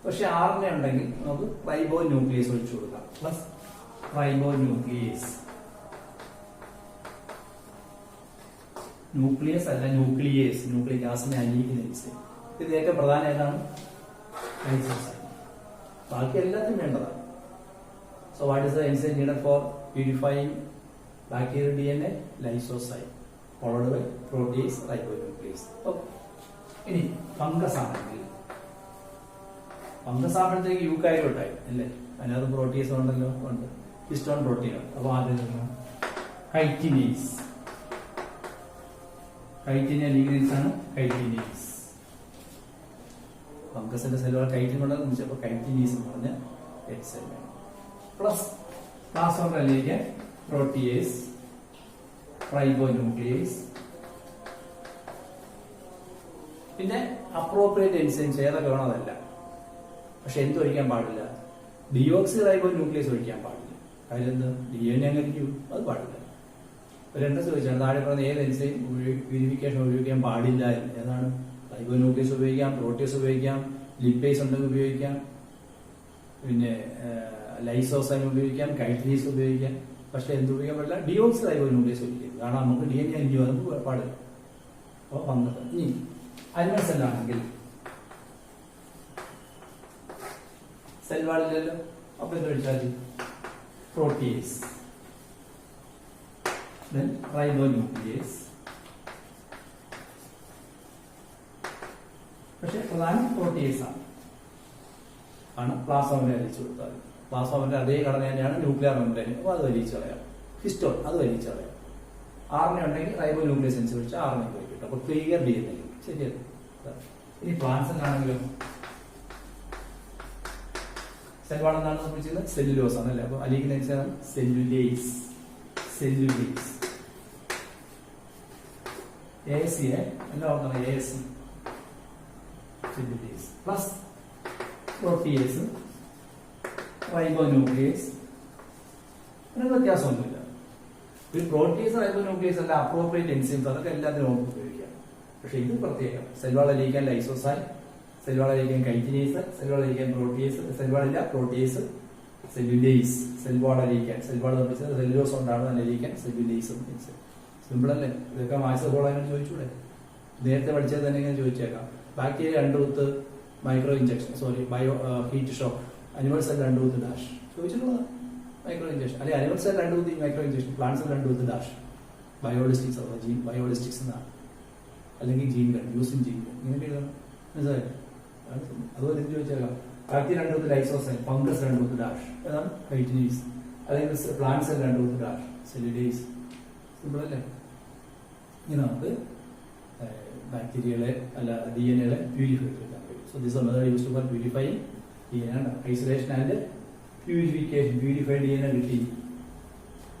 പക്ഷെ RNA ഉണ്ടെങ്കിൽ നമുക്ക് റൈബോ ന്യൂക്ലിയസ് ഒഴിച്ചു കൊടുക്കാം. Plus ribo nucleus. ന്യൂക്ലിയസ് അല്ല ന്യൂക്ലിയേസ്. ന്യൂക്ലിക് ആസിഡിനെ അലിയിക്കുന്ന എൻസൈം. ഇത് ഏറ്റവും പ്രധാനം ഏതാണ്? ലൈസോസൈം. ബാക്കി എല്ലാത്തിനും വേണ്ടതാണ്. So what is the enzyme needed for purifying bacterial DNA? Lysozyme followed by protease, ribonuclease. ഇനി ഫംഗസ് ആണെങ്കിൽ, ഫംഗസ് ആകുമ്പോഴത്തേക്ക് യൂക്കാരിയോട്ടായി അല്ലേ. അതിനകത്ത് പ്രോട്ടീസ് ഉണ്ടല്ലോ, ഉണ്ട് ഹിസ്റ്റോൺ പ്രോട്ടീൻ. അപ്പൊ ആദ്യം കൈറ്റിനേസ്. കൈറ്റിനിയ ലീഗ്നേസ് ആണ് കൈറ്റിനേസ്. ഫംഗസിന്റെ സെല്ലുകൾ കൈറ്റിൻ ഉണ്ടെന്ന് വെച്ചപ്പോൾ കൈറ്റിനീസ് എന്ന് പറഞ്ഞ എൻസൈം വേണം. പ്ലസ് പ്ലാസ്മോഡലിലേക്ക് പ്രോട്ടിയേസ്, റൈബോന്യൂക്ലിയേസ്. പിന്നെ അപ്രോപ്രിയേറ്റ് എൻസൈംസ് ഏതൊക്കെ വേണം അതല്ല. പക്ഷെ എന്ത് ഒഴിക്കാൻ പാടില്ല? ഡിയോക്സി റൈബോന്യൂക്ലിയേസ് ഒഴിക്കാൻ പാടില്ല. അതിലെന്ത് DNA അങ്ങനെ അത് പാടില്ല. രണ്ടു ചോദിച്ചാണ് താഴെ പറഞ്ഞ ഏത് എൻസൈം പ്യൂരിഫിക്കേഷൻ ഉപയോഗിക്കാൻ പാടില്ല. ഏതാണ്? റൈബോന്യൂക്ലിയസ് ഉപയോഗിക്കാം, പ്രോട്ടീസ് ഉപയോഗിക്കാം, ലിപ്പേസ് ഉണ്ടെങ്കിൽ ഉപയോഗിക്കാം, പിന്നെ ലൈസോസൈം ഉപയോഗിക്കാം, കൈറ്റിനീസ് ഉപയോഗിക്കാം. പക്ഷെ എന്ത് ഉപയോഗിക്കാൻ പാടില്ല? ഡിയോക്സി റൈബോന്യൂക്ലിയസ് ഉപയോഗിക്കും. കാരണം നമുക്ക് DNA അലിയോ അത് പാടില്ല. അപ്പോൾ വന്നത് ഇനി അനിമൽ സെല്ലാണെങ്കിൽ സെൽ വാളില്ലല്ലോ. അപ്പൊ എന്ത് കഴിച്ചാൽ പ്രോട്ടീസ്, then ribonuclease. പക്ഷെ പ്രധാനം പ്രോട്ടീസ് ആണ്. പ്ലാസ്മ മെംബ്രെയിൻ അലിയിച്ചു കൊടുത്താൽ പ്ലാസ്മ മെംബ്രെയിൻ അതേ ഘടന തന്നെയാണ് ന്യൂക്ലിയർ മെംബ്രെയിൻ. അപ്പോൾ അത് വലിച്ചു കളയാം. ഹിസ്റ്റോൺ അത് വലിച്ചു കളയാം. RNA ഉണ്ടെങ്കിൽ റൈബോന്യൂക്ലിയസ് അനുസരിച്ച് RNA പോയി കിട്ടും. അപ്പൊ ക്ലിയർ DNA ശരിയല്ല. ഇനി പ്ലാന്റ്സിലാണെങ്കിലും സെൽവാൾ എന്നാണ് നമ്മൾ വിളിച്ചത് സെല്ലുലോസ് ആണല്ലേ. അപ്പൊ അലിയിക്കുന്ന എൻസൈം സെല്ലുലേസ്. സെല്ലുലേസ് ASC എന്താ പറഞ്ഞത്? ASC cellulase plus protease, ribonuclease. അതിന് വ്യത്യാസമൊന്നുമില്ല. ഈ പ്രോട്ടീസ്, റൈബോന്യൂക്ലിയേസ് അല്ല അപ്രോപ്രിയേറ്റ് എൻസൈംസ്. അതൊക്കെ എല്ലാത്തിനും ഉപയോഗിക്കാം. പക്ഷെ ഇത് പ്രത്യേകം. സെൽവാൾ അലിയിക്കാൻ ലൈസോസൈം, സെൽവാൾ അലിയിക്കാൻ കൈറ്റിനേസ്, സെൽവാൾ അലിയിക്കാൻ പ്രോട്ടിയേസ്, സെൽവാളില്ല പ്രോട്ടിയേസ്, സെല്ലുലേസ്. സെൽവാൾ അലിയിക്കാൻ സെൽവാൾ നിർമ്മിച്ചത് സെല്ലുലോസ് കൊണ്ടാണ് അലിയിക്കാൻ സെല്ലുലേസ്. സിമ്പിൾ അല്ലേ? ഇതൊക്കെ മാസത്തോളം ചോദിച്ചൂടെ? നേരത്തെ പഠിച്ചത് തന്നെ ഇങ്ങനെ ചോദിച്ചേക്കാം. ബാക്ടീരിയ 2 കുത്ത് micro injection, sorry bio heat shock. Animal cell 2 കുത്ത് ഡാഷ് ചോദിച്ചിട്ടുള്ളതാണ്. മൈക്രോ ഇഞ്ചക്ഷൻ അല്ലെങ്കിൽ അനിമൽ സെൽ 2 കുത്ത് മൈക്രോ ഇഞ്ചക്ഷൻ, പ്ലാന്റ് സെൽ 2 കുത്ത് ഡാഷ്. ബയോളിസ്റ്റിക്സ് അഥവാ ജീൻ ബയോളിസ്റ്റിക്സ് എന്നാണ്. അല്ലെങ്കിൽ gene gun, using gene gun. ഇങ്ങനെ എഴുതണം. മനസ്സിലായോ? അതുപോലെ ഇത് ചോദിച്ചേക്കാം. ബാക്ടീരിയ 2 കുത്ത് ലൈസോസൈം, ഫംഗസ് 2 കുത്ത് ഡാഷ്. ഏതാണ്? കൈറ്റിനീസ്. അല്ലെങ്കിൽ പ്ലാന്റ് സെൽ 2 കുത്ത് ഡാഷ്, സെല്ലുലേസ്. സിമ്പിൾ അല്ലേ? ഇനി നമുക്ക് ബാക്ടീരിയകളെ അല്ല DNA പ്യൂരിഫൈ ചെയ്യാൻ കഴിയും. So this method used for purifying DNA, isolation and purification. Purified DNA കിട്ടി.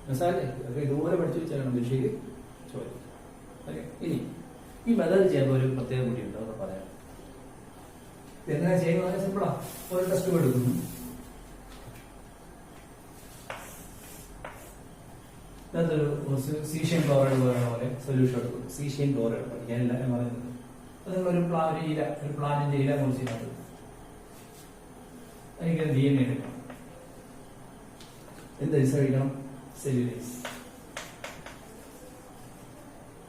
മനസ്സിലായില്ലേ? അതൊക്കെ ഇതുപോലെ പഠിച്ചു വെച്ചാൽ പരീക്ഷയ്ക്ക് ചോദിക്കും. ഓക്കെ. ഇനി ഈ മെത്തേഡ് ചെയ്യുമ്പോൾ ഒരു പ്രത്യേക കൂടിയുണ്ട്, അതൊക്കെ പറയാം. എങ്ങനെ ചെയ്യുന്നത്? സിമ്പിളാ. ഒരു ടെസ്റ്റ് എടുക്കുന്നു. അതൊരു സീഷ്യൻ ക്ലോറൈഡ് പോലെ സൊല്യൂഷൻ എടുക്കും. സീഷ്യൻ ക്ലോറൈഡ് പഠിക്കാനില്ല ഞാൻ പറയുന്നത്. അത് നിങ്ങളൊരു ഒരു പ്ലാന്റിന്റെ ഇല മുറിച്ചിട്ടുണ്ട്. എനിക്ക് DNA എടുക്കണം. എന്ത് കഴിക്കണം? സെല്ലുലേസ്.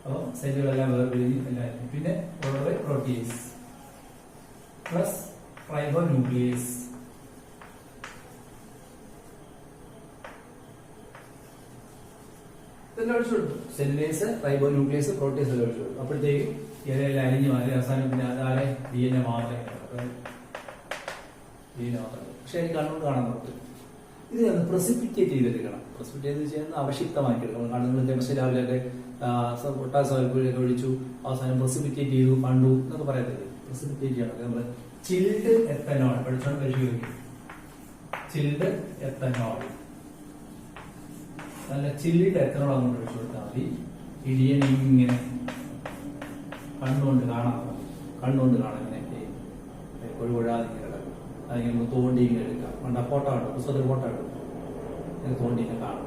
അപ്പോൾ സെല്ലുകളെല്ലാം വേർപിരിഞ്ഞ് എല്ലാം. പിന്നെ പ്രോട്ടീസ് പ്ലസ് റൈബോന്യൂക്ലിയേസ്. ഇതെല്ലാം ഒഴിച്ചു കൊടുത്തു. സെല്ലുലേസ്, റൈബോ ന്യൂക്ലിയസ്, പ്രോട്ടീസ് എല്ലാം ഒഴിച്ചു കൊടുത്തു. അപ്പോഴത്തേക്കും ഇലയെല്ലാം അലിഞ്ഞു മാറി അവസാനം പിന്നെ അതാരെ DNA മാത്രമേ DNA മാത്രമേ. പക്ഷെ എനിക്ക് കണ്ണുകൊണ്ട് കാണാൻ പറ്റും. ഇത് പ്രസിപ്പിറ്റേറ്റ് ചെയ്തെടുക്കണം. പ്രസിപ്പിറ്റേറ്റ് ചെയ്യുന്നത് അവശിക്തമാക്കി എടുക്കണം. കാരണം നിങ്ങൾ കെമിസ്ട്രി ലാബിലൊക്കെ പൊട്ടാസ്യം ഒഴിച്ചു അവസാനം പ്രസിപ്പിറ്റേറ്റ് ചെയ്തു കണ്ടു എന്നൊക്കെ പറയത്തില്ലേ. പ്രസിപ്പിറ്റേറ്റ് ചെയ്യണം. നമ്മൾ ചിൽഡ് എത്തനോൾ പഠിച്ചോണ്ട് പരിശോധിക്കും. ചിൽഡ് എത്തനോൾ, നല്ല ചില്ലിഡ് എത്തനോൾ അങ്ങോട്ട് ഒഴിച്ചു കൊടുത്താൽ മതി. ഈ DNA ഇങ്ങനെ കണ്ണുകൊണ്ട് കാണാം. കണ്ണുകൊണ്ട് കാണാം ഇങ്ങനെ ഒഴിവൊഴാതെ ഇങ്ങനെ കിടക്കും. അതിങ്ങനെ തോണ്ടി ഇങ്ങനെ എടുക്കാം. വേണ്ട ഫോട്ടോ ഉണ്ട്, പുസ്തകത്തിൽ ഫോട്ടോ എടുക്കും. ഇങ്ങനെ തോണ്ടി ഇങ്ങനെ കാണാം.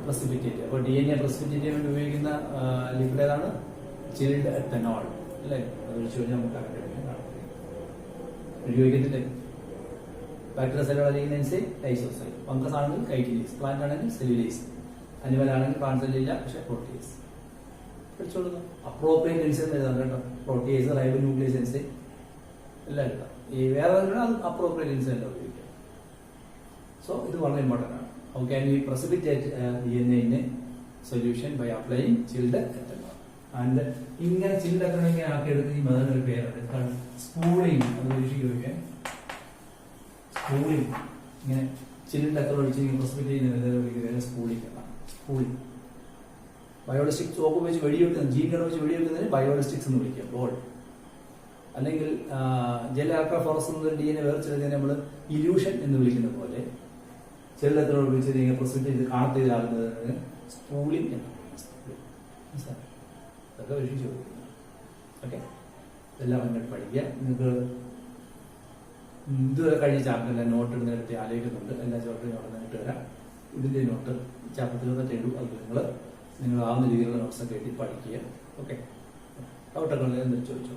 പ്രസിപ്പിറ്റേറ്റ്. അപ്പോൾ DNA പ്രസിപ്പിറ്റേറ്റ് ചെയ്യാൻ വേണ്ടി ഉപയോഗിക്കുന്ന ലിക്വിഡ് ഏതാണ്? ചിൽഡ് എത്തനോൾ അല്ലേ? അത് ഒഴിച്ചു കഴിഞ്ഞാൽ നമുക്ക് കറക്റ്റ് കാണാം. ഉപയോഗിക്കത്തില്ലേ? ബാക്ടീരിയ സെല്ലുകളാണെങ്കിൽ ലൈസോസൈൽ, ഫംഗസ് ആണെങ്കിൽ കൈറ്റിനേസ്, പ്ലാന്റ് ആണെങ്കിൽ സെല്ലുലേസ്, അനിമൽ ആണെങ്കിൽ പ്ലാന്റ് സെല്ലില്ല പക്ഷെ പ്രോട്ടീസ്. പഠിച്ചോളുക. അപ്രോപ്രിയേറ്റ് എൻസൈം എഴുതാം കേട്ടോ. പ്രോട്ടീസ്, റൈബോ ന്യൂക്ലിയസ് എൻസൈം എല്ലാം എഴുതാം. ഈ വേറെ അത് അപ്രോപ്രിയേറ്റ് എൻസൈം എല്ലാം ഉപയോഗിക്കാം. സോ ഇത് വളരെ ഇമ്പോർട്ടൻ്റ് ആണ്. How can we precipitate DNA in a solution by applying chilled ethanol? And ഇങ്ങനെ ചിൽഡ് എത്തനോൾ ഇങ്ങനെ ആക്കി എടുക്കുന്ന ഒരു പേരുണ്ട്, സ്പൂളിംഗ്. അത് പരീക്ഷിക്കുക. സ്പൂളിംഗ്, ഇങ്ങനെ ചില്ലിന്റെ അത്ര ഒഴിച്ച് പ്രസിപ്പിറ്റേറ്റ് ചെയ്യുന്ന സ്പൂളിംഗ്. സ്പൂളിംഗ് ബയോളജിസ്റ്റിക് സോപ്പ് വെച്ച് വെടിവെക്കുന്നത്, ജീനുകൾ വെച്ച് വെടിവെക്കുന്നതിന് ബയോളജിസ്റ്റിക്സ് എന്ന് വിളിക്കുക. ബോൾ അല്ലെങ്കിൽ ജെൽ ആൽട്രാഫോറസ് എന്നൊരു DNA വേർച്ചെടുത്തതിനെ നമ്മൾ ഇല്യൂഷൻ എന്ന് വിളിക്കുന്ന പോലെ ചില്ലിന്റെ അത്ര ഒഴിച്ച് പ്രസിപ്പിറ്റേറ്റ് ചെയ്ത് കാണത്തിലാകുന്നതിന് സ്പൂളിംഗ് എന്നാണ്. അതൊക്കെ പരീക്ഷിച്ച് കൊടുക്കുന്നത്. ഓക്കെ, ഇതെല്ലാം അങ്ങോട്ട് പഠിക്കുക. നിങ്ങൾക്ക് ഇതുവരെ കഴിഞ്ഞ ചാപ്റ്ററിലെ നോട്ട് ഇടുന്നതിനെ ആലോചിക്കുന്നുണ്ട്. എല്ലാ ചാപ്റ്ററും അവിടെ ഇട്ട് തരാം. ഇതിന്റെ നോട്ട് ചാപ്റ്ററിൽ തന്നെ ഇടും. അത് നിങ്ങൾ ആവുന്ന രീതിയിലുള്ള നോട്ട്സൊക്കെ എഴുതി പഠിക്കുക. ഓക്കെ, ഡൗട്ടൊക്കെ ഉണ്ടെങ്കിൽ ചോദിച്ചു.